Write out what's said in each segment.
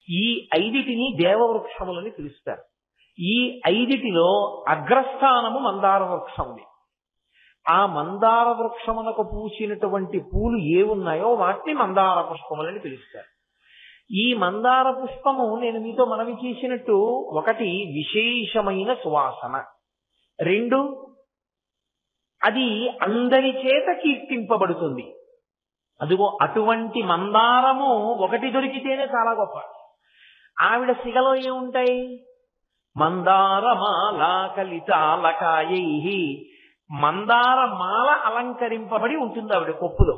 ఈ ఐదిటిని దేవవృక్షములని పిలుస్తారు. ఈ ఐదిటిలో అగ్రస్థానము మందార వృక్షముని. ఆ మందార వృక్షమునకు పూసినటువంటి పూలు ఏవున్నాయో వాటిని మందార పుష్పములని పిలుస్తారు. ఈ మందార పుష్పము నేను మీతో మనవి చేసినట్టు, ఒకటి విశేషమైన సువాసన, రెండు అది అందరి చేత కీర్తింపబడుతుంది. అదిగో అటువంటి మందారము ఒకటి దొరికితేనే చాలా గొప్ప. ఆవిడ సిగలో ఏముంటాయి? మందారమాల కలితాలకాయై, మందారమాల అలంకరింపబడి ఉంటుంది ఆవిడ కొప్పులో.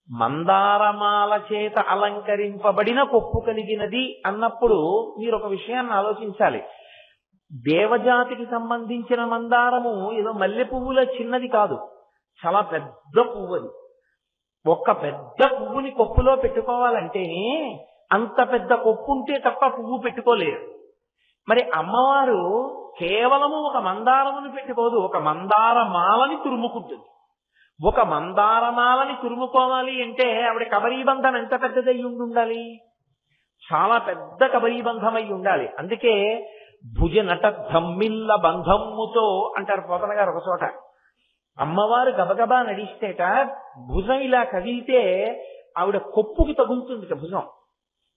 మందారమాల చేత అలంకరింపబడిన కొప్పు కలిగినది అన్నప్పుడు మీరు ఒక విషయాన్ని ఆలోచించాలి. దేవజాతికి సంబంధించిన మందారము ఏదో మల్లె పువ్వుల చిన్నది కాదు, చాలా పెద్ద పువ్వు అది. ఒక్క పెద్ద పువ్వుని కొప్పులో పెట్టుకోవాలంటేనే అంత పెద్ద కొప్పు ఉంటే తప్ప పువ్వు పెట్టుకోలేరు. మరి అమ్మవారు కేవలము ఒక మందారమును పెట్టుకోదు, ఒక మందారమాలని తురుముకుంటుంది. ఒక మందారమాలని తురుముకోవాలి అంటే ఆవిడ కబరీబంధం ఎంత పెద్దదై ఉండాలి? చాలా పెద్ద కబరీబంధమై ఉండాలి. అందుకే భుజ నట ధమ్మిల్ల బంధమ్ముతో అంటారు పోతన గారు ఒక చోట. అమ్మవారు గబగబా నడిస్తేట భుజం ఇలా కదిలితే ఆవిడ కొప్పుకి తగులుతుంది. భుజం,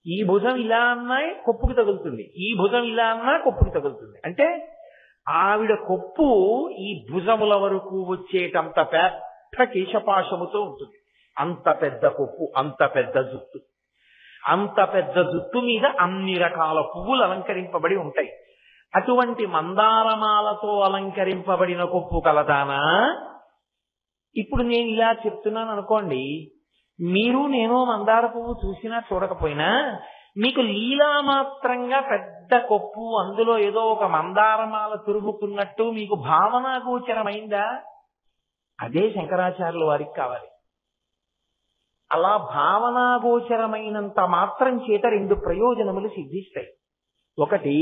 ఈ భుజం ఇలా అన్నా కొప్పుకి తగులుతుంది, ఈ భుజం ఇలా అన్నా కొప్పుకి తగులుతుంది. అంటే ఆవిడ కొప్పు ఈ భుజముల వరకు వచ్చేటంత పెద్ద కేశపాశముతో ఉంటుంది. అంత పెద్ద కొప్పు, అంత పెద్ద జుట్టు, అంత పెద్ద జుట్టు మీద అన్ని రకాల పువ్వులు అలంకరింపబడి ఉంటాయి. అటువంటి మందారమాలతో అలంకరింపబడిన కొప్పు కలదానా? ఇప్పుడు నేను ఇలా చెప్తున్నాను అనుకోండి, మీరు నేను మందార పువ్వు చూసినా చూడకపోయినా మీకు లీలామాత్రంగా పెద్ద కొప్పు, అందులో ఏదో ఒక మందారమాల తురుముకున్నట్టు మీకు భావన గోచరమైందా? అదే శంకరాచార్యుల వారికి కావాలి. అలా భావనాగోచరమైనంత మాత్రం చేత రెండు ప్రయోజనములు సిద్ధిస్తాయి. ఒకటి,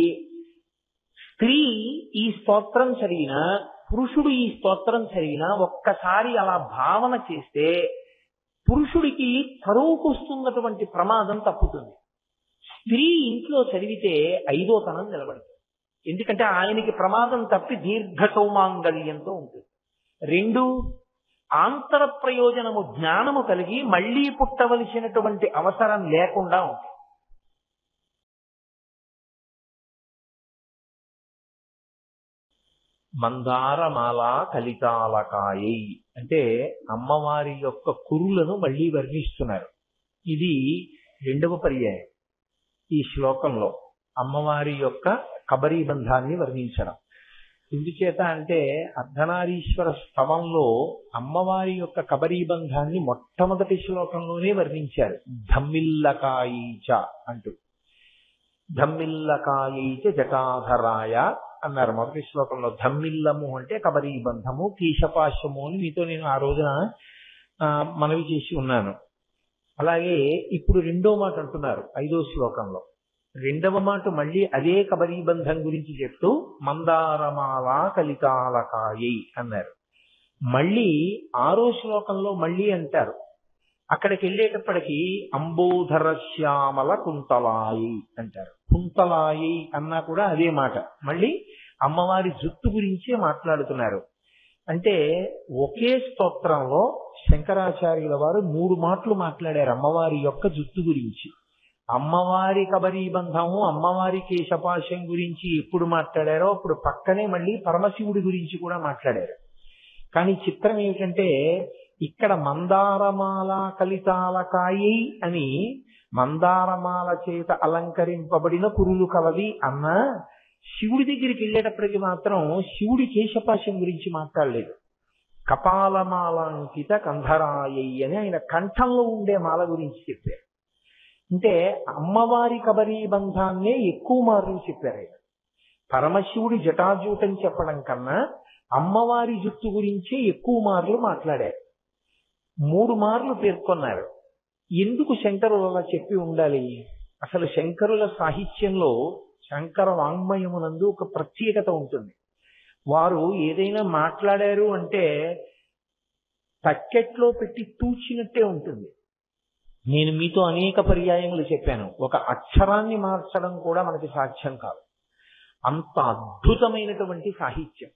స్త్రీ ఈ స్తోత్రం చదివినా, పురుషుడు ఈ స్తోత్రం చదివినా ఒక్కసారి అలా భావన చేస్తే పురుషుడికి కరువుకొస్తున్నటువంటి ప్రమాదం తప్పుతుంది. స్త్రీ ఇంట్లో చదివితే ఐదో తనం నిలబడుతుంది. ఎందుకంటే ఆయనకి ప్రమాదం తప్పి దీర్ఘ సౌమాంగల్యంతో ఉంటుంది. రెండు, ఆంతర ప్రయోజనము జ్ఞానము కలిగి మళ్లీ పుట్టవలసినటువంటి అవసరం లేకుండా ఉంటుంది. మందారమాల కలితాలకాయై అంటే అమ్మవారి యొక్క కురులను మళ్లీ వర్ణిస్తున్నారు. ఇది రెండవ పర్యాయం ఈ శ్లోకంలో అమ్మవారి యొక్క కబరీబంధాన్ని వర్ణించడం. ఎందుచేత అంటే అర్ధనారీశ్వర స్తవంలో అమ్మవారి యొక్క కబరీబంధాన్ని మొట్టమొదటి శ్లోకంలోనే వర్ణించారు. ధమ్మిల్లకాయీచ అంటూ, ధమ్మిల్లకాయీచ జటాధరాయ అన్నారు మొదటి శ్లోకంలో. ధమ్మిల్లము అంటే కబరీబంధము, కేశపాశము అని మీతో నేను ఆ రోజున మనవి చేసి ఉన్నాను. అలాగే ఇప్పుడు రెండో మాట అంటున్నారు ఐదో శ్లోకంలో. రెండవ మాట మళ్ళీ అదే కబరీబంధం గురించి చెప్తూ మందారమాల కలితాలకాయై అన్నారు. మళ్ళీ ఆరో శ్లోకంలో మళ్ళీ అంటారు. అక్కడికి వెళ్ళేటప్పటికి అంబోధర శ్యామల కుంతలాయి అంటారు. కుంతలాయి అన్నా కూడా అదే మాట. మళ్ళీ అమ్మవారి జుట్టు గురించే మాట్లాడుతున్నారు. అంటే ఒకే స్తోత్రంలో శంకరాచార్యుల వారు 3 మాటలు మాట్లాడారు అమ్మవారి యొక్క జుట్టు గురించి. అమ్మవారి కబరీబంధము, అమ్మవారి కేశపాశం గురించి ఎప్పుడు మాట్లాడారో అప్పుడు పక్కనే మళ్ళీ పరమశివుడి గురించి కూడా మాట్లాడారు. కానీ చిత్రం ఏమిటంటే ఇక్కడ మందారమాల కలితాలకాయి అని మందారమాల చేత అలంకరింపబడిన కురులు కలది అన్న శివుడి దగ్గరికి వెళ్ళేటప్పటికి మాత్రం శివుడి కేశపాశం గురించి మాట్లాడలేదు. కపాలమాలాంకిత కంధరాయై అని ఆయన కంఠంలో ఉండే మాల గురించి చెప్పారు. అంటే అమ్మవారి కబరీబంధాన్నే ఎక్కువ మార్లు చెప్పారు ఆయన. పరమశివుడి జటాజూటం చెప్పడం కన్నా అమ్మవారి జుట్టు గురించే ఎక్కువ మార్లు మాట్లాడారు. 3 మార్లు పేర్కొన్నారు. ఎందుకు శంకరులు అలా చెప్పి ఉండాలి? అసలు శంకరుల సాహిత్యంలో, శంకర వాంగ్మయమునందు ఒక ప్రత్యేకత ఉంటుంది. వారు ఏదైనా మాట్లాడారు అంటే తక్కెట్లో పెట్టి తూచినట్టే ఉంటుంది. నేను మీతో అనేక పర్యాయములు చెప్పాను, ఒక అక్షరాన్ని మార్చడం కూడా మనకి సాధ్యం కాదు. అంత అద్భుతమైనటువంటి సాహిత్యం.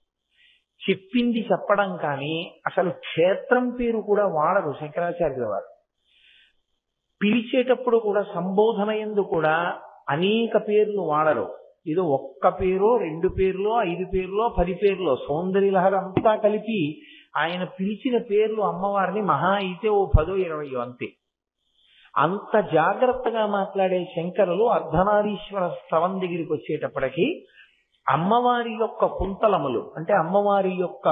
చెప్పింది చెప్పడం కానీ అసలు క్షేత్రం పేరు కూడా వాడరు శంకరాచార్యుల వారు. పిలిచేటప్పుడు కూడా సంబోధన యందు కూడా అనేక పేర్లు వాడరు. ఏదో ఒక్క పేరో 2 పేర్లో 5 పేర్లో 10 పేర్లో సౌందర్యలహరి అంతా కలిపి ఆయన పిలిచిన పేర్లు అమ్మవారిని మహా అయితే ఓ 10 20 అంతే. అంత జాగ్రత్తగా మాట్లాడే శంకరులు అర్ధనారీశ్వర స్తవం దగ్గరికి వచ్చేటప్పటికి అమ్మవారి యొక్క కుంతలములు అంటే అమ్మవారి యొక్క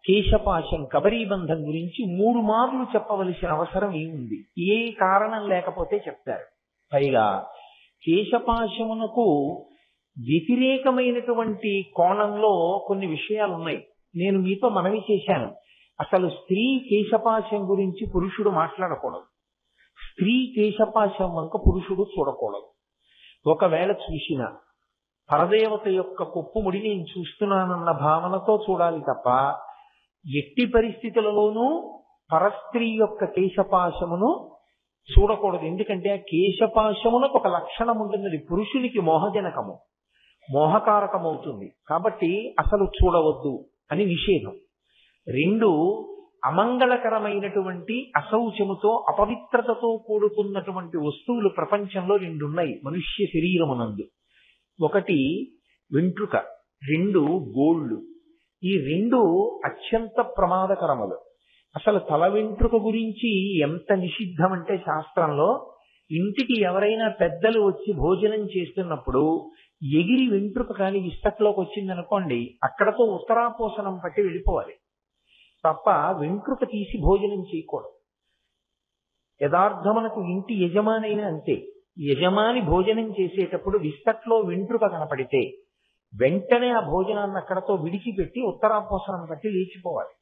కేశపాశం కబరీబంధం గురించి 3 మార్లు చెప్పవలసిన అవసరం ఏముంది? ఏ కారణం లేకపోతే చెప్తారు. పైగా కేశపాశమునకు వ్యతిరేకమైనటువంటి కోణంలో కొన్ని విషయాలు ఉన్నాయి. నేను మీతో మనవి చేశాను, అసలు స్త్రీ కేశపాశం గురించి పురుషుడు మాట్లాడకూడదు. స్త్రీ కేశపాశం వంక పురుషుడు చూడకూడదు. ఒకవేళ చూసిన పరదేవత యొక్క కొప్పుముడి నేను చూస్తున్నానన్న భావనతో చూడాలి తప్ప ఎట్టి పరిస్థితులలోనూ పరస్త్రీ యొక్క కేశపాశమును చూడకూడదు. ఎందుకంటే ఆ కేశపాశమునకు ఒక లక్షణం ఉంటుంది, పురుషునికి మోహజనకము, మోహకారకమవుతుంది. కాబట్టి అసలు చూడవద్దు అని నిషేధం. 2, అమంగళకరమైనటువంటి అశౌచముతో అపవిత్రతతో కూడుకున్నటువంటి వస్తువులు ప్రపంచంలో 2 ఉన్నాయి మనుష్య శరీరమునందు. 1 వెంట్రుక, 2 గోళ్ళు. ఈ 2 అత్యంత ప్రమాదకరములు. అసలు తల వెంట్రుక గురించి ఎంత నిషిద్ధం అంటే శాస్త్రంలో, ఇంటికి ఎవరైనా పెద్దలు వచ్చి భోజనం చేస్తున్నప్పుడు ఎగిరి వెంట్రుక కానీ విస్తట్లోకి వచ్చిందనుకోండి, అక్కడతో ఉత్తరాపోసనం పట్టి వెళ్ళిపోవాలి తప్ప వెంట్రుక తీసి భోజనం చేయకూడదు. యథార్థమునకు ఇంటి యజమానైనా అంతే. యజమాని భోజనం చేసేటప్పుడు విస్తట్లో వెంట్రుక కనపడితే వెంటనే ఆ భోజనాన్ని అక్కడతో విడిచిపెట్టి ఉత్తరాపోసనం పట్టి లేచిపోవాలి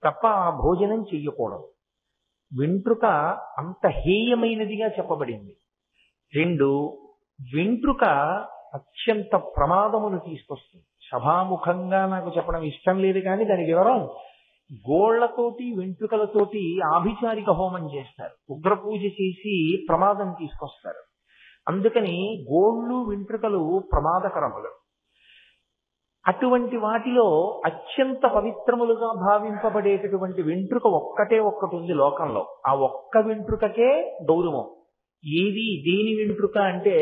తప్ప ఆ భోజనం చెయ్యకూడదు. వెంట్రుక అంత హేయమైనదిగా చెప్పబడింది. 2, వెంట్రుక అత్యంత ప్రమాదమును తీసుకొస్తుంది. సభాముఖంగా నాకు చెప్పడం ఇష్టం లేదు కానీ దాని వివరం, గోళ్లతోటి వెంట్రుకలతోటి ఆభిచారిక హోమం చేస్తారు, ఉగ్రపూజ చేసి ప్రమాదం తీసుకొస్తారు. అందుకని గోళ్ళు వెంట్రుకలు ప్రమాదకరములు. అటువంటి వాటిలో అత్యంత పవిత్రములుగా భావింపబడేటటువంటి వెంట్రుక ఒక్కటే ఒక్కటి ఉంది లోకంలో. ఆ ఒక్క వెంట్రుకకే గౌరవం. ఏది దేని వెంట్రుక అంటే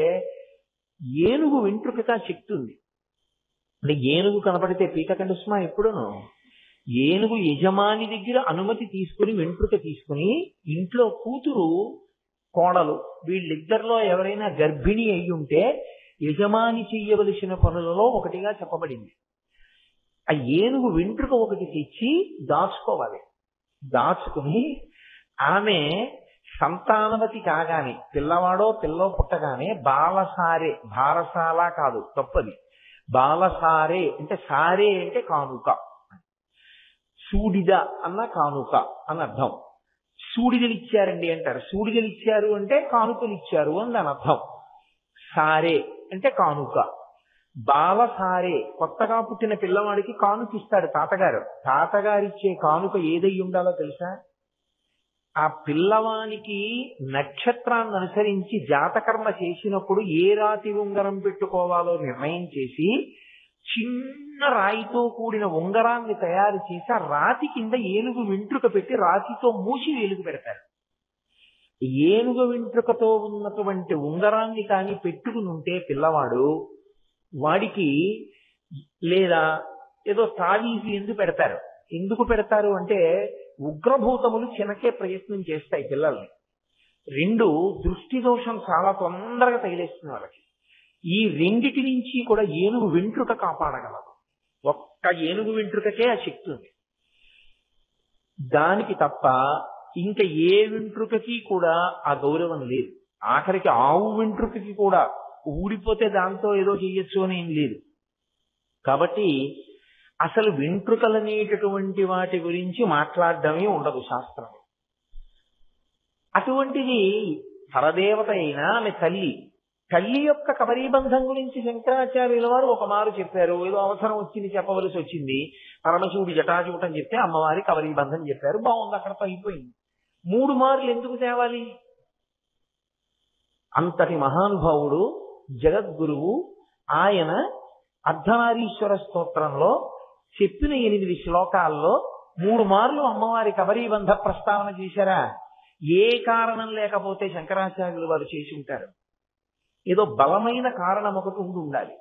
ఏనుగు వెంట్రుకగా శక్తి ఉంది. అంటే ఏనుగు కనపడితే పీకకండి సుమా. ఎప్పుడును ఏనుగు యజమాని దగ్గర అనుమతి తీసుకుని వెంట్రుక తీసుకుని ఇంట్లో కూతురు కోడలు వీళ్ళిద్దరిలో ఎవరైనా గర్భిణి అయి ఉంటే యజమాని చెయ్యవలసిన పనులలో ఒకటిగా చెప్పబడింది. ఆ ఏనుగు వెంట్రుక ఒకటి తెచ్చి దాచుకోవాలి. దాచుకుని ఆమె సంతానవతి కాగానే, పిల్లవాడో పిల్లో పుట్టగానే బాలసారే, భారసాల కాదు తప్పది, బాలసారే అంటే సారే అంటే కానుక, సూడిద అన్న కానుక అని అర్థం. సూడిదలు ఇచ్చారండి అంటారు. సూడిదలు ఇచ్చారు అంటే కానుకలు ఇచ్చారు అని దాని అర్థం. సారే అంటే కానుక. బాలసారే కొత్తగా పుట్టిన పిల్లవాడికి కానుక ఇస్తాడు తాతగారు. తాతగారిచ్చే కానుక ఏదై ఉండాలో తెలుసా? ఆ పిల్లవానికి నక్షత్రాన్ని అనుసరించి జాతకర్మ చేసినప్పుడు ఏ రాతి ఉంగరం పెట్టుకోవాలో నిర్ణయం చేసి చిన్న రాయితో కూడిన ఉంగరాన్ని తయారు చేసి ఆ రాతి కింద ఏనుగు వెంట్రుక పెట్టి రాతితో మూసి వేలుగు పెడతారు. ఏనుగు వెంట్రుకతో ఉన్నటువంటి ఉంగరాన్ని కానీ పెట్టుకుని ఉంటే పిల్లవాడు, వాడికి లేదా ఏదో తావీజు ఎందుకు పెడతారు. ఎందుకు పెడతారు అంటే ఉగ్రభూతములు చినకే ప్రయత్నం చేస్తాయి పిల్లల్ని. 2 దృష్టి దోషం చాలా తొందరగా తగిలేస్తుంది వాళ్ళకి. ఈ 2 నుంచి కూడా ఏనుగు వెంట్రుక కాపాడగలదు. ఒక్క ఏనుగు వెంట్రుకకే ఆ శక్తి ఉంది. దానికి తప్ప ఇంకా ఏ వెంట్రుకకి కూడా ఆ గౌరవం లేదు. ఆఖరికి ఆవు వెంట్రుకకి కూడా ఊడిపోతే దాంతో ఏదో చెయ్యొచ్చు అని ఏం లేదు. కాబట్టి అసలు వెంట్రుకలనేటటువంటి వాటి గురించి మాట్లాడడమే ఉండదు శాస్త్రం. అటువంటిది పరదేవత అయినా ఆమె తల్లి. తల్లి యొక్క కబరీబంధం గురించి శంకరాచార్యుల వారు ఒక మారు చెప్పారు. ఏదో అవసరం వచ్చింది చెప్పవలసి వచ్చింది. పరమశివుడి జటాజూటం చెప్తే అమ్మవారి కబరీబంధం చెప్పారు. బాగుంది, అక్కడతో అయిపోయింది. 3 మార్లు ఎందుకు తేవాలి? అంతటి మహానుభావుడు జగద్గురువు. ఆయన అర్ధనారీశ్వర స్తోత్రంలో చెప్పిన 8 శ్లోకాల్లో 3 మార్లు అమ్మవారి కబరీబంధ ప్రస్తావన చేశారా? ఏ కారణం లేకపోతే శంకరాచార్యులు వారు చేసి ఉంటారు. ఏదో బలమైన కారణం ఒకటి ఉండాలి.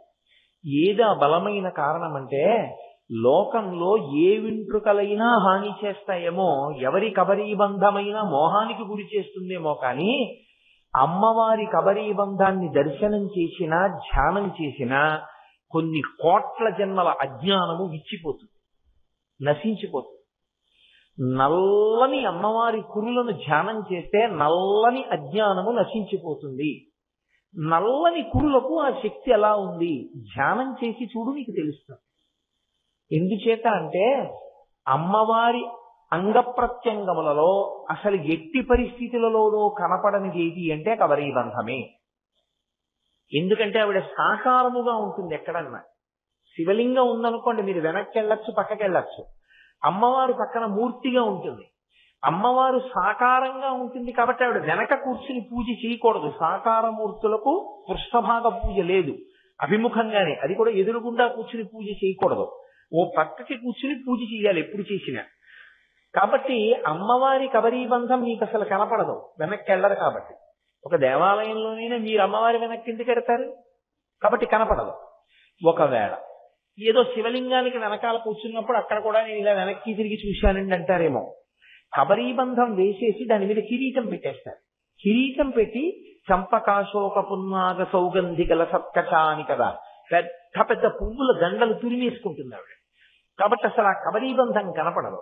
ఏదో బలమైన కారణం అంటే, లోకంలో ఏ వెంట్రుకలైనా హాని చేస్తాయేమో, ఎవరి కబరీబంధమైన మోహానికి గురి చేస్తుందేమో, కానీ అమ్మవారి కబరీబంధాన్ని దర్శనం చేసినా ధ్యానం చేసినా కొన్ని కోట్ల జన్మల అజ్ఞానము విచ్చిపోతుంది, నశించిపోతుంది. నల్లని అమ్మవారి కురులను ధ్యానం చేస్తే నల్లని అజ్ఞానము నశించిపోతుంది. నల్లని కురులకు ఆ శక్తి ఎలా ఉంది ధ్యానం చేసి చూడు, నీకు తెలుస్తుంది. ఎందుచేత అంటే అమ్మవారి అంగప్రత్యంగములలో అసలు ఎట్టి పరిస్థితులలోనూ కనపడనిది ఏది అంటే కబరీబంధమే. ఎందుకంటే ఆవిడ సాకారముగా ఉంటుంది. ఎక్కడన్నా శివలింగం ఉందనుకోండి, మీరు వెనక్కి వెళ్ళొచ్చు, పక్కకి వెళ్ళొచ్చు. అమ్మవారు పక్కన మూర్తిగా ఉంటుంది. అమ్మవారు సాకారంగా ఉంటుంది కాబట్టి ఆవిడ వెనక కూర్చుని పూజ చేయకూడదు. సాకారమూర్తులకు పృష్ఠభాగ పూజ లేదు, అభిముఖంగానే. అది కూడా ఎదురుగుండా కూర్చుని పూజ చేయకూడదు, ఓ పక్కకి కూర్చుని పూజ చేయాలి ఎప్పుడు చేసినా. కాబట్టి అమ్మవారి కబరీబంధం మీకు అసలు కనపడదు, వెనక్కి వెళ్ళరు. కాబట్టి ఒక దేవాలయంలోనైనా మీరు అమ్మవారి వెనక్కి ఎందుకు ఎడతారు? కాబట్టి కనపడదు. ఒకవేళ ఏదో శివలింగానికి వెనకాల కూర్చున్నప్పుడు అక్కడ కూడా నేను ఇలా వెనక్కి తిరిగి చూశానండి అంటారేమో. కబరీబంధం వేసేసి దాని మీద కిరీటం పెట్టేస్తారు. కిరీటం పెట్టి చంపకాశోక పున్నాగ సౌగంధికల సత్కచాని కదా, పెద్ద పెద్ద పువ్వుల దండలు తురిమేసుకుంటుంది ఆవిడ. కాబట్టి అసలు ఆ కబరీబంధం కనపడదు.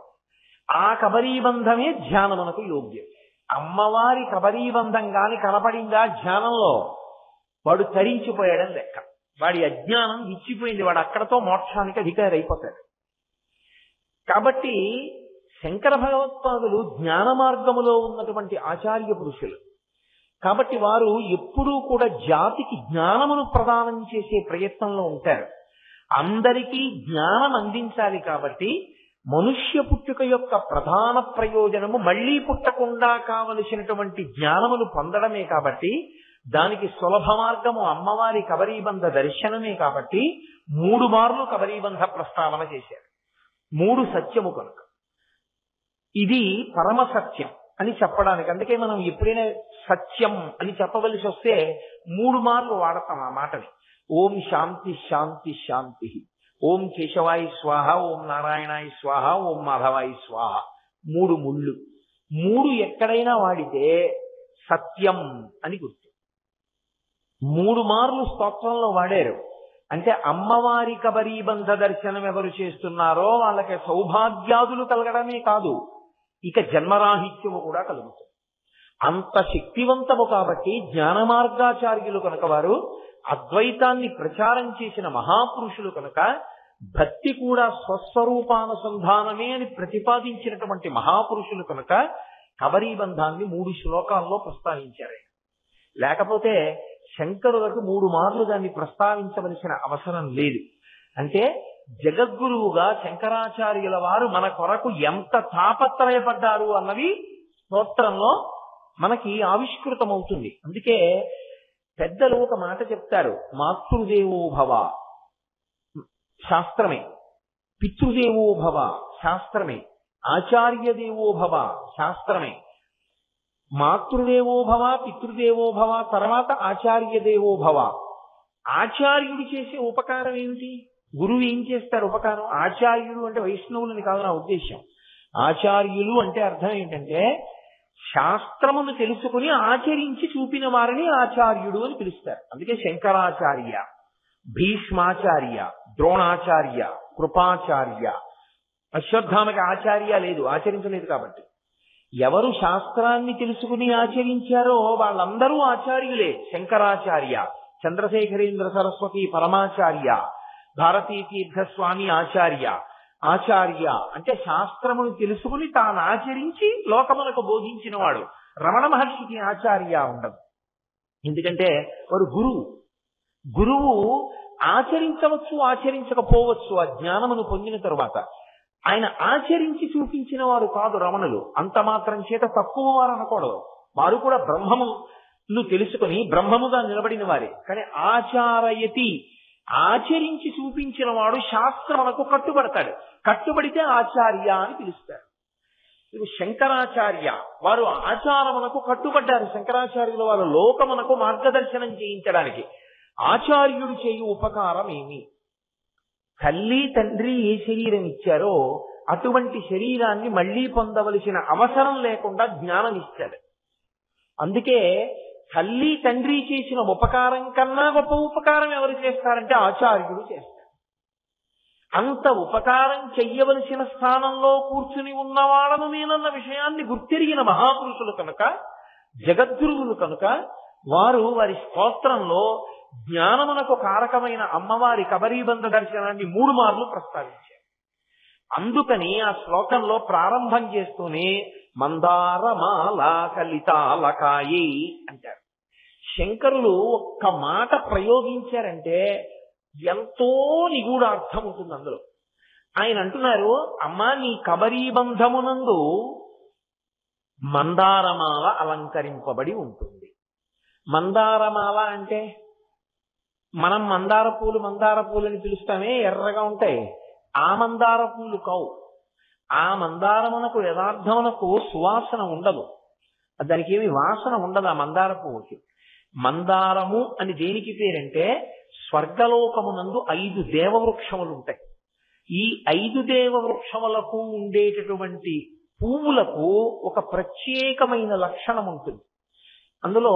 ఆ కబరీబంధమే ధ్యానమునకు యోగ్యం. అమ్మవారి కబరీబంధం గాని కనపడిందా ధ్యానంలో, వాడు తరించిపోయాడని లెక్క. వాడి అజ్ఞానం ఇచ్చిపోయింది, వాడు అక్కడతో మోక్షానికి అధికారి అయిపోతాడు. కాబట్టి శంకర భగవత్పాదులు జ్ఞాన మార్గములో ఉన్నటువంటి ఆచార్య పురుషులు. కాబట్టి వారు ఎప్పుడూ కూడా జాతికి జ్ఞానమును ప్రదానం చేసే ప్రయత్నంలో ఉంటారు. అందరికీ జ్ఞానం అందించాలి. కాబట్టి మనుష్య పుట్టుక యొక్క ప్రధాన ప్రయోజనము మళ్లీ పుట్టకుండా కావలసినటువంటి జ్ఞానమును పొందడమే. కాబట్టి దానికి సులభ మార్గము అమ్మవారి కబరీబంధ దర్శనమే. కాబట్టి 3 మార్లు కబరీబంధ ప్రస్తావన చేశారు. 3 సత్యము కనుక ఇది పరమ సత్యం అని చెప్పడానికి. అందుకే మనం ఎప్పుడైనా సత్యం అని చెప్పవలసి వస్తే 3 మార్లు వాడతాం ఆ మాటని. ఓం శాంతి శాంతి శాంతి, ఓం కేశవాయ స్వాహ, ఓం నారాయణాయ స్వాహ, ఓం మాధవాయ స్వాహ. 3 ముళ్ళు. 3 ఎక్కడైనా వాడితే సత్యం అని గుర్తు. 3 మార్లు స్తోత్రంలో వాడారు అంటే అమ్మవారి కబరీబంధ దర్శనం ఎవరు చేస్తున్నారో వాళ్ళకి సౌభాగ్యాదులు కలగడమే కాదు, ఇక జన్మరాహిత్యము కూడా కలుగుతుంది. అంత శక్తివంతము. కాబట్టి జ్ఞాన మార్గాచార్యులు కనుక, వారు అద్వైతాన్ని ప్రచారం చేసిన మహాపురుషులు కనుక, భక్తి కూడా స్వస్వరూపానుసంధానమే అని ప్రతిపాదించినటువంటి మహాపురుషులు కనుక కబరీబంధాన్ని 3 శ్లోకాల్లో ప్రస్తావించారు. లేకపోతే శంకరులకు 3 మార్లు దాన్ని ప్రస్తావించవలసిన అవసరం లేదు. అంటే జగద్గురువుగా శంకరాచార్యుల వారు మన కొరకు ఎంత తాపత్రయపడ్డారు అన్నది స్తోత్రంలో మనకి ఆవిష్కృతమవుతుంది. అందుకే పెద్దలు ఒక మాట చెప్తారు, మాతృదేవో భవ శాస్త్రమే, పితృదేవో భవ శాస్త్రమే, ఆచార్య దేవో భవ శాస్త్రమే. మాతృదేవో భవ, పితృదేవో భవ, తర్వాత ఆచార్య దేవో భవ. ఆచార్యుడు చేసే ఉపకారం ఏమిటి? గురువు ఏం చేస్తారు ఉపకారం? ఆచార్యుడు అంటే వైష్ణవులని కాదు నా ఉద్దేశం. ఆచార్యులు అంటే అర్థం ఏంటంటే శాస్త్రమును తెలుసుకుని ఆచరించి చూపిన వారిని ఆచార్యుడు అని పిలుస్తారు. అందుకే శంకరాచార్య, భీష్మాచార్య, ద్రోణాచార్య, కృపాచార్య. అశ్వత్థామకి ఆచార్య లేదు, ఆచరించలేదు. కాబట్టి ఎవరు శాస్త్రాన్ని తెలుసుకుని ఆచరించారో వాళ్ళందరూ ఆచార్యులే. శంకరాచార్య, చంద్రశేఖరేంద్ర సరస్వతి పరమాచార్య, భారతీ తీర్థస్వామి ఆచార్య. ఆచార్య అంటే శాస్త్రమును తెలుసుకుని తాను ఆచరించి లోకమునకు బోధించిన వాడు. రమణ మహర్షికి ఆచార్య ఉండదు, ఎందుకంటే వారు గురువు. గురువు ఆచరించవచ్చు, ఆచరించకపోవచ్చు ఆ జ్ఞానమును పొందిన తరువాత. ఆయన ఆచరించి చూపించిన వారు కాదు రమణులు. అంత మాత్రం చేత తక్కువ వారు అనకూడదు. వారు కూడా బ్రహ్మము నువ్వు తెలుసుకుని బ్రహ్మముగా నిలబడిన వారే. కానీ ఆచారయతి, ఆచరించి చూపించిన వాడు శాస్త్రమునకు కట్టుబడతాడు. కట్టుబడితే ఆచార్య అని పిలుస్తారు. ఇది శంకరాచార్య, వారు ఆచారమునకు కట్టుబడ్డారు. శంకరాచార్యుల వారు లోకమునకు మార్గదర్శనం చేయించడానికి. ఆచార్యుడు చేయు ఉపకారం ఏమి? తల్లి తండ్రి ఏ శరీరం ఇచ్చారో అటువంటి శరీరాన్ని మళ్లీ పొందవలసిన అవసరం లేకుండా జ్ఞానం ఇచ్చాడు. అందుకే తల్లి తండ్రి చేసిన ఉపకారం కన్నా గొప్ప ఉపకారం ఎవరు చేస్తారంటే ఆచార్యుడు చేస్తారు. అంత ఉపకారం చెయ్యవలసిన స్థానంలో కూర్చుని ఉన్నవాడను నేనన్న విషయాన్ని గుర్తెరిగిన మహాపురుషులు కనుక, జగద్గురువులు కనుక, వారు వారి స్తోత్రంలో జ్ఞానమునకు కారకమైన అమ్మవారి కబరీబంధ దర్శనాన్ని 3 మార్లు ప్రస్తావించారు. అందుకని ఆ శ్లోకంలో ప్రారంభం చేస్తూనే మందారమాల కలితాలకాయి అంటారు. శంకరులు ఒక్క మాట ప్రయోగించారంటే ఎంతో నిగూఢార్థం ఉంటుంది అందులో. ఆయన అంటున్నారు, అమ్మా నీ కబరీబంధమునందు మందారమాల అలంకరింపబడి ఉంటుంది. మందారమాల అంటే మనం మందార పూలు అని పిలుస్తామే, ఎర్రగా ఉంటాయి. ఆ మందార పూలు కావు. ఆ మందారమునకు యథార్థమునకు సువాసన ఉండదు, దానికి ఏమి వాసన ఉండదు. ఆ మందార పువ్వుకి మందారము అని దేనికి పేరంటే, స్వర్గలోకమునందు 5 దేవవృక్షములు ఉంటాయి. ఈ 5 దేవవృక్షములకు ఉండేటటువంటి పువ్వులకు ఒక ప్రత్యేకమైన లక్షణం ఉంటుంది. అందులో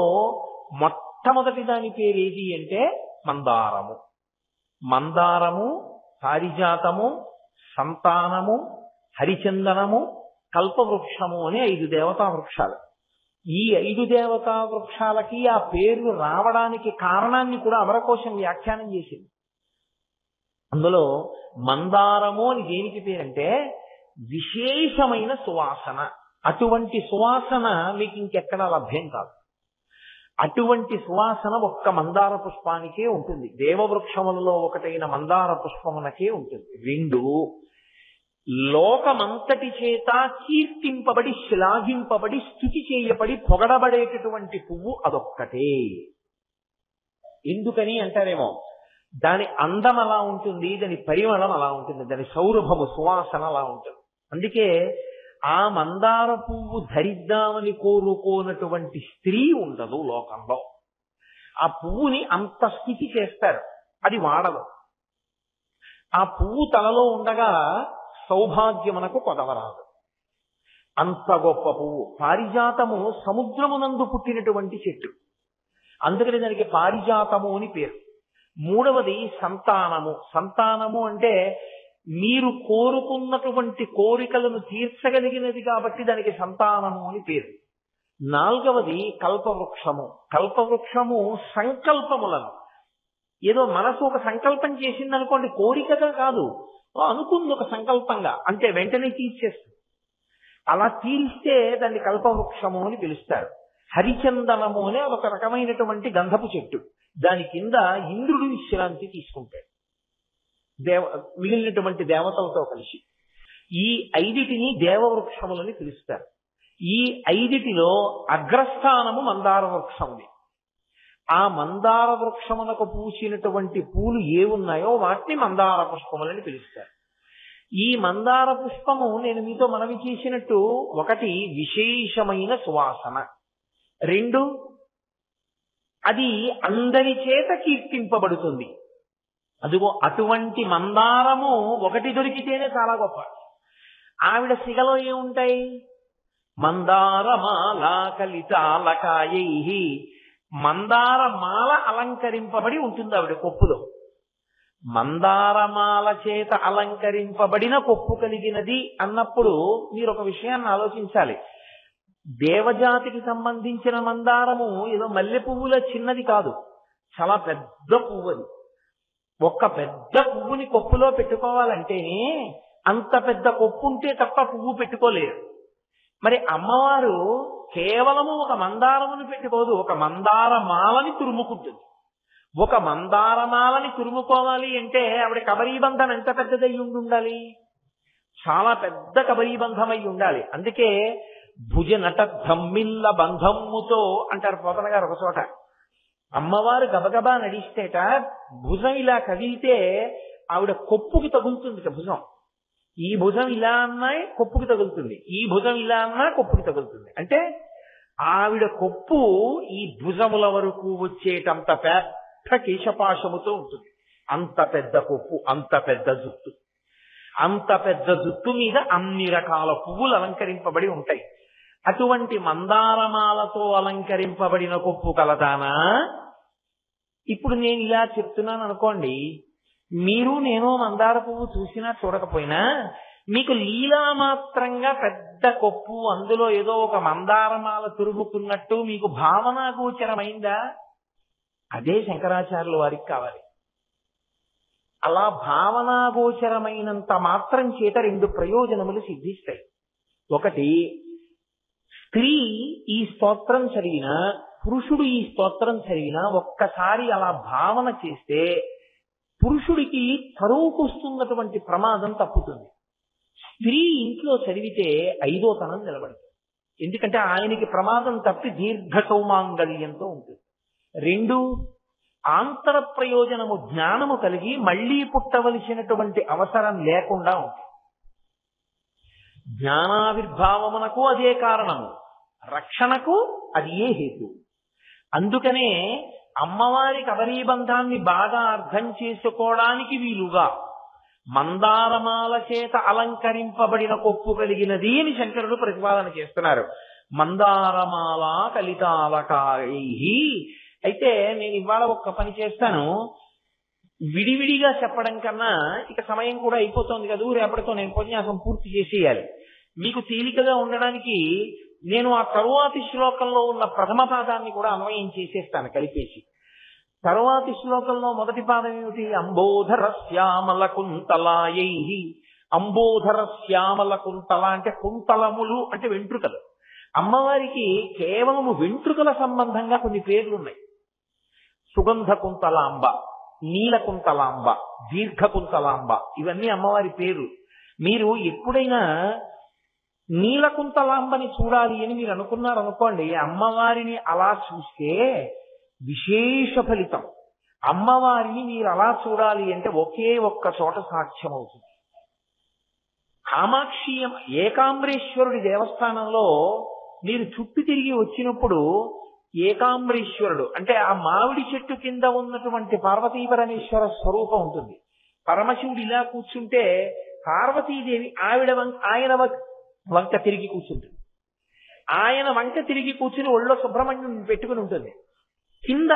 మొట్టమొదటి దాని పేరు ఏది అంటే మందారము. మందారము, పారిజాతము, సంతానము, హరిచందనము, కల్పవృక్షము అనే 5 దేవతా వృక్షాలు. ఈ 5 దేవతా వృక్షాలకి ఆ పేర్లు రావడానికి కారణాన్ని కూడా అమరకోశం వ్యాఖ్యానం చేసింది. అందులో మందారము అని దేనికి పేరంటే విశేషమైన సువాసన. అటువంటి సువాసన మీకు ఇంకెక్కడా లభ్యం కాదు. అటువంటి సువాసన ఒక్క మందార పుష్పానికే ఉంటుంది. దేవవృక్షములలో ఒకటైన మందార పుష్పమునకే ఉంటుంది. 2 లోకమంతటి చేత కీర్తింపబడి, శ్లాఘింపబడి, స్తుతి చేయబడి, పొగడబడేటటువంటి పువ్వు అదొక్కటే. ఎందుకని అంటారేమో, దాని అందం అలా ఉంటుంది, దాని పరిమళం అలా ఉంటుంది, దాని సౌరభము సువాసన అలా ఉంటుంది. అందుకే ఆ మందార పువ్వు ధరిద్దామని కోరుకోనటువంటి స్త్రీ ఉండదు లోకంలో. ఆ పువ్వుని అంత స్థితి చేస్తారు, అది వాడదు. ఆ పువ్వు తలలో ఉండగా సౌభాగ్యమునకు కొదవరాదు, అంత గొప్ప పువ్వు. పారిజాతము సముద్రమునందు పుట్టినటువంటి చెట్టు, అందుకని దానికి పారిజాతము అని పేరు. 3వది సంతానము. సంతానము అంటే మీరు కోరుకున్నటువంటి కోరికలను తీర్చగలిగినది కాబట్టి దానికి సంతానము అని పేరు. 4వది కల్పవృక్షము. కల్పవృక్షము సంకల్పములను, ఏదో మనసు ఒక సంకల్పం చేసింది అనుకోండి, కోరికగా కాదు, అనుకుంది ఒక సంకల్పంగా, అంటే వెంటనే తీర్చేస్తుంది. అలా తీరిస్తే దాన్ని కల్పవృక్షము అని పిలుస్తారు. హరిచందనము అనే ఒక రకమైనటువంటి గంధపు చెట్టు, దాని కింద ఇంద్రుడు విశ్రాంతి తీసుకుంటాడు మిగిలినటువంటి దేవతలతో కలిసి. ఈ 5టిని దేవవృక్షములని పిలుస్తారు. ఈ 5టిలో అగ్రస్థానము మందార వృక్షముది. ఆ మందార వృక్షమునకు పూసినటువంటి పూలు ఏవున్నాయో వాటిని మందార పుష్పములని పిలుస్తారు. ఈ మందార పుష్పము నేను మీతో మనవి చేసినట్టు, 1 విశేషమైన సువాసన, 2 అది అందరి చేత కీర్తింపబడుతుంది. అదిగో అటువంటి మందారము 1 దొరికితేనే చాలా గొప్ప. ఆవిడ సిగలో ఏముంటాయి? మందారమాల కలితాలకాయై, మందారమాల అలంకరింపబడి ఉంటుంది ఆవిడ కొప్పులో. మందారమాల చేత అలంకరింపబడిన కొప్పు కలిగినది అన్నప్పుడు మీరు ఒక విషయాన్ని ఆలోచించాలి. దేవజాతికి సంబంధించిన మందారము ఏదో మల్లె పువ్వుల చిన్నది కాదు, చాలా పెద్ద పువ్వు. అది ఒక్క పెద్ద పువ్వుని కొప్పులో పెట్టుకోవాలంటేనే అంత పెద్ద కొప్పు ఉంటే తప్ప పువ్వు పెట్టుకోలేరు. మరి అమ్మవారు కేవలము ఒక మందారమును పెట్టుకోదు, ఒక మందారమాలని తురుముకుంటుంది. ఒక మందారమాలని తురుముకోవాలి అంటే ఆవిడ కబరీబంధం ఎంత పెద్దదై ఉండాలి? చాలా పెద్ద కబరీబంధమై ఉండాలి. అందుకే భుజనట ధమ్మిల్ల బంధమ్ముతో అంటారు పోతన గారు ఒక చోట. అమ్మవారు గబగబా నడిస్తేట భుజం ఇలా కదిలితే ఆవిడ కొప్పుకి తగులుతుంది భుజం. ఈ భుజం ఇలా అన్నా కొప్పుకి తగులుతుంది, ఈ భుజం ఇలా అన్నా కొప్పుకి తగులుతుంది. అంటే ఆవిడ కొప్పు ఈ భుజముల వరకు వచ్చేటంత పెద్ద కేశపాశముతో ఉంటుంది. అంత పెద్ద కొప్పు, అంత పెద్ద జుట్టు, అంత పెద్ద జుట్టు మీద అన్ని రకాల పువ్వులు అలంకరింపబడి ఉంటాయి. అటువంటి మందారమాలతో అలంకరింపబడిన కొప్పు కలదానా? ఇప్పుడు నేను ఇలా చెప్తున్నాను అనుకోండి, మీరు నేను మందార పువ్వు చూసినా చూడకపోయినా మీకు లీలామాత్రంగా పెద్ద కొప్పు, అందులో ఏదో ఒక మందారమాల తురుముకున్నట్టు మీకు భావనా గోచరమైందా? అదే శంకరాచార్యుల వారికి కావాలి. అలా భావనా గోచరమైనంత మాత్రం చేత రెండు ప్రయోజనములు సిద్ధిస్తాయి. ఒకటి, స్త్రీ ఈ స్తోత్రం చదివినా పురుషుడు ఈ స్తోత్రం చదివినా ఒక్కసారి అలా భావన చేస్తే పురుషుడికి తరువుకొస్తున్నటువంటి ప్రమాదం తప్పుతుంది. స్త్రీ ఇంట్లో చదివితే 5వ తనం నిలబడుతుంది. ఎందుకంటే ఆయనకి ప్రమాదం తప్పి దీర్ఘ సౌమాంగళ్యంతో ఉంటుంది. 2, ఆంతర ప్రయోజనము జ్ఞానము కలిగి మళ్లీ పుట్టవలసినటువంటి అవసరం లేకుండా ఉంటుంది. జ్ఞానావిర్భావమునకు అదే కారణము, రక్షణకు అది ఏ హేతు. అందుకనే అమ్మవారి కబరీబంధాన్ని బాగా అర్థం చేసుకోవడానికి వీలుగా మందారమాల చేత అలంకరింపబడిన కొప్పు కలిగినది అని శంకరుడు ప్రతిపాదన చేస్తున్నారు. మందారమాల కలితాలకాయై. అయితే నేను ఇవాళ ఒక్క పని చేస్తాను, విడివిడిగా చెప్పడం కన్నా ఇక సమయం కూడా అయిపోతుంది కదా, రేపటితో నేను ఉపన్యాసం పూర్తి చేసేయాలి. మీకు తేలికగా ఉండడానికి నేను ఆ తరువాతి శ్లోకంలో ఉన్న ప్రథమ పాదాన్ని కూడా అన్వయం చేసేస్తాను కలిపేసి. తరువాతి శ్లోకంలో మొదటి పాదం ఏమిటి? అంబోధర శ్యామల కుంతలాయై. అంబోధర శ్యామల కుంతల అంటే కుంతలములు అంటే వెంట్రుకలు. అమ్మవారికి కేవలము వెంట్రుకల సంబంధంగా కొన్ని పేర్లు ఉన్నాయి. సుగంధ కుంతలాంబ, నీల కుంతలాంబ, దీర్ఘ కుంతలాంబ, ఇవన్నీ అమ్మవారి పేరు. మీరు ఎప్పుడైనా నీలకుంతలాంబని చూడాలి అని మీరు అనుకున్నారనుకోండి, అమ్మవారిని అలా చూస్తే విశేష ఫలితం. అమ్మవారిని మీరు అలా చూడాలి అంటే ఒకే ఒక్క చోట సాధ్యం అవుతుంది. కామాక్షి ఏకాంబరేశ్వరుడి దేవస్థానంలో మీరు చుట్టూ తిరిగి వచ్చినప్పుడు ఏకాంబరేశ్వరుడు అంటే ఆ మామిడి చెట్టు కింద ఉన్నటువంటి పార్వతీ పరమేశ్వర స్వరూపం ఉంటుంది. పరమశివుడు ఇలా కూర్చుంటే పార్వతీదేవి ఆయన వంక తిరిగి కూర్చుంటుంది. ఆయన వంక తిరిగి కూర్చుని ఒళ్ళో సుబ్రహ్మణ్యం పెట్టుకుని ఉంటుంది. కింద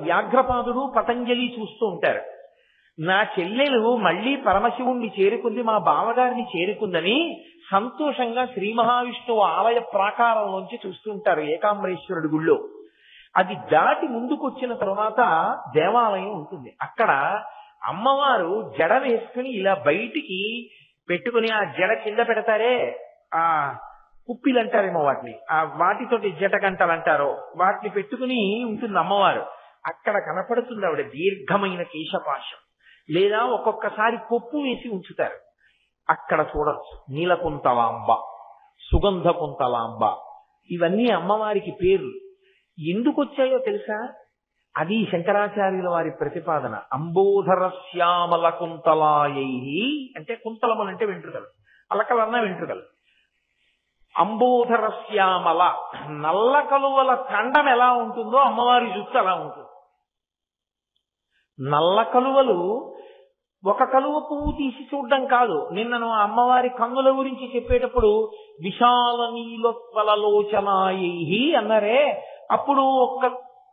వ్యాఘ్రపాదుడు పతంజలి చూస్తూ ఉంటారు. నా చెల్లెలు మళ్లీ పరమశివుణ్ణి చేరుకుంది, మా బావగారిని చేరుకుందని సంతోషంగా శ్రీ మహావిష్ణువు ఆలయ ప్రాకారంలోంచి చూస్తుంటారు ఏకాంబరేశ్వరుడి గుళ్ళో. అది దాటి ముందుకు వచ్చిన తర్వాత దేవాలయం ఉంటుంది. అక్కడ అమ్మవారు జడ వేసుకుని ఇలా బయటికి పెట్టుకుని ఆ జడ కింద పెడతారే, ఆ కుప్పిలు అంటారేమో వాటిని, ఆ వాటితోటి జట గంటలు అంటారో వాటిని పెట్టుకుని ఉంటుంది అమ్మవారు. అక్కడ కనపడుతుంది ఆవిడ దీర్ఘమైన కేశపాశం, లేదా ఒక్కొక్కసారి కొప్పు వేసి ఉంచుతారు. అక్కడ చూడొచ్చు. నీలకుంతలాంబ, సుగంధ కుంతలాంబ, ఇవన్నీ అమ్మవారికి పేర్లు. ఎందుకు వచ్చాయో తెలుసా? అది శంకరాచార్యుల వారి ప్రతిపాదన. అంబోధర శ్యామల కుంతలాయై అంటే కుంతలములు అంటే వెంట్రుకలు, అలకలన్న వెంట్రుకలు. అంబోధర శ్యామల, నల్ల కలువల ఖండం ఎలా ఉంటుందో అమ్మవారి జుట్టు అలా ఉంటుంది. నల్ల కలువలు ఒక కలువ పువ్వు తీసి చూడడం కాదు. నిన్నను అమ్మవారి కన్నుల గురించి చెప్పేటప్పుడు విశాల నీలోత్పలలోచనాయై అన్నారే, అప్పుడు ఒక్క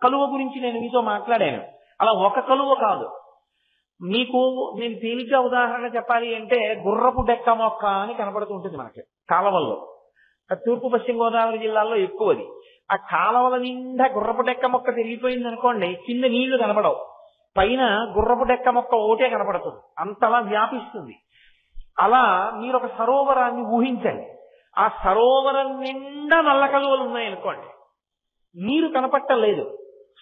కలువ గురించి నేను మీతో మాట్లాడాను. అలా ఒక కలువ కాదు. మీకు నేను తేలిగ్గా ఉదాహరణ చెప్పాలి అంటే గుర్రపు డెక్క మొక్క అని కనపడుతుంటుంది మనకి కాలవల్లో. తూర్పు పశ్చిమ గోదావరి జిల్లాల్లో ఎక్కువది. ఆ కాలవల నిండా గుర్రపు డెక్క మొక్క తిరిగిపోయింది అనుకోండి, కింద నీళ్లు కనపడవు, పైన గుర్రపు డెక్క మొక్క ఓటే కనపడుతుంది, అంతలా వ్యాపిస్తుంది. అలా మీరు ఒక సరోవరాన్ని ఊహించండి. ఆ సరోవరం నిండా నల్ల కలువలు ఉన్నాయనుకోండి, నీరు కనపట్టలేదు,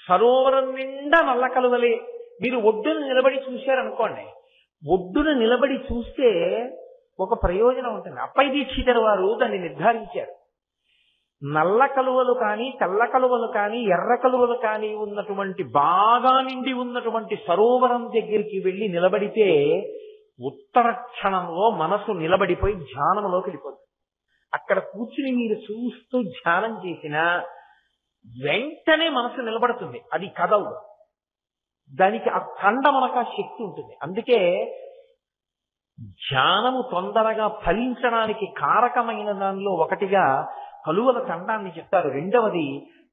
సరోవరం నిండా నల్ల కలువలే. మీరు ఒడ్డున నిలబడి చూశారనుకోండి, ఒడ్డున నిలబడి చూస్తే ఒక ప్రయోజనం ఉంటుంది. అప్పై దీక్షితర్ వారు దాన్ని నిర్ధారించారు. నల్ల కలువలు కానీ తెల్ల కలువలు కానీ ఎర్ర కలువలు కానీ ఉన్నటువంటి బాగా నిండి ఉన్నటువంటి సరోవరం దగ్గరికి వెళ్ళి నిలబడితే ఉత్తర క్షణంలో మనసు నిలబడిపోయి ధ్యానంలోకి వెళ్ళిపోతుంది. అక్కడ కూర్చుని మీరు చూస్తూ ధ్యానం చేసినా వెంటనే మనసు నిలబడుతుంది, అది కదలదు. దానికి ఆ ఖండమనక శక్తి ఉంటుంది. అందుకే ధ్యానము తొందరగా ఫలించడానికి కారకమైన దానిలో ఒకటిగా కలువల ఖండాన్ని చెప్తారు. రెండవది,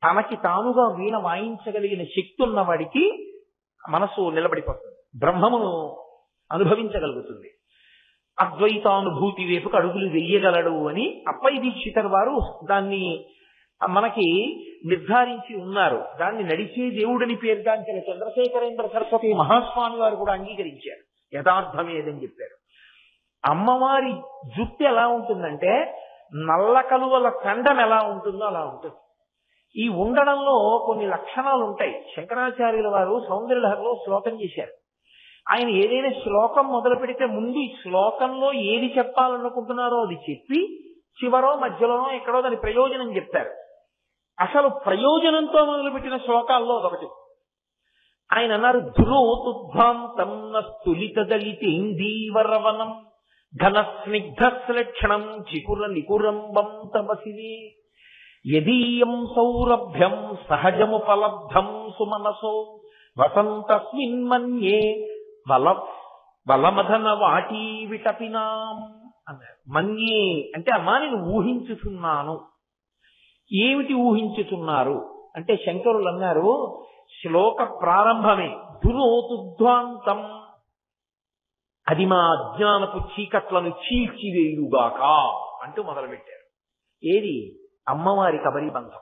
తనకి తానుగా వీణ వాయించగలిగిన శక్తి ఉన్నవాడికి మనసు నిలబడిపోతుంది, బ్రహ్మమును అనుభవించగలుగుతుంది. అద్వైతానుభూతి వైపుకు అడుగులు వెయ్యగలడు అని అప్పయ్య దీక్షితర్ వారు దాన్ని మనకి నిర్ధారించి ఉన్నారు. దాన్ని నడిచే దేవుడని పేరుగాంచిన చంద్రశేఖరేంద్ర సరస్వతి మహాస్వామి వారు కూడా అంగీకరించారు. యథార్థమేదని చెప్పారు. అమ్మవారి జుట్టు ఎలా ఉంటుందంటే నల్ల కలువల ఖండం ఎలా ఉంటుందో అలా ఉంటుంది. ఈ ఉండడంలో కొన్ని లక్షణాలు ఉంటాయి. శంకరాచార్యుల వారు సౌందర్యలహరిలో శ్లోకం చేశారు. ఆయన ఏదైనా శ్లోకం మొదలు పెడితే ముందు ఈ శ్లోకంలో ఏది చెప్పాలనుకుంటున్నారో అది చెప్పి చివరో మధ్యలోనో ఎక్కడో దాని ప్రయోజనం చెప్తారు. అసలు ప్రయోజనంతో మొదలుపెట్టిన శ్లోకాల్లో అదొకటి. ఆయన అన్నారు, ధృతుద్భాంతం స్తులిత దళితేందీవరవనం ఘన స్నిగ్ధ శ్లక్షణం చికుర నికురంబం తమసివే యదీయం సౌరభ్యం సహజముపలబ్ధం సుమనసో వసంతస్మిన్ మన్యే వలమధన వాటీ విటపినాం అన్నారు. మన్యే అంటే అమ్మా నేను ఊహించుతున్నాను. ఏమిటి ఊహించుతున్నారు అంటే శంకరులు అన్నారు, శ్లోక ప్రారంభమే ధృతుద్వాంతం, అది మా అజ్ఞానపు చీకట్లను చీల్చివేయుగాక అంటూ మొదలుపెట్టారు. ఏది? అమ్మవారి కబరీబంధం.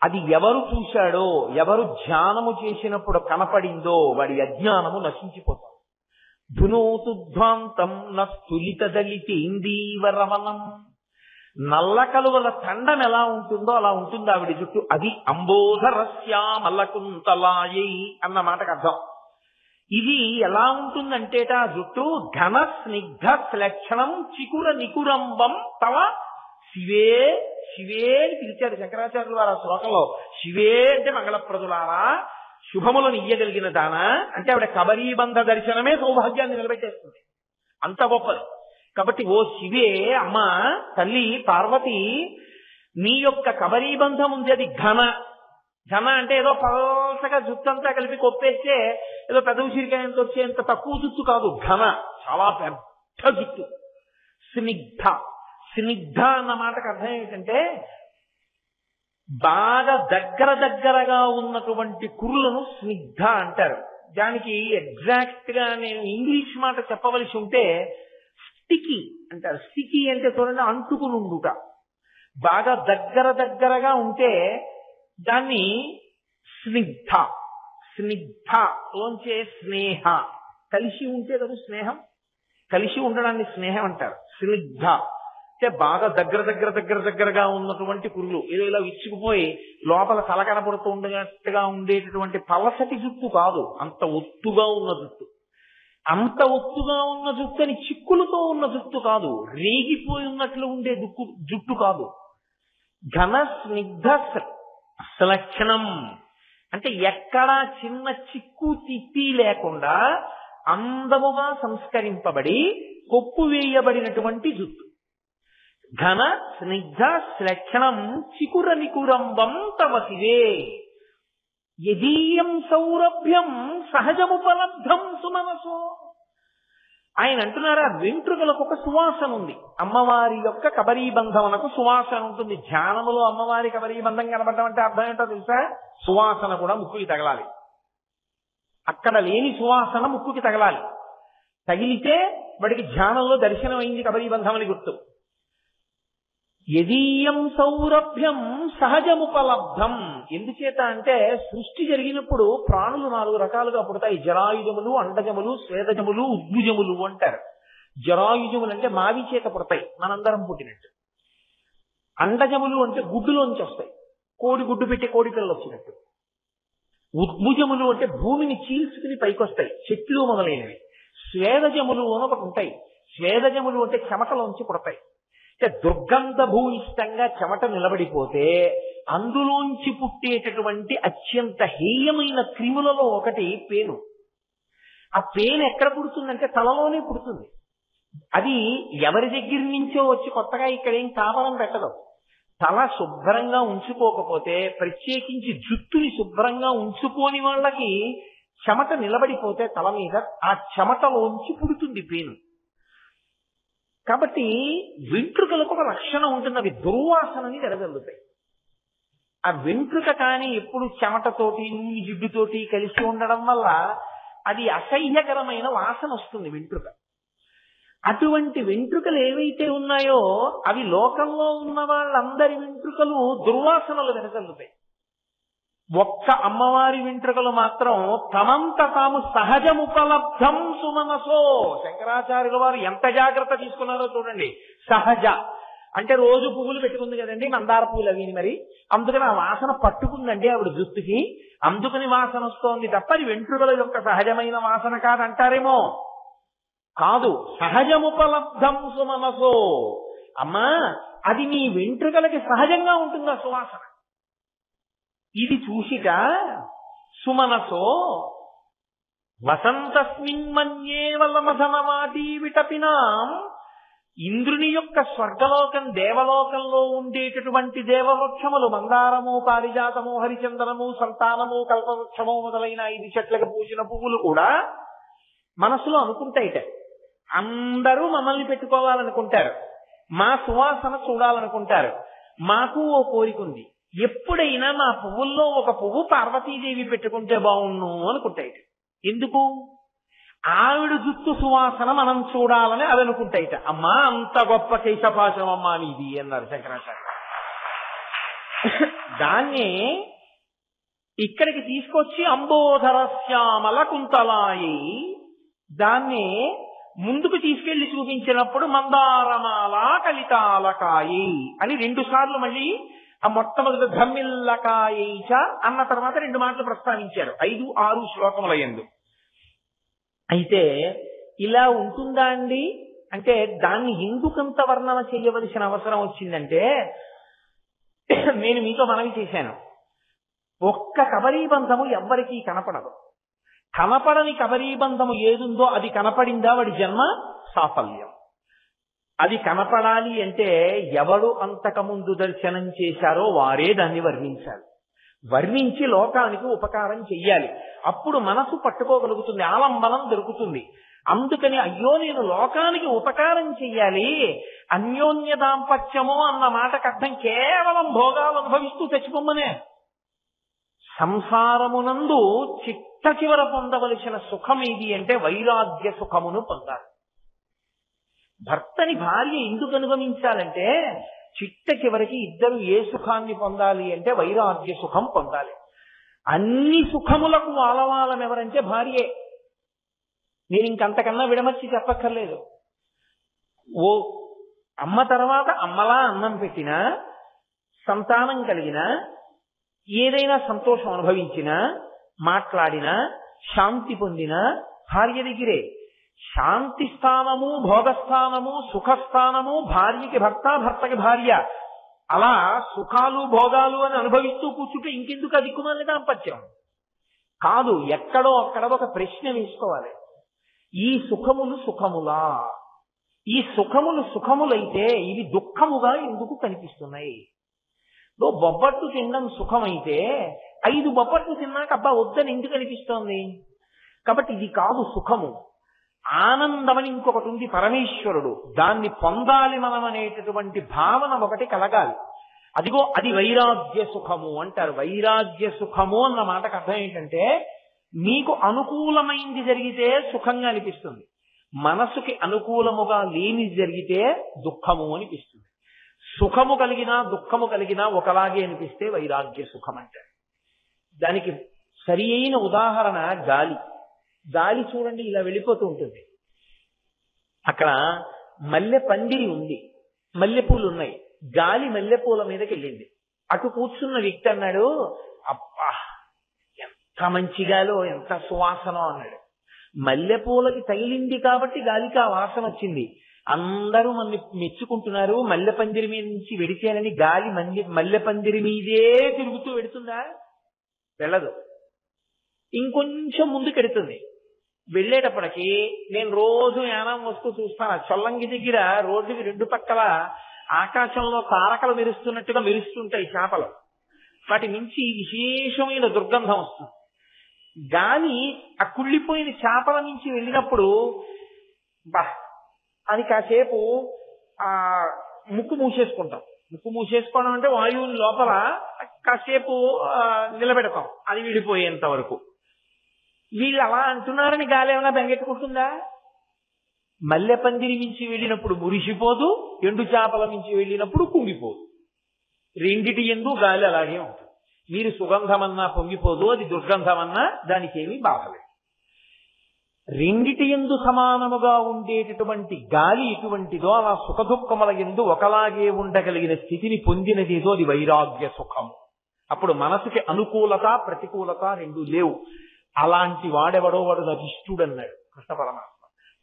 అది ఎవరు చూశాడో, ఎవరు ధ్యానము చేసినప్పుడు కనపడిందో వాడి అజ్ఞానము నశించిపోతాం. ధునోతుధ్వాంతం నస్తులిత దళితేందీవరవనం, నల్ల కలువల ఖండం ఎలా ఉంటుందో అలా ఉంటుంది ఆవిడ జుట్టు. అది అంబోధరస్యామలకుంతలాయై అన్న మాటకు అర్థం. ఇది ఎలా ఉంటుందంటేట ఆ జుట్టు ఘన స్నిగ్ధ శ్లక్షణం చికుర నికురంబం తవ శివే. శివే అని పిలిచాడు శంకరాచార్యులు వారు ఆ శ్లోకంలో. శివే అంటే మంగళప్రదులారా, శుభములను ఇయ్యగలిగిన దానా అంటే ఆవిడ కబరీబంధ దర్శనమే సౌభాగ్యాన్ని నిలబెట్టేస్తుంది, అంత గొప్పది. కాబట్టి ఓ శివే, అమ్మ తల్లి పార్వతి, నీ యొక్క కబరీబంధం ఉంది, అది ఘన. ఘన అంటే ఏదో పలసగా జుట్టంతా కలిపి కొప్పేస్తే ఏదో పెద్ద ఉసిరికాయంతో వచ్చేంత తక్కువ జుట్టు కాదు. ఘన, చాలా పెద్ద జుట్టు. స్నిగ్ధ, స్నిగ్ధ అన్న మాటకు అర్థం ఏమిటంటే బాగా దగ్గరగా ఉన్నటువంటి కురులను స్నిగ్ధ అంటారు. దానికి ఎగ్జాక్ట్ గా నేను ఇంగ్లీష్ మాట చెప్పవలసి ఉంటే స్టికీ అంటారు. స్టికీ అంటే చూడండి, అంటుకుని ఉండుట. బాగా దగ్గరగా ఉంటే దాన్ని స్నిగ్ధ. స్నిగ్ధ లోంచే స్నేహ, కలిసి ఉంటే కదా స్నేహం, కలిసి ఉండడాన్ని స్నేహం అంటారు. స్నిగ్ధ అంటే బాగా దగ్గరగా ఉన్నటువంటి కురులు, ఏదో ఇలా విచ్చుకుపోయి లోపల తల కనపడుతూ ఉండేట్టుగా ఉండేటటువంటి పలసటి జుట్టు కాదు, అంత ఒత్తుగా ఉన్న జుట్టు. అంత ఒత్తుగా ఉన్న జుట్టు అని చిక్కులతో ఉన్న జుట్టు కాదు, రేగిపోయి ఉన్నట్లు ఉండే జుట్టు కాదు. ఘన స్నిగ్ధ శ్లక్షణం అంటే ఎక్కడా చిన్న చిక్కు తిత్తి లేకుండా అందముగా సంస్కరింపబడి కొప్పు వేయబడినటువంటి జుట్టు. ఘన స్నిగ్ధ శ్లక్షణం చికుర నికురంబం తవ శివే యదీయం సౌరభ్యం సహజముపలబ్ధం సుమనసో. ఆయన అంటున్నారా, వెంట్రుకలకు ఒక సువాసన ఉంది. అమ్మవారి యొక్క కబరీబంధమునకు సువాసన ఉంటుంది. ధ్యానములో అమ్మవారి కబరీబంధం కనబడటం అంటే అర్థం ఏంటో తెలుసా? సువాసన కూడా ముక్కుకి తగలాలి. అక్కడ లేని సువాసన ముక్కుకి తగలాలి. తగిలితే వాడికి ధ్యానంలో దర్శనం అయింది కబరీబంధం అని గుర్తు. యదీయం సౌరభ్యం సహజముపలబ్ధం. ఎందుచేత అంటే సృష్టి జరిగినప్పుడు ప్రాణులు 4 రకాలుగా పుడతాయి. జరాయుజములు, అండజములు, స్వేదజములు, ఉద్భుజములు అంటారు. జరాయుజములు అంటే మావి చేత పుడతాయి, మనందరం పుట్టినట్టు. అండజములు అంటే గుడ్డులోంచి వస్తాయి, కోడి గుడ్డు పెట్టి కోడి పిల్లలు వచ్చినట్టు. ఉద్భుజములు అంటే భూమిని చీల్చుకుని పైకొస్తాయి, చెట్లు మొదలైనవి. స్వేదజములు అని ఒకటి ఉంటాయి. స్వేదజములు అంటే చెమటలోంచి పుడతాయి. అంటే దుర్గంధభూయిష్టంగా చెమట నిలబడిపోతే అందులోంచి పుట్టేటటువంటి అత్యంత హేయమైన క్రిములలో ఒకటి పేను. ఆ పేను ఎక్కడ పుడుతుందంటే తలలోనే పుడుతుంది. అది ఎవరి దగ్గర నుంచో వచ్చి కొత్తగా ఇక్కడ ఏం కావాలని పెట్టదు. తల శుభ్రంగా ఉంచుకోకపోతే, ప్రత్యేకించి జుట్టుని శుభ్రంగా ఉంచుకోని వాళ్ళకి చెమట నిలబడిపోతే తల మీద ఆ చెమటలోంచి పుడుతుంది పేను. కాబట్టి వెంట్రుకలకు ఒక లక్షణం ఉంటుంది, అవి దుర్వాసనని వెదజల్లుతాయి. ఆ వెంట్రుక కానీ ఎప్పుడు చెమటతోటి నూనె జిడ్డుతోటి కలిసి ఉండడం వల్ల అది అసహ్యకరమైన వాసన వస్తుంది వెంట్రుక. అటువంటి వెంట్రుకలు ఏవైతే ఉన్నాయో అవి లోకంలో ఉన్న వాళ్ళందరి వెంట్రుకలు దుర్వాసనలు వెదజల్లుతాయి. ఒక్క అమ్మవారి వెంట్రుకలు మాత్రం తమంత తాము సహజముపలబ్ధం సుమనసో. శంకరాచార్యుల వారు ఎంత జాగ్రత్త తీసుకున్నారో చూడండి. సహజ అంటే రోజు పువ్వులు పెట్టుకుంది కదండి, మందార పువ్వులు అవి, మరి అందుకని ఆ వాసన పట్టుకుందండి ఆవిడ జుట్టుకి, అందుకని వాసన వస్తోంది తప్ప అది వెంట్రుకల యొక్క సహజమైన వాసన కాదంటారేమో. కాదు, సహజముపలబ్ధం సుమనసో. అమ్మా, అది నీ వెంట్రుకలకి సహజంగా ఉంటుందా సువాసన? ఇది చూసిట సుమనసో వసంతస్మిన్ మన్యే వలమధనవాటీ విటపినాం. ఇంద్రుని యొక్క స్వర్గలోకం దేవలోకంలో ఉండేటటువంటి దేవవృక్షములు మందారము, పారిజాతము, హరిచందనము, సంతానము, కల్పవృక్షము మొదలైన 5 చెట్లకు పూసిన పువ్వులు కూడా మనసులో అనుకుంటాయిట, అందరూ మమ్మల్ని పెట్టుకోవాలనుకుంటారు, మా సువాసన చూడాలనుకుంటారు, మాకు ఓ కోరికుంది, ఎప్పుడైనా మా పువ్వుల్లో ఒక పువ్వు పార్వతీదేవి పెట్టుకుంటే బాగుండు అనుకుంటాయిట. ఎందుకు? ఆవిడ జుట్టు సువాసన మనం చూడాలని అవి అనుకుంటాయిట. అమ్మా, అంత గొప్ప కేశపాశం అమ్మా మీది అన్నారు శంకరాచార్య. దాన్ని ఇక్కడికి తీసుకొచ్చి అంబోధరశ్యామల కుంతలాయి, దాన్ని ముందుకు తీసుకెళ్లి చూపించినప్పుడు మందారమాల కలితాలకాయి అని 2 సార్లు మళ్ళీ ఆ మొట్టమొదటి ధమ్మిల్లకాయైచ అన్న తర్వాత 2 మాటలు ప్రస్తావించారు 5, 6 శ్లోకముల యందు. అయితే ఇలా ఉంటుందా అండి అంటే దాన్ని ఎందుకంత వర్ణన చేయవలసిన అవసరం వచ్చిందంటే, నేను మీతో మనవి చేశాను, ఒక్క కబరీబంధము ఎవ్వరికీ కనపడదు. కనపడని కబరీబంధము ఏదుందో అది కనపడిందా వాడి జన్మ సాఫల్యం. అది కనపడాలి అంటే ఎవడు అంతకుముందు దర్శనం చేశారో వారే దాన్ని వర్ణించాలి. వర్ణించి లోకానికి ఉపకారం చెయ్యాలి. అప్పుడు మనసు పట్టుకోగలుగుతుంది, ఆలంబనం దొరుకుతుంది. అందుకని అయ్యో నేను లోకానికి ఉపకారం చెయ్యాలి, అన్యోన్య దాంపత్యము అన్న మాటకు అర్థం కేవలం భోగాలు అనుభవిస్తూ తెచ్చుకోమనే. సంసారమునందు చిట్ట చివర పొందవలసిన సుఖం ఏది అంటే వైరాగ్య సుఖమును పొందాలి. భర్తని భార్య ఎందుకు అనుగమించాలంటే చిట్ట చివరికి ఇద్దరు ఏ సుఖాన్ని పొందాలి అంటే వైరాగ్య సుఖం పొందాలి. అన్ని సుఖములకు ఆలవాలం ఎవరంటే భార్యే. నేను ఇంకంతకన్నా విడమర్చి చెప్పక్కర్లేదు. ఓ అమ్మ తర్వాత అమ్మలా అన్నం పెట్టినా, సంతానం కలిగినా, ఏదైనా సంతోషం అనుభవించినా, మాట్లాడినా, శాంతి పొందినా భార్య దగ్గరే. శాంతి స్థానము, భోగస్థానము, సుఖస్థానము భార్యకి భర్త, భర్తకి భార్య. అలా సుఖాలు భోగాలు అని అనుభవిస్తూ కూర్చుంటే ఇంకెందుకు అదిక్కుమాలి దాంపత్యం? కాదు, ఎక్కడో అక్కడ ఒక ప్రశ్న వేసుకోవాలి. ఈ సుఖములు సుఖములా? ఈ సుఖములు సుఖములైతే ఇవి దుఃఖముగా ఎందుకు కనిపిస్తున్నాయి? బొబ్బట్టు తినడం సుఖమైతే 5 బొబ్బట్లు తిన్నాక అబ్బా వద్దని ఎందుకు అనిపిస్తోంది? కాబట్టి ఇది కాదు సుఖము. ఆనందమని ఇంకొకటి ఉంది, పరమేశ్వరుడు. దాన్ని పొందాలి మనం అనేటటువంటి భావన ఒకటి కలగాలి. అదిగో అది వైరాగ్య సుఖము అంటారు. వైరాగ్య సుఖము అన్న మాటకు అర్థం ఏంటంటే మీకు అనుకూలమైంది జరిగితే సుఖంగా అనిపిస్తుంది, మనసుకి అనుకూలముగా లేనిది జరిగితే దుఃఖము అనిపిస్తుంది. సుఖము కలిగినా దుఃఖము కలిగినా ఒకలాగే అనిపిస్తే వైరాగ్య సుఖం అంటారు. దానికి సరి అయిన ఉదాహరణ గాలి. గాలి చూడండి ఇలా వెళ్ళిపోతూ ఉంటుంది. అక్కడ మల్లె పందిరి ఉంది, మల్లెపూలు ఉన్నాయి, గాలి మల్లెపూల మీదకి వెళ్ళింది. అటు కూర్చున్న వ్యక్తి అన్నాడు, అబ్బా ఎంత మంచి గాలో, ఎంత సువాసనో అన్నాడు. మల్లెపూలకి తగిలింది కాబట్టి గాలికి ఆ వాసన వచ్చింది. అందరూ మన్ని మెచ్చుకుంటున్నారు, మల్లె పందిరి మీద నుంచి వెడితేనని గాలి మల్లె పందిరి మీదే తిరుగుతూ వెడుతుందా? వెళ్ళదు. ఇంకొంచెం ముందుకెడుతుంది. వెళ్ళేటప్పటికి నేను రోజు యానం వస్తూ చూస్తాను, చొల్లంగి దగ్గర రోడ్డుకి రెండు పక్కల ఆకాశంలో తారకలు మెరుస్తున్నట్టుగా మెరుస్తుంటాయి చేపలు. వాటి నుంచి విశేషమైన దుర్గంధం వస్తుంది. గాలి ఆ కుళ్ళిపోయిన చేపల నుంచి వెళ్ళినప్పుడు బా అని కాసేపు ఆ ముక్కు మూసేసుకుంటాం. ముక్కు మూసేసుకోవడం అంటే వాయువుని లోపల కాసేపు నిలబెడతాం అది విడిపోయేంత వరకు. వీళ్ళు అలా అంటున్నారని గాలి ఏమైనా బెంగెట్టుకుంటుందా? మల్లె పందిరి నుంచి వెళ్ళినప్పుడు మురిసిపోదు, ఎండు చేపల నుంచి వెళ్ళినప్పుడు కుంగిపోదు. రెండిటి ఎందు గాలి అలాగే ఉంటుంది. మీరు సుగంధమన్నా పొంగిపోదు, అది దుర్గంధమన్నా దానికి ఏమీ బాధలేదు. రెండిటి ఎందు సమానముగా ఉండేటటువంటి గాలి ఎటువంటిదో అలా సుఖదుఖముల ఎందు ఒకలాగే ఉండగలిగిన స్థితిని పొందినదేదో అది వైరాగ్య సుఖము. అప్పుడు మనసుకి అనుకూలత ప్రతికూలత రెండు లేవు. అలాంటి వాడెవడో వాడు నటిష్ఠుడన్నాడు కృష్ణ పరమాత్మ.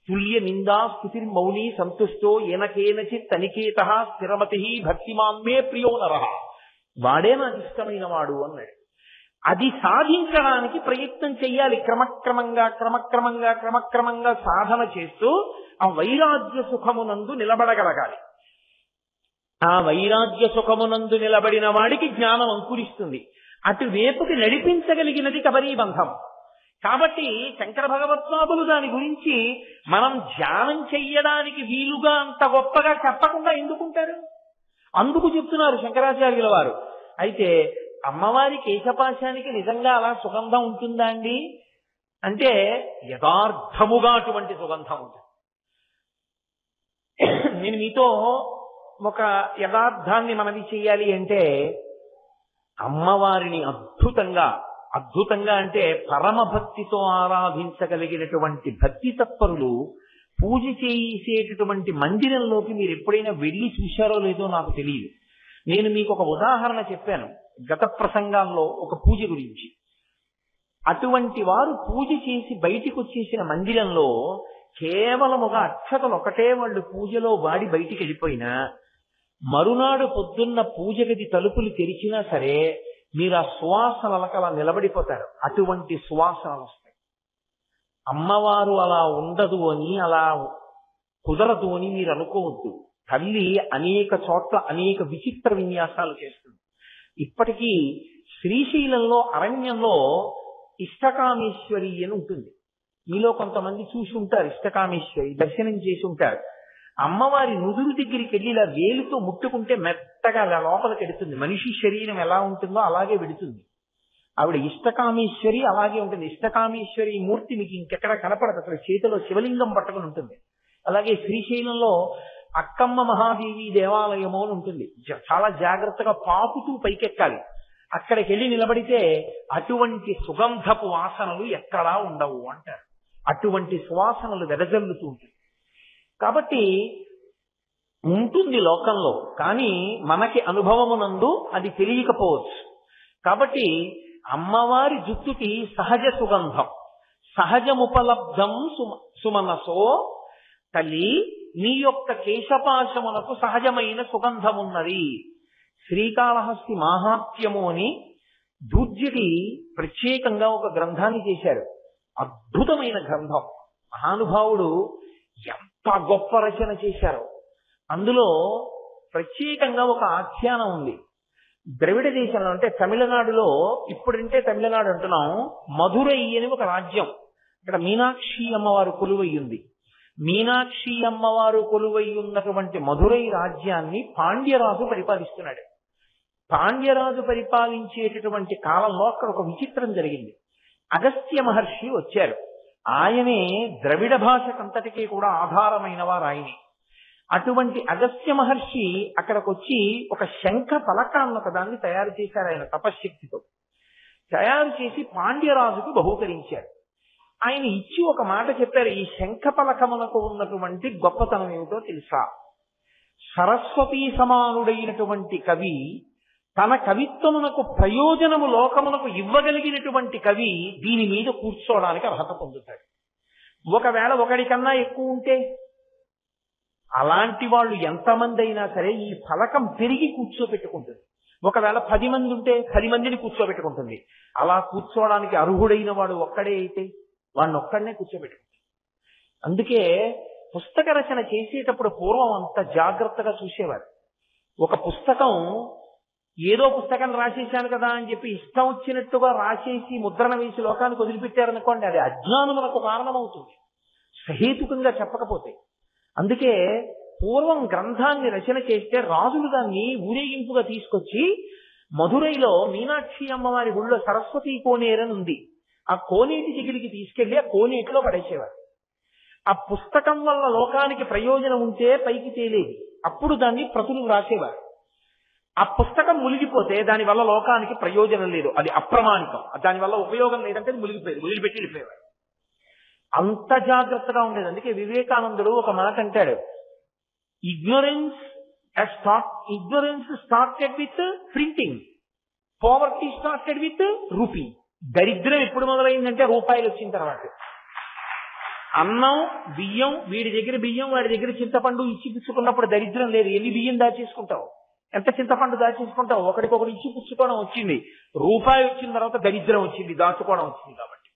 తుల్య నిందా స్థుతిర్ మౌని సంతుష్టో ఏనకేనచిత్ తనికేత స్థిరమతి భక్తిమాన్మే ప్రియో నరః. వాడే నాకు ఇష్టమైన వాడు అన్నాడు. అది సాధించడానికి ప్రయత్నం చెయ్యాలి. క్రమక్రమంగా సాధన చేస్తూ ఆ వైరాగ్య సుఖమునందు నిలబడగలగాలి. ఆ వైరాగ్య సుఖమునందు నిలబడిన వాడికి జ్ఞానం అంకురిస్తుంది. అటువైపుకి నడిపించగలిగినది కబరీబంధం. కాబట్టి శంకర భగవత్పాదులు దాని గురించి మనం ధ్యానం చెయ్యడానికి వీలుగా అంత గొప్పగా చెప్పకుండా ఎందుకుంటారు? అందుకు చెప్తున్నారు శంకరాచార్యుల వారు. అయితే అమ్మవారి కేశపాశానికి నిజంగా అలా సుగంధం ఉంటుందా అండి అంటే యథార్థముగా అటువంటి సుగంధం ఉంటుంది. నేను మీతో ఒక యథార్థాన్ని మనవి చెయ్యాలి అంటే, అమ్మవారిని అద్భుతంగా అంటే పరమ భక్తితో ఆరాధించగలిగినటువంటి భక్తి తత్పరులు పూజ చేసేటటువంటి మందిరంలోకి మీరు ఎప్పుడైనా వెళ్ళి చూశారో లేదో నాకు తెలియదు. నేను మీకు ఒక ఉదాహరణ చెప్పాను గత ప్రసంగాల్లో ఒక పూజ గురించి. అటువంటి వారు పూజ చేసి బయటికి వచ్చేసిన మందిరంలో కేవలం ఒక అక్షతలు ఒకటే వాళ్ళు పూజలో వాడి బయటికి వెళ్ళిపోయినా మరునాడు పొద్దున్న పూజ గది తలుపులు తెరిచినా సరే మీరు ఆ సువాసనలకు అలా నిలబడిపోతారు. అటువంటి సువాసనలు వస్తాయి. అమ్మవారు అలా ఉండదు అని, అలా కుదరదు అని మీరు అనుకోవద్దు. తల్లి అనేక చోట్ల అనేక విచిత్ర విన్యాసాలు చేస్తుంది. ఇప్పటికీ శ్రీశైలంలో అరణ్యంలో ఇష్టకామేశ్వరి అని ఉంటుంది. మీలో కొంతమంది చూసి ఉంటారు, ఇష్టకామేశ్వరి దర్శనం చేసి ఉంటారు. అమ్మవారి నుదురు దగ్గరికి వెళ్ళి ఇలా వేలుతో ముట్టుకుంటే మెత్తగా అలా లోపలికి వెడుతుంది. మనిషి శరీరం ఎలా ఉంటుందో అలాగే వెడుతుంది. ఆవిడ ఇష్టకామేశ్వరి అలాగే ఉంటుంది. ఇష్టకామేశ్వరి మూర్తి మీకు ఇంకెక్కడ కనపడదు, అక్కడ చేతిలో శివలింగం పట్టుకుని ఉంటుంది. అలాగే శ్రీశైలంలో అక్కమ్మ మహాదేవి దేవాలయము అని ఉంటుంది. చాలా జాగ్రత్తగా పాకుతూ పైకెక్కాలి. అక్కడికి వెళ్ళి నిలబడితే అటువంటి సుగంధపు వాసనలు ఎక్కడా ఉండవు అంటారు. అటువంటి సువాసనలు వెదజల్లుతూ ఉంటుంది. కాబట్టి ఉంటుంది లోకంలో, కానీ మనకి అనుభవమునందు అది తెలియకపోవచ్చు. కాబట్టి అమ్మవారి జుట్టుకి సహజ సుగంధం, సహజముపలబ్ధం సుమనసో, తల్లి నీ యొక్క కేశపాశమునకు సహజమైన సుగంధమున్నది. శ్రీకాళహస్తి మాహాత్మ్యము అని దూర్జటి ప్రత్యేకంగా ఒక గ్రంథాన్ని చేశారు. అద్భుతమైన గ్రంథం. మహానుభావుడు ఎంత గొప్ప రచన చేశారో. అందులో ప్రత్యేకంగా ఒక ఆఖ్యానం ఉంది. ద్రవిడ దేశంలో అంటే తమిళనాడులో, ఇప్పుడంటే తమిళనాడు అంటున్నాం, మధురై అని ఒక రాజ్యం. ఇక్కడ మీనాక్షి అమ్మవారు కొలువై ఉంది. మీనాక్షి అమ్మవారు కొలువై ఉన్నటువంటి మధురై రాజ్యాన్ని పాండ్యరాజు పరిపాలిస్తున్నాడు. పాండ్యరాజు పరిపాలించేటటువంటి కాలంలో అక్కడ ఒక విచిత్రం జరిగింది. అగస్త్య మహర్షి వచ్చారు. ఆయనే ద్రవిడ భాషకంతటికీ కూడా ఆధారమైన వారు ఆయనే. అటువంటి అగస్త్య మహర్షి అక్కడికి వచ్చి ఒక శంఖ పలకాన్ని ఒకదాన్ని తయారు చేశారు. ఆయన తపశ్శక్తితో తయారు చేసి పాండ్యరాజుకు బహూకరించారు. ఆయన ఇచ్చి ఒక మాట చెప్పారు, ఈ శంఖ పలకమునకు ఉన్నటువంటి గొప్పతనం ఏమిటో తెలుసా? సరస్వతీ సమానుడైనటువంటి కవి, తన కవిత్వమునకు ప్రయోజనము లోకమునకు ఇవ్వగలిగినటువంటి కవి దీని మీద కూర్చోవడానికి అర్హత పొందుతాడు. ఒకవేళ ఒకడికన్నా ఎక్కువ ఉంటే అలాంటి వాళ్ళు ఎంతమంది అయినా సరే ఈ ఫలకం పెరిగి కూర్చోబెట్టుకుంటుంది. ఒకవేళ 10 మంది ఉంటే 10 మందిని కూర్చోబెట్టుకుంటుంది. అలా కూర్చోవడానికి అర్హుడైన వాడు ఒక్కడే అయితే వాడిని ఒక్కడనే కూర్చోబెట్టుకుంటుంది. అందుకే పుస్తక రచన చేసేటప్పుడు పూర్వం అంత జాగ్రత్తగా చూసేవారు. ఒక పుస్తకం ఏదో పుస్తకం రాసేశాను కదా అని చెప్పి ఇష్టం వచ్చినట్టుగా రాసేసి ముద్రణ వేసి లోకానికి వదిలిపెట్టారనుకోండి, అది అజ్ఞానములకు కారణమవుతుంది, సహేతుకంగా చెప్పకపోతే. అందుకే పూర్వం గ్రంథాన్ని రచన చేస్తే రాజులు దాన్ని ఊరేగింపుగా తీసుకొచ్చి మధురైలో మీనాక్షి అమ్మవారి గుళ్ళో సరస్వతి కోనేరని ఉంది, ఆ కోనేటి దగ్గరికి తీసుకెళ్లి ఆ కోనేటిలో పడేసేవారు. ఆ పుస్తకం వల్ల లోకానికి ప్రయోజనం ఉంటే పైకి తేలేది, అప్పుడు దాన్ని ప్రతులు రాసేవారు. ఆ పుస్తకం మునిగిపోతే దాని వల్ల లోకానికి ప్రయోజనం లేదు, అది అప్రమాణికం, దానివల్ల ఉపయోగం లేదంటే మునిగిపోయేది, వదిలిపెట్టి వెళ్ళిపోయేవారు. అంత జాగ్రత్తగా ఉండేది. అందుకే వివేకానందుడు ఒక మాట అంటాడు, ignorance started with printing, poverty started with rupee. దరిద్రం ఎప్పుడు మొదలైందంటే రూపాయలు వచ్చిన తర్వాత. అన్నం బియ్యం, వీడి దగ్గర బియ్యం వాడి దగ్గర చింతపండు ఇచ్చి పుచ్చుకున్నప్పుడు దరిద్రం లేదు. ఎన్ని బియ్యం దాచేసుకుంటావు, ఎంత చింతపండు దాచేసుకుంటావు, ఒకరికొకరు ఇచ్చి పుచ్చుకోవడం వచ్చింది. రూపాయి వచ్చిన తర్వాత దరిద్రం వచ్చింది, దాచుకోవడం వచ్చింది. కాబట్టి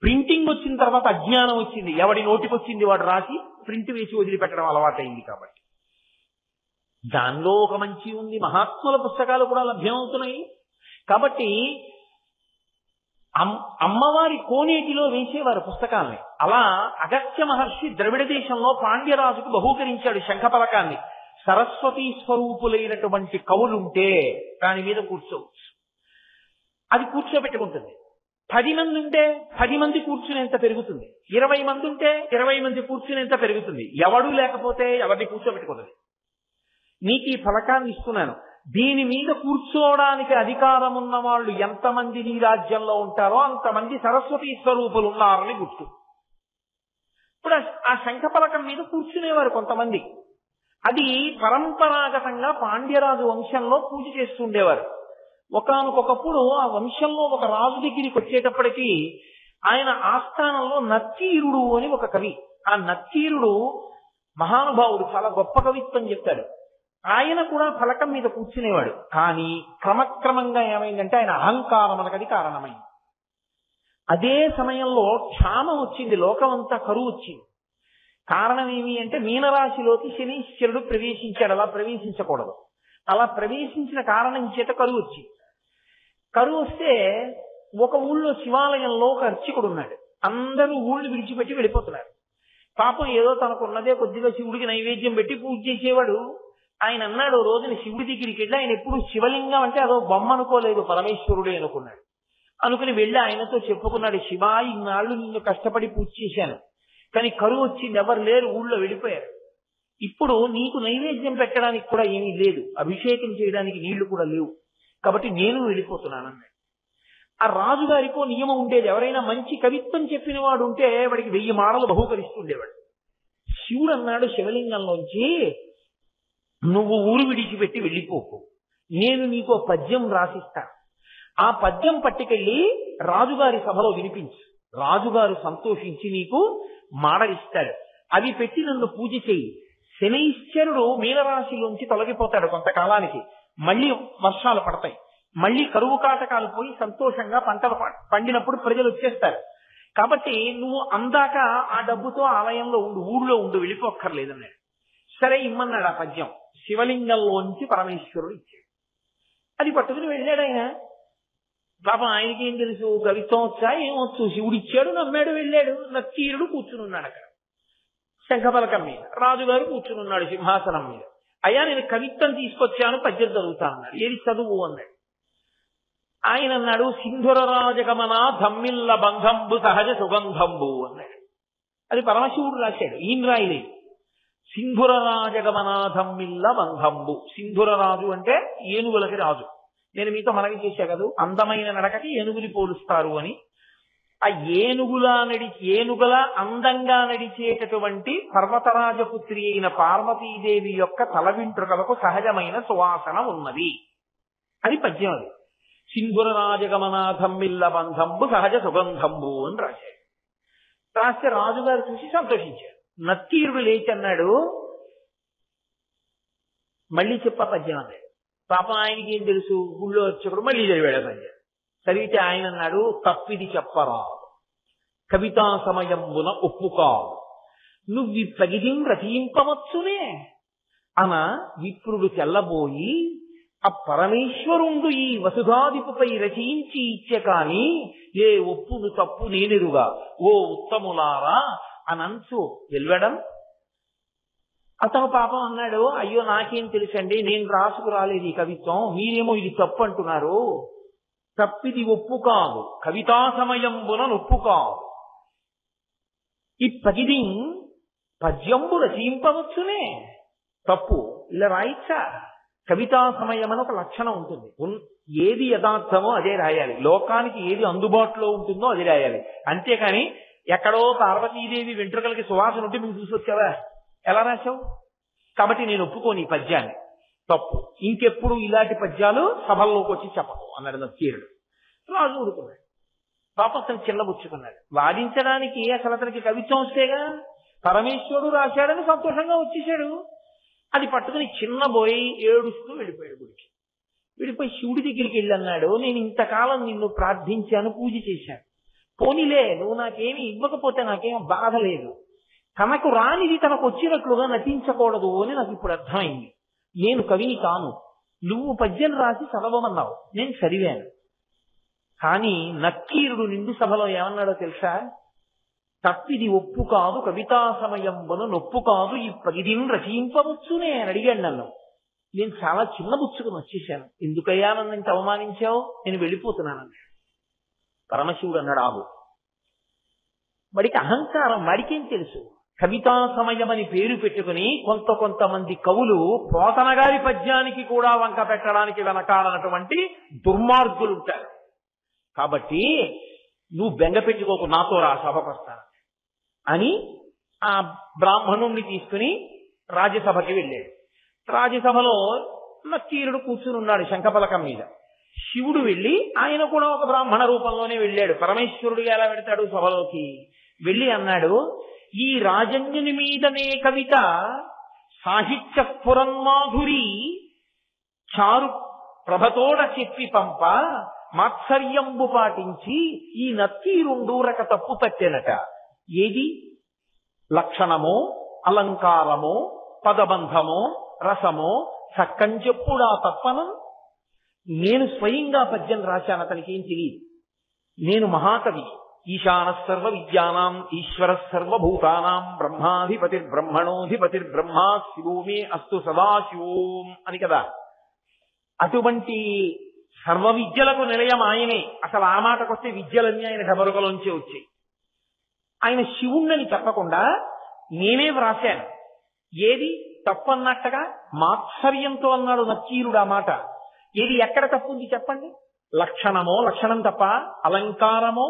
ప్రింటింగ్ వచ్చిన తర్వాత అజ్ఞానం వచ్చింది, ఎవడి నోటికి వచ్చింది వాడు రాసి ప్రింట్ వేసి వదిలిపెట్టడం అలవాటైంది. కాబట్టి దానిలో ఒక మంచి ఉంది, మహాత్ముల పుస్తకాలు కూడా లభ్యమవుతున్నాయి. కాబట్టి అమ్మవారి కోనేటిలో వేసేవారు పుస్తకాల్ని. అలా అగస్త్య మహర్షి ద్రవిడ దేశంలో పాండ్యరాజుకు బహూకరించాడు శంఖపలకాన్ని. సరస్వతీ స్వరూపులైనటువంటి కవులుంటే దాని మీద కూర్చోవచ్చు, అది కూర్చోబెట్టుకుంటుంది. 10 మంది ఉంటే 10 మంది కూర్చునేంత పెరుగుతుంది, 20 మంది ఉంటే 20 మంది కూర్చునేంత పెరుగుతుంది. ఎవడూ లేకపోతే ఎవరిని కూర్చోబెట్టుకోలేదు. నీకు ఈ ఫలకాన్ని ఇస్తున్నాను, దీని మీద కూర్చోవడానికి అధికారం ఉన్న వాళ్ళు ఎంతమంది నీ రాజ్యంలో ఉంటారో అంతమంది సరస్వతీ స్వరూపులు ఉన్నారని గుర్తు. ఇప్పుడు ఆ శంఖపలకం మీద కూర్చునేవారు కొంతమంది. అది పరంపరాగతంగా పాండ్యరాజు వంశంలో పూజ చేస్తుండేవారు. ఒకానొకప్పుడు ఆ వంశంలో ఒక రాజు దగ్గరికి వచ్చేటప్పటికి ఆయన ఆస్థానంలో నత్తీరుడు అని ఒక కవి. ఆ నత్తీరుడు మహానుభావుడు, చాలా గొప్ప కవిత్వం చెప్తాడు. ఆయన కూడా ఫలకం మీద కూర్చునేవాడు. కానీ క్రమక్రమంగా ఏమైందంటే ఆయన అహంకారం మనకది కారణమైంది. అదే సమయంలో క్షామం వచ్చింది, లోకమంతా కరువు వచ్చింది. కారణం ఏమి అంటే మీనరాశిలోకి శనీశ్వరుడు ప్రవేశించాడు. అలా ప్రవేశించకూడదు, అలా ప్రవేశించిన కారణం చేత కరువు వచ్చింది. కరువు వస్తే ఒక ఊళ్ళో శివాలయంలో ఒక అర్చకుడు ఉన్నాడు. అందరూ ఊళ్ళు విడిచిపెట్టి వెళ్ళిపోతున్నారు. పాపం ఏదో తనకున్నదే కొద్దిగా శివుడికి నైవేద్యం పెట్టి పూజ చేసేవాడు. ఆయన అన్నాడు, రోజున శివుడి దగ్గరికి వెళ్ళి, ఆయన ఎప్పుడు శివలింగం అంటే అదో బొమ్మ అనుకోలేదు, పరమేశ్వరుడే అనుకున్నాడు. అనుకుని వెళ్ళి ఆయనతో చెప్పుకున్నాడు, శివా, ఇన్నాళ్ళు నిన్ను కష్టపడి పూజ చేశాను, కానీ కరువు వచ్చింది, ఎవరు లేరు, ఊళ్ళో వెళ్ళిపోయారు. ఇప్పుడు నీకు నైవేద్యం పెట్టడానికి కూడా ఏమీ లేదు, అభిషేకం చేయడానికి నీళ్లు కూడా లేవు, కాబట్టి నేను వెళ్ళిపోతున్నాను అన్నాడు. ఆ రాజుగారికో నియమం ఉండేది, ఎవరైనా మంచి కవిత్వం చెప్పిన వాడు ఉంటే వాడికి 1000 మాటలు బహూకరిస్తుండేవాడు. శివుడు అన్నాడు శివలింగంలోంచి, నువ్వు ఊరు విడిచిపెట్టి వెళ్ళిపోకు, నేను నీకు పద్యం రాసిస్తాను, ఆ పద్యం పట్టుకెళ్ళి రాజుగారి సభలో వినిపించు, రాజుగారు సంతోషించి నీకు మాడలిస్తాడు, అవి పెట్టి నన్ను పూజ చేయి. శనైశ్వరుడు మీనరాశిలోంచి తొలగిపోతాడు కొంతకాలానికి, మళ్ళీ వర్షాలు పడతాయి, మళ్ళీ కరువు కాటకాలు పోయి సంతోషంగా పంటలు పండినప్పుడు ప్రజలు వచ్చేస్తారు. కాబట్టి నువ్వు అందాక ఆ డబ్బుతో ఆలయంలో ఉండు, ఊళ్ళో ఉండు, వెళ్ళిపోక్కర్లేదన్నాడు. సరే ఇమ్మన్నాడు ఆ పద్యం. శివలింగంలోంచి పరమేశ్వరుడు ఇచ్చాడు. అది పట్టుకుని వెళ్ళాడు ఆయన. పాపం ఆయనకి ఏం తెలుసు, కవిత్వం వచ్చా ఏమొచ్చు, శివుడు ఇచ్చాడు, నమ్మాడు, వెళ్ళాడు. నత్తీరుడు కూర్చుని ఉన్నాడు అక్కడ శంఖపలకం మీద, రాజుగారు కూర్చుని ఉన్నాడు సింహాసనం మీద. అయ్యా నేను కవిత్వం తీసుకొచ్చాను, పద్యం చదువుతా అన్నాడు. ఏది చదువు అన్నాడు. ఆయన అన్నాడు, సింధుర రాజగమన ధమ్మిల్ల బంధంబు సహజ సుగంధంబు అన్నాడు. అది పరమశివుడు రాశాడు, ఈయన రాయలేదు. సింధుర రాజగమనాథమ్మిల్ల బంధంబు. సింధుర రాజు అంటే ఏనుగులకి రాజు. నేను మీతో మనవి చేశా కదా, అందమైన నడకకి ఏనుగుని పోలుస్తారు అని. ఆ ఏనుగుల అందంగా నడిచేటటువంటి పర్వతరాజపుత్రి అయిన పార్వతీదేవి యొక్క తల వెంట్రుకలకు సహజమైన సువాసన ఉన్నది అని పద్యం. అది సింధుర రాజగమనాథమ్మిల్ల బంధంబు సహజ సుగంధంబు అని రాశాడు. రాస్తే రాజుగారు చూసి సంతోషించారు. నత్తీరుడు లేచి అన్నాడు, మళ్ళీ చెప్ప పద్యం అన్నాడు. పాపం ఆయనకి ఏం తెలుసు, గుళ్ళో వచ్చేప్పుడు మళ్ళీ చదివాడు పద్యం. చదివితే ఆయన అన్నాడు, తప్పిది చెప్పరా కవితా సమయంబున ఒప్పుకాదు, నువ్వు పగిదిం రచయింపవచ్చునే అన విప్రుడు తెల్లబోయి, ఆ పరమేశ్వరుండు ఈ వసుధాదిపుపై రచయించి ఇచ్చే కాని ఏ ఒప్పును తప్పు నేనెరుగా ఓ ఉత్తములారా అనంచు వెల్వడం. అతను పాపం అన్నాడు, అయ్యో నాకేం తెలుసండి, నేను రాసుకు రాలేదు ఈ కవిత్వం, మీరేమో ఇది తప్పు అంటున్నారు. తప్పిది ఒప్పు కాదు, కవితా సమయంబున నొప్పు కాదు. ఈ పగిది పద్యంబు రచయింపవచ్చునే, తప్పు ఇలా రాయిచ్చా. కవితా సమయం అని ఒక లక్షణం ఉంటుంది. ఏది యథార్థమో అదే రాయాలి, లోకానికి ఏది అందుబాటులో ఉంటుందో అది రాయాలి. అంతేకాని ఎక్కడో పార్వతీదేవి వెంట్రుకలకి సువాసన ఉంటే మీకు చూసొచ్చావా, ఎలా రాశావు? కాబట్టి నేను ఒప్పుకోని ఈ పద్యాన్ని, తప్పు, ఇంకెప్పుడు ఇలాంటి పద్యాలు సభల్లోకి వచ్చి చెప్పకు అన్నాడు నక్కీరుడు. రాజు ఊరుకున్నాడు. పాపం అతను చిన్నబుచ్చుకున్నాడు. వాదించడానికి అసలు అతనికి కవిత్వం వస్తేగా, పరమేశ్వరుడు రాశాడని సంతోషంగా వచ్చేసాడు. అది పట్టుకుని చిన్నబోయి ఏడుస్తూ వెళ్ళిపోయాడు గుడికి. వెళ్ళిపోయి శివుడి దగ్గరికి వెళ్ళి అన్నాడు, నేను ఇంతకాలం నిన్ను ప్రార్థించాను, పూజ చేశాను, పోనీలే నువ్వు నాకేమి ఇవ్వకపోతే నాకేం బాధ లేదు. తనకు రానిది తనకు వచ్చినట్లుగా నటించకూడదు అని నాకు ఇప్పుడు అర్థమైంది. నేను కవిని కాను, నువ్వు పద్యం రాసి చదవమన్నావు, నేను చదివాను. కానీ నక్కీరుడు నిండు సభలో ఏమన్నాడో తెలుసా? తప్పిది ఒప్పు కాదు, కవితా సమయంబున నొప్పు కాదు, ఈ పగిదిని రచయింపవచ్చునే అని అడిగాడు నన్ను. నేను చాలా చిన్నబుచ్చుకుని వచ్చేసాను. ఎందుకయ్యా నన్ను ఇంత అవమానించావు, నేను వెళ్ళిపోతున్నాను. పరమశివుడు అన్నాడు, ఆగు. వాడికి అహంకారం, వాడికేం తెలుసు? కవితా సమయం అని పేరు పెట్టుకుని కొంతమంది కవులు పోతన గారి పద్యానికి కూడా వంక పెట్టడానికి వెనకాడనటువంటి దుర్మార్గులు ఉంటారు. కాబట్టి నువ్వు బెంగ పెట్టుకోకు, నాతో రా, సభకు వస్తాను అని ఆ బ్రాహ్మణుణ్ణి తీసుకుని రాజ్యసభకి వెళ్ళాడు. రాజ్యసభలో నక్కీరుడు కూర్చుని ఉన్నాడు శంఖపలకం మీద. శివుడు వెళ్ళి, ఆయన కూడా ఒక బ్రాహ్మణ రూపంలోనే వెళ్ళాడు. పరమేశ్వరుడిగా ఎలా పెడతాడు సభలోకి? వెళ్ళి అన్నాడు, ఈ రాజన్యుని మీదనే కవిత సాహిత్య స్ఫురన్మాధురి చారు ప్రభతోడ చెప్పి పంప మాత్సర్యంబు పాటించి ఈ నక్కీరుండు రక తప్పు తట్టెనట. ఏది? లక్షణమో, అలంకారమో, పదబంధమో, రసమో చక్కంచెప్పుడా తప్పను. నేను స్వయంగా పద్యం రాశాను, అతనికి ఏం తెలియదు. నేను మహాకవి, ఈశాన సర్వ విద్యానాం ఈశ్వర సర్వభూతానాం బ్రహ్మాధిపతిర్బ్రహ్మణోధిపతిర్బ్రహ్మా శివో మే అస్తు సదాశివోం అని కదా. అటువంటి సర్వ విద్యలకు నిలయం ఆయనే. అసలు ఆ మాటకొస్తే విద్యలన్నీ ఆయన డబరుకలోంచే వచ్చాయి. ఆయన శివుణ్ణని చెప్పకుండా నేనే వ్రాశాను. ఏది తప్పన్నట్టుగా మాత్సర్యంతో అన్నాడు నక్కీరుడు ఆ మాట. ఏది ఎక్కడ తప్పుంది చెప్పండి? లక్షణమో, లక్షణం తప్ప, అలంకారమో,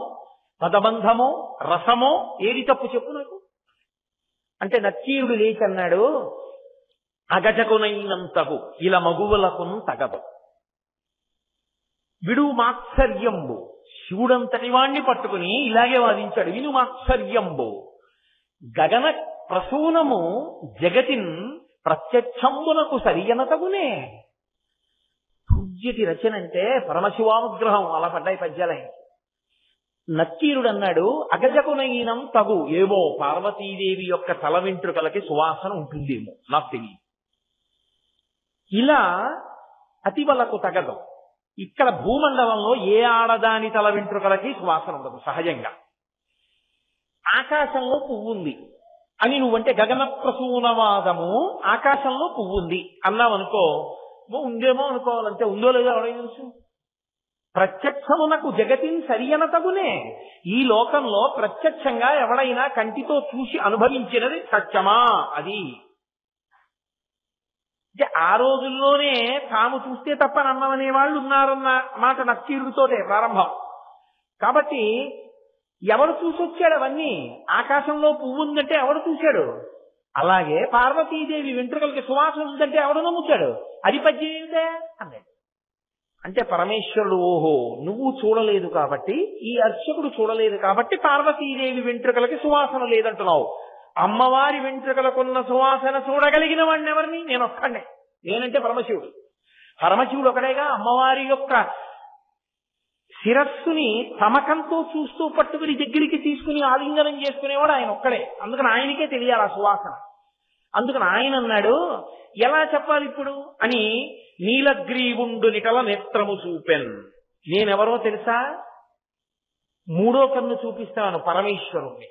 పదబంధమో, రసమో ఏది తప్పు చెప్పు నాకు అంటే. నక్కీరుడు లేచి అన్నాడు, అగజకునైనంతకు ఇలా మగువులకు తగదు. విడు మాత్సర్యంబు, శివుడంతటి వాణ్ణి పట్టుకుని ఇలాగే వాదించాడు. విను మాత్సర్యంబు గగన ప్రసూనము జగతిన్ ప్రత్యక్షంబునకు సరియనతగునే. పూజ్యటి రచన అంటే పరమశివానుగ్రహం. అలా పడ్డాయి పద్యాలై. నక్కీరుడు అన్నాడు, అగజకునైనం తగు, ఏవో పార్వతీదేవి యొక్క తల వెంట్రుకలకి సువాసన ఉంటుందేమో, నాకు తెలియదు. ఇలా అతివలకు తగదు. ఇక్కడ భూమండలంలో ఏ ఆడదాని తల వెంట్రుకలకి సువాసన ఉండదు సహజంగా. ఆకాశంలో పువ్వుంది అని నువ్వంటే గగన ప్రసూనవాదము, ఆకాశంలో పువ్వుంది అన్నావనుకో, ఉందేమో అనుకోవాలంటే ఉందో లేదో ఎవరైనా తెలుసు. ప్రత్యక్షమునకు జగతిని సరియన తగునే. ఈ లోకంలో ప్రత్యక్షంగా ఎవడైనా కంటితో చూసి అనుభవించినది సత్యమా? అది ఆ రోజుల్లోనే తాము చూస్తే తప్ప నమ్మనే వాళ్ళు ఉన్నారన్న మాట నక్కీరుడితోటే ప్రారంభం. కాబట్టి ఎవరు చూసొచ్చాడు అవన్నీ? ఆకాశంలో పువ్వు ఉందంటే ఎవడు చూశాడు? అలాగే పార్వతీదేవి వెంట్రుకలకి సువాసన ఉందంటే ఎవడు నమ్ముతాడు? అది పద్యం ఏమిటే అన్నాడు. అంటే పరమేశ్వరుడు, ఓహో నువ్వు చూడలేదు కాబట్టి, ఈ అర్చకుడు చూడలేదు కాబట్టి పార్వతీదేవి వెంట్రుకలకి సువాసన లేదంటున్నావు. అమ్మవారి వెంట్రుకలకున్న సువాసన చూడగలిగిన వాడిని ఎవరిని? నేను ఒక్కడే. నేనంటే పరమశివుడు. పరమశివుడు ఒకడేగా. అమ్మవారి యొక్క శిరస్సుని తమకంతో చూస్తూ పట్టుకుని దగ్గరికి తీసుకుని ఆలింగనం చేసుకునేవాడు ఆయన ఒక్కడే. అందుకని ఆయనకే తెలియాలి ఆ సువాసన. అందుకని ఆయన అన్నాడు, ఎలా చెప్పాలి ఇప్పుడు అని, నీలగ్రీవుండు నిటల నేత్రము చూపెన్. నేనెవరో తెలుసా? మూడో కన్ను చూపిస్తాను పరమేశ్వరుణ్ణి.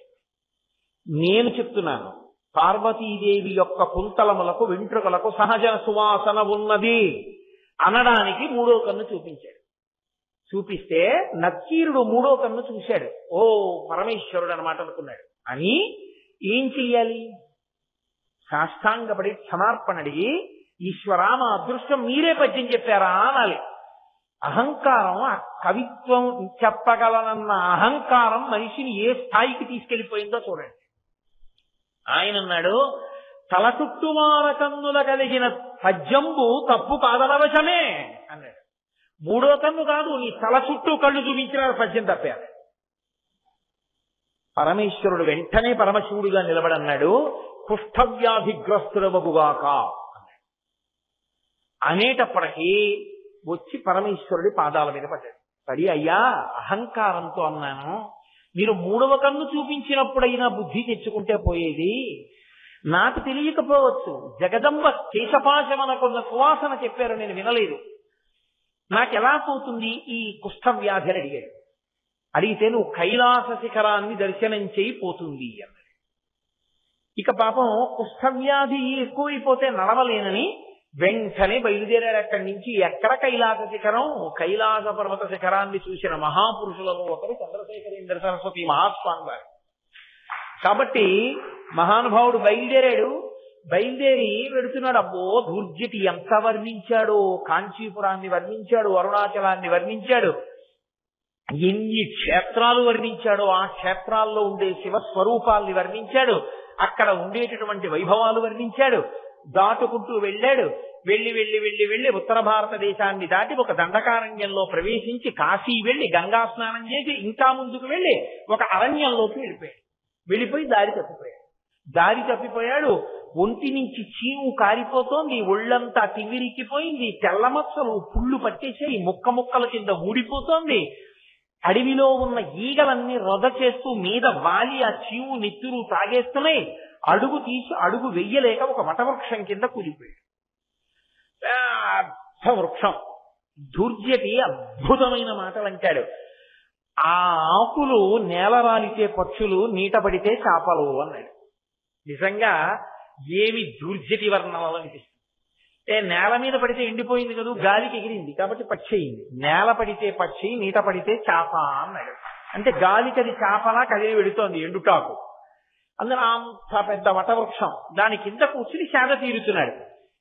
నేను చెప్తున్నాను, పార్వతీదేవి యొక్క కుంతలములకు వెంట్రుకలకు సహజ సువాసన ఉన్నది అనడానికి మూడో కన్ను చూపించాడు. చూపిస్తే నక్కీరుడు మూడో కన్ను చూశాడు. ఓ పరమేశ్వరుడు అనమాట అనుకున్నాడు. అని ఏం చెయ్యాలి? సాష్టాంగపడి క్షమార్పణ అడిగి, ఈశ్వరా మా అదృష్టం మీరే పద్యం చెప్పారా అనాలి. అహంకారం, ఆ కవిత్వం చెప్పగలనన్న అహంకారం మనిషిని ఏ స్థాయికి తీసుకెళ్లిపోయిందో చూడండి. ఆయన అన్నాడు, తల చుట్టుమార కన్నుల కలిగిన పద్యంబు తప్పు కాదనవశమే అన్నాడు. మూడో కన్ను కాదు, నీ తల చుట్టూ కళ్ళు చూపించిన పద్యం తప్పారు. పరమేశ్వరుడు వెంటనే పరమశివుడిగా నిలబడన్నాడు, కుష్ఠవ్యాధిగ్రస్తుడవగుగాక అన్నాడు. అనేటప్పటికీ వచ్చి పరమేశ్వరుడి పాదాల మీద పడ్డాడు. పడి, అయ్యా అహంకారంతో అన్నాను, మీరు మూడవ కన్ను చూపించినప్పుడైనా బుద్ధి తెచ్చుకుంటే పోయేది. నాకు తెలియకపోవచ్చు, జగదంబ కేశపాశమనకున్న సువాసన చెప్పారు, నేను వినలేదు. నాకెలా పోతుంది ఈ కుష్ఠవ్యాధి అని అడిగాడు. అడిగితే నువ్వు కైలాస శిఖరాన్ని దర్శనం చేయి పోతుంది అన్నాడు. ఇక పాపం కుష్ఠవ్యాధి ఎక్కువైపోతే నడవలేనని వెంటనే బయలుదేరాడు. అక్కడి నుంచి ఎక్కడ కైలాస శిఖరం? కైలాస పర్వత శిఖరాన్ని చూసిన మహాపురుషులలో ఒకరు చంద్రశేఖరేంద్ర సరస్వతి మహాస్వామి వారు. కాబట్టి మహానుభావుడు బయలుదేరాడు. బయలుదేరి వెడుతున్నాడు. అబ్బో దుర్జటి ఎంత వర్ణించాడో, కాంచీపురాన్ని వర్ణించాడు, అరుణాచలాన్ని వర్ణించాడు, ఎన్ని క్షేత్రాలు వర్ణించాడో ఆ క్షేత్రాల్లో ఉండే శివస్వరూపాల్ని వర్ణించాడు, అక్కడ ఉండేటటువంటి వైభవాలు వర్ణించాడు. దాటుకుంటూ వెళ్ళాడు. వెళ్ళి వెళ్ళి వెళ్ళి వెళ్ళి ఉత్తర భారతదేశాన్ని దాటి ఒక దండకారణ్యంలో ప్రవేశించి కాశీ వెళ్ళి గంగా స్నానం చేసి ఇంకా ముందుకు వెళ్ళి ఒక అరణ్యంలోకి వెళ్ళిపోయాడు. వెళ్ళిపోయి దారి తప్పిపోయాడు. ఒంటి నుంచి చీము కారిపోతోంది, ఒళ్ళంతా తిమ్మిరిక్కిపోయింది, తెల్లమచ్చలు పుళ్ళు పట్టేసాయి, ముక్క ముక్కల కింద ఊడిపోతోంది. అడవిలో ఉన్న ఈగలన్నీ రొద చేస్తూ మీద వాలి ఆ చీము నెత్తురు తాగేస్తున్నాయి. అడుగు తీసి అడుగు వెయ్యలేక ఒక వటవృక్షం కింద కూలిపోయాడు. పెద్ద వృక్షం. దుర్జటి అద్భుతమైన మాటలు అంటాడు. ఆ ఆకులు నేల రాలితే పక్షులు, నీట పడితే చేపలు అన్నాడు. నిజంగా ఏమి దుర్జటి వర్ణనలు అనిపిస్తుంది. నేల మీద పడితే ఎండిపోయింది కదా, గాలికి ఎగిరింది కాబట్టి పక్షి అయింది. నేల పడితే పక్షి, నీట పడితే చేప అన్నాడు. అంటే గాలికి అది చేపలా కదిలి వెడుతోంది ఎండుటాకు. అందులో అంత పెద్ద వటవృక్షం, దాని కింద కూర్చుని సేద తీరుతున్నాడు.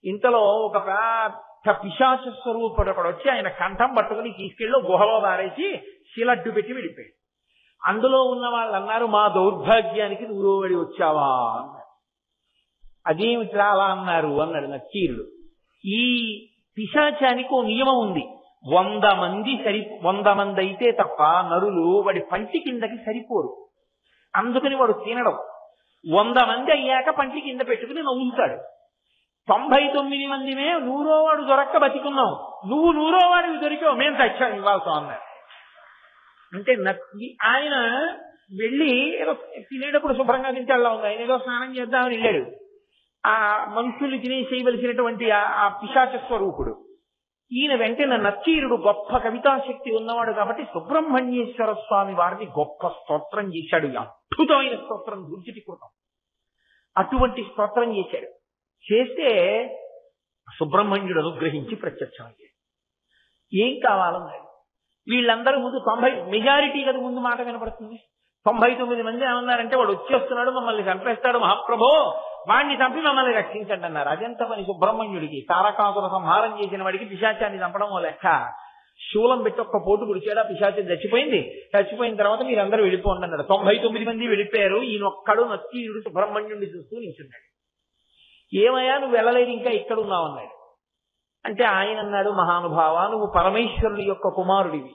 ఇంతలో ఒక పెద్ద పిశాచ స్వరూపుడు ఒకడు వచ్చి ఆయన కంఠం పట్టుకుని తీసుకెళ్ళి గుహలో దారేసి శిలడ్డు పెట్టి వెళ్ళిపోయాడు. అందులో ఉన్న వాళ్ళు అన్నారు, మా దౌర్భాగ్యానికి నువ్వురోవడి వచ్చావా అన్నారు. అదేమిట్రా అలా అన్నారు అన్నాడు నక్కీరుడు. ఈ పిశాచానికి ఓ నియమం ఉంది. 100 మంది అయితే తప్ప నరులు వాడి పంటి కిందకి సరిపోరు. అందుకని వాడు తినడం. 100 మంది అయ్యాక పంటి కింద పెట్టుకుని నవ్వుతాడు. 99 మందిమే 100వ వాడు దొరక్క బతికున్నాం, నువ్వు 100వ వాడికి దొరికావు, మేము తెచ్చాం ఇవ్వాల్సి అన్నారు. అంటే ఆయన వెళ్ళి ఏదో తినేటప్పుడు శుభ్రంగా తింటాడులా ఉంది, ఆయన ఏదో స్నానం చేద్దామని వెళ్ళాడు. ఆ మనుషుల్ని తినేసేయవలసినటువంటి ఆ పిశాచ స్వరూపుడు ఈయన వెంటనే నక్కీరుడు గొప్ప కవితాశక్తి ఉన్నవాడు కాబట్టి సుబ్రహ్మణ్యేశ్వర స్వామి వారిని గొప్ప స్తోత్రం చేశాడు. అద్భుతమైన స్తోత్రం, దుర్జటి కృతం. అటువంటి స్తోత్రం చేశాడు. చేస్తే సుబ్రహ్మణ్యుడు అనుగ్రహించి ప్రత్యక్షమయ్యాడు. ఏం కావాలన్నాడు. వీళ్ళందరూ ముందు 90 మెజారిటీ కదా ముందు మాట వినపడుతుంది. 99 మంది ఏమన్నారంటే వాడు వచ్చేస్తున్నాడు, మమ్మల్ని చంపేస్తాడు మహాప్రభో, వాడిని చంపి మమ్మల్ని రక్షించండి అన్నారు. అదెంత పని సుబ్రహ్మణ్యుడికి. తారకాసుర సంహారం చేసిన వాడికి పిశాచాన్ని చంపడం ఓ లెక్క. శూలం పెట్టి ఒక్క పోటు గుడిచాడు, ఆ పిశాచం చచ్చిపోయింది. చచ్చిపోయిన తర్వాత మీరందరూ వెళ్ళిపోండి అన్నాడు. 99 మంది వెళ్ళిపోయారు. ఈయన ఒక్కడు నక్కీరుడు సుబ్రహ్మణ్యుడిని చూస్తూ నిల్చున్నాడు. ఏమయ్యా నువ్వు వెళ్ళలేదు, ఇంకా ఇక్కడ ఉన్నావు అన్నాడు. అంటే ఆయన అన్నాడు, మహానుభావ నువ్వు పరమేశ్వరుడి యొక్క కుమారుడివి,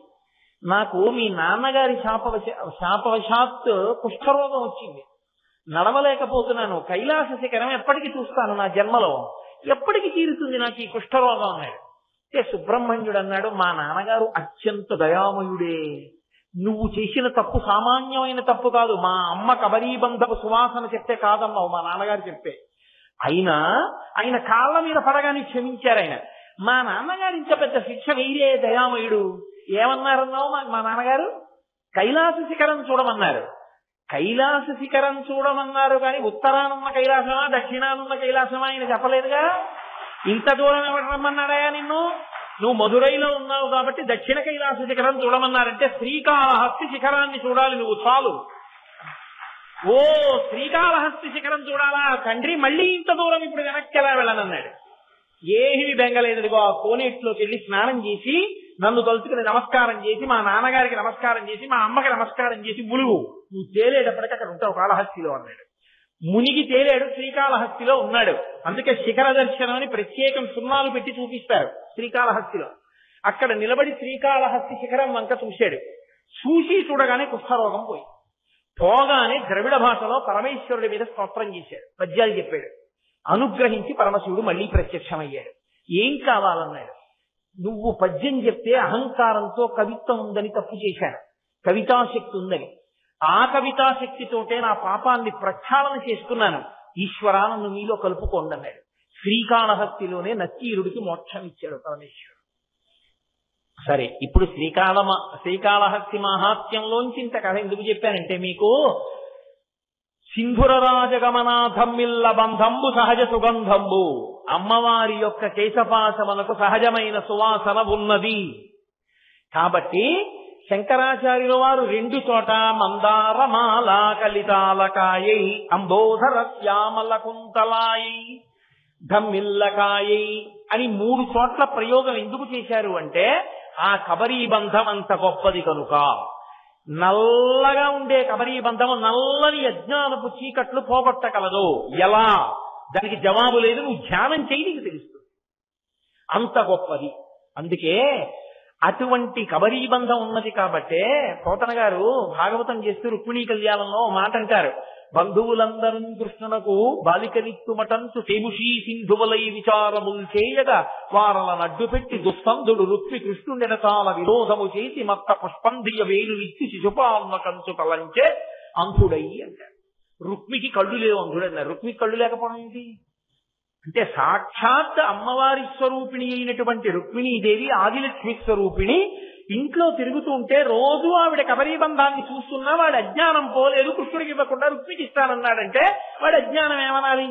నాకు మీ నాన్నగారి శాపవశాత్ కుష్ఠరోగం వచ్చింది, నడవలేకపోతున్నాను, కైలాస శిఖరం ఎప్పటికీ చూస్తాను నా జన్మలో, ఎప్పటికి తీరుతుంది నాకు ఈ కుష్ఠరోగం అన్నాడు. అంటే సుబ్రహ్మణ్యుడు అన్నాడు, మా నాన్నగారు అత్యంత దయామయుడే. నువ్వు చేసిన తప్పు సామాన్యమైన తప్పు కాదు. మా అమ్మ కబరీబంధపు సువాసన చెప్తే కాదన్నావు, మా నాన్నగారు చెప్పే. అయినా ఆయన కాళ్ళ మీద పడగానే క్షమించారు ఆయన. మా నాన్నగారు ఇంత పెద్ద శిక్ష వేయరే దయామయుడు. ఏమన్నారన్నావు మా నాన్నగారు? కైలాస శిఖరం చూడమన్నారు. కైలాస శిఖరం చూడమన్నారు కానీ ఉత్తరానున్న కైలాసమా దక్షిణానున్న కైలాసమా ఆయన చెప్పలేదుగా. ఇంత దూరం ఎవరు రమ్మన్నాడయా నిన్ను? నువ్వు మధురైలో ఉన్నావు కాబట్టి దక్షిణ కైలాస శిఖరం చూడమన్నారంటే శ్రీకాళహస్తి శిఖరాన్ని చూడాలి నువ్వు, చాలు. ఓ శ్రీకాళహస్తి శిఖరం చూడాలా తండ్రి, మళ్ళీ ఇంత దూరం ఇప్పుడు వెనక్కి ఎలా వెళ్ళనన్నాడు. ఏమీ బెంగలేదుగో ఆ కోనేటిలోకి వెళ్ళి స్నానం చేసి నన్ను తలుచుకుని నమస్కారం చేసి మా నాన్నగారికి నమస్కారం చేసి మా అమ్మకి నమస్కారం చేసి ములుగు, నువ్వు తేలేటప్పటికి అక్కడ ఉంటావు కాళహస్తిలో అన్నాడు. మునిగి తేలేడు, శ్రీకాళహస్తిలో ఉన్నాడు. అందుకే శిఖర దర్శనం అని ప్రత్యేకం సున్నాలు పెట్టి చూపిస్తారు శ్రీకాళహస్తిలో. అక్కడ నిలబడి శ్రీకాళహస్తి శిఖరం వంక చూశాడు. చూసి చూడగానే కుష్ఠరోగం పోగానే ద్రవిడ భాషలో పరమేశ్వరుడి మీద స్తోత్రం చేశాడు, పద్యాలు చెప్పాడు. అనుగ్రహించి పరమశివుడు మళ్ళీ ప్రత్యక్షమయ్యాడు. ఏం కావాలన్నాడు. నువ్వు పద్యం చెప్తే అహంకారంతో కవిత్వం ఉందని తప్పు చేశాను, కవితాశక్తి ఉందని. ఆ కవితాశక్తితోటే నా పాపాన్ని ప్రక్షాళన చేసుకున్నాను. ఈశ్వరా నన్ను మీలో కలుపుకోండి అన్నాడు. శ్రీకాళహస్తిలోనే నత్తీరుడికి మోక్షం ఇచ్చాడు పరమేశ్వరుడు. సరే, ఇప్పుడు శ్రీకాళహస్తి మహాత్మ్యంలోంచి ఇంత కథ ఎందుకు చెప్పానంటే మీకు, సింధుర రాజగమనాథమ్మిల్ల బంధంబు సహజ సుగంధంబు, అమ్మవారి యొక్క కేశపాశమునకు సహజమైన సువాసన ఉన్నది. కాబట్టి శంకరాచార్యుల వారు 2 చోట మందారమాల కలితాలకాయై అంబోధర శ్యామల కుంతలాయి ధమ్మిల్లకాయై అని 3 చోట్ల ప్రయోగం ఎందుకు చేశారు అంటే, ఆ కబరీబంధం అంత గొప్పది కనుక. నల్లగా ఉండే కబరీబంధము నల్లని అజ్ఞానపు చీకట్లు పోగొట్టగలదు. ఎలా? దానికి జవాబు లేదు, నువ్వు ధ్యానం చేయి నీకు తెలుస్తుంది, అంత గొప్పది. అందుకే అటువంటి కబరీబంధం ఉన్నది కాబట్టే పోతన గారు భాగవతం చేస్తూ రుక్మిణీ కళ్యాణంలో మాట అంటారు, బంధువులందరూ కృష్ణునకు బాలికనిత్తుమటంచు తేముషీ సింధువులై విచారముల్ చేయగా వారల నడ్డు పెట్టి దుస్సంధుడు రుక్మి కృష్ణుడెనచాల విరోధము చేసి మత్త పుష్పంధియ వేలునిచ్చి శిశుపాలన కంచు తలంచే అంధుడై అంటారు. రుక్మికి కళ్ళు లేవు అంధుడన్నారు. రుక్మికి కళ్ళు లేకపోవడం ఏంటి అంటే, సాక్షాత్ అమ్మవారి స్వరూపిణి అయినటువంటి రుక్మిణీదేవి ఆదిలక్ష్మి స్వరూపిణి ఇంట్లో తిరుగుతూ ఉంటే రోజు ఆవిడ కబరీబంధాన్ని చూస్తున్నా వాడి అజ్ఞానం పోలేదు, కృష్ణుడికి ఇవ్వకుండా రుక్మికి ఇస్తానన్నాడంటే వాడి అజ్ఞానం ఏమనాలి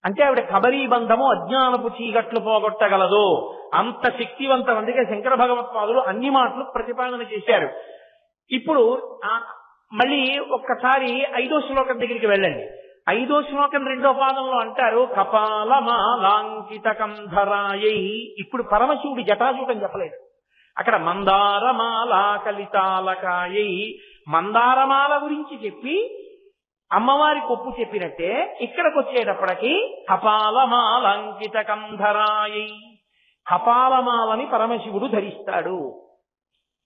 అంటే, ఆవిడ కబరీబంధము అజ్ఞానపు చీకట్లు పోగొట్టగలదు, అంత శక్తివంతం. అందుకే శంకర భగవత్పాదులు అన్ని మాటలు ప్రతిపాదన చేశారు. ఇప్పుడు మళ్ళీ ఒక్కసారి 5వ శ్లోకం దగ్గరికి వెళ్ళండి. 5వ శ్లోకం 2వ పాదంలో అంటారు, కపాలమాలాంకితకం ధరాయై. ఇప్పుడు పరమశివుడి జటాజూటం చెప్పలేదు, అక్కడ మందారమాల కలితాలకాయై మందారమాల గురించి చెప్పి అమ్మవారి కొప్పు చెప్పినట్టే ఇక్కడికి వచ్చేటప్పటికి కపాలమాలంకితకం ధరాయై, కపాలమాలని పరమశివుడు ధరిస్తాడు.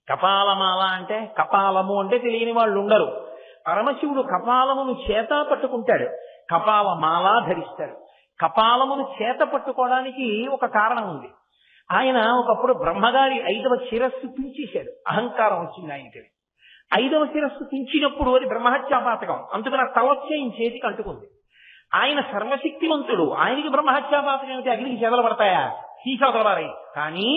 కపాలమాల అంటే, కపాలము అంటే తెలియని వాళ్ళు ఉండరు. పరమశివుడు కపాలమును చేత పట్టుకుంటాడు, కపాలమాల ధరిస్తాడు. కపాలమును చేత పట్టుకోవడానికి ఒక కారణం ఉంది. ఆయన ఒకప్పుడు బ్రహ్మగారి 5వ శిరస్సు తుంచేశాడు, అహంకారం వచ్చింది ఆయనకి. 5వ శిరస్సు తుంచినప్పుడు అది బ్రహ్మహత్యాపాతకం, అందుకని తలొచ్చేయం చేతికి అంటుకుంది. ఆయన సర్వశక్తివంతుడు, ఆయనకి బ్రహ్మహత్యాపాతకం ఏమిటి? అగ్నికి చెదలు పడతాయా? తీసవదలవారై. కానీ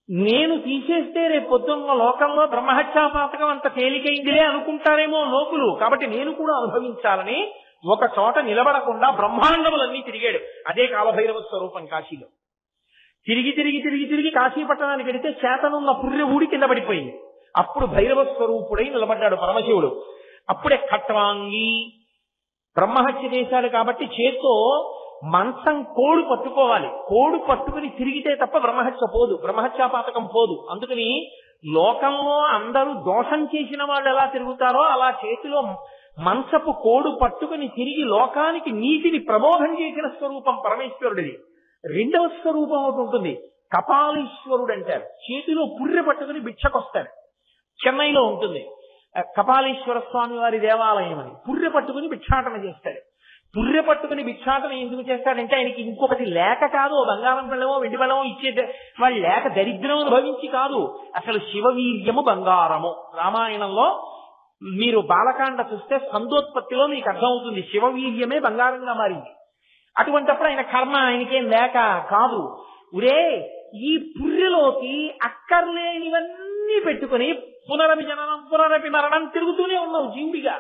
నేను తీసేస్తే రేపు పొద్దున్న లోకంలో బ్రహ్మహత్యాపాతకం అంత తేలికైందిలే అనుకుంటారేమో లోకులు, కాబట్టి నేను కూడా అనుభవించాలని ఒక చోట నిలబడకుండా బ్రహ్మాండములన్నీ తిరిగాడు. అదే కాలభైరవ స్వరూపం కాశీలో. తిరిగి తిరిగి తిరిగి తిరిగి కాశీ పట్టణానికి వెడితే చేతనున్న పుర్రె ఊడి కింద పడిపోయింది. అప్పుడు భైరవ స్వరూపుడై నిలబడ్డాడు పరమశివుడు. అప్పుడే ఖట్వాంగి బ్రహ్మహత్య చేశాడు కాబట్టి చేత్తో మంచం కోడు పట్టుకోవాలి, కోడు పట్టుకుని తిరిగితే తప్ప బ్రహ్మహత్య పోదు, బ్రహ్మహత్యాపాతకం పోదు. అందుకని లోకంలో అందరూ దోషం చేసిన వాళ్ళు ఎలా తిరుగుతారో అలా చేతిలో మంచపు కోడు పట్టుకుని తిరిగి లోకానికి నీతిని ప్రబోధం చేసిన స్వరూపం పరమేశ్వరుడిది. 2వ స్వరూపం ఒకటి ఉంటుంది, కపాలీశ్వరుడు అంటారు. చేతిలో పుర్రె పట్టుకుని భిక్షకొస్తాడు. చెన్నైలో ఉంటుంది కపాలీశ్వర స్వామి వారి దేవాలయం అని. పుర్రె పట్టుకుని భిక్షాటన చేస్తాడు. పుర్రె పట్టుకుని భిక్షాటన ఎందుకు చేస్తాడంటే ఆయనకి ఇంకొకటి లేక కాదు, బంగారం పిల్లమో వెండి పిల్లమో ఇచ్చే వాళ్ళు లేక దరిద్రం అనుభవించి కాదు. అసలు శివవీర్యము బంగారము. రామాయణంలో మీరు బాలకాండ చూస్తే స్కందోత్పత్తిలో మీకు అర్థమవుతుంది, శివవీర్యమే బంగారంగా మారింది. అటువంటిప్పుడు ఆయన కర్మ ఆయనకేం లేక కాదు. ఉరే ఈ పుర్రెలోకి అక్కర్లేనివన్నీ పెట్టుకుని పునరపి జననం పునరపి మరణం తిరుగుతూనే ఉన్నావు జీవుడిగా.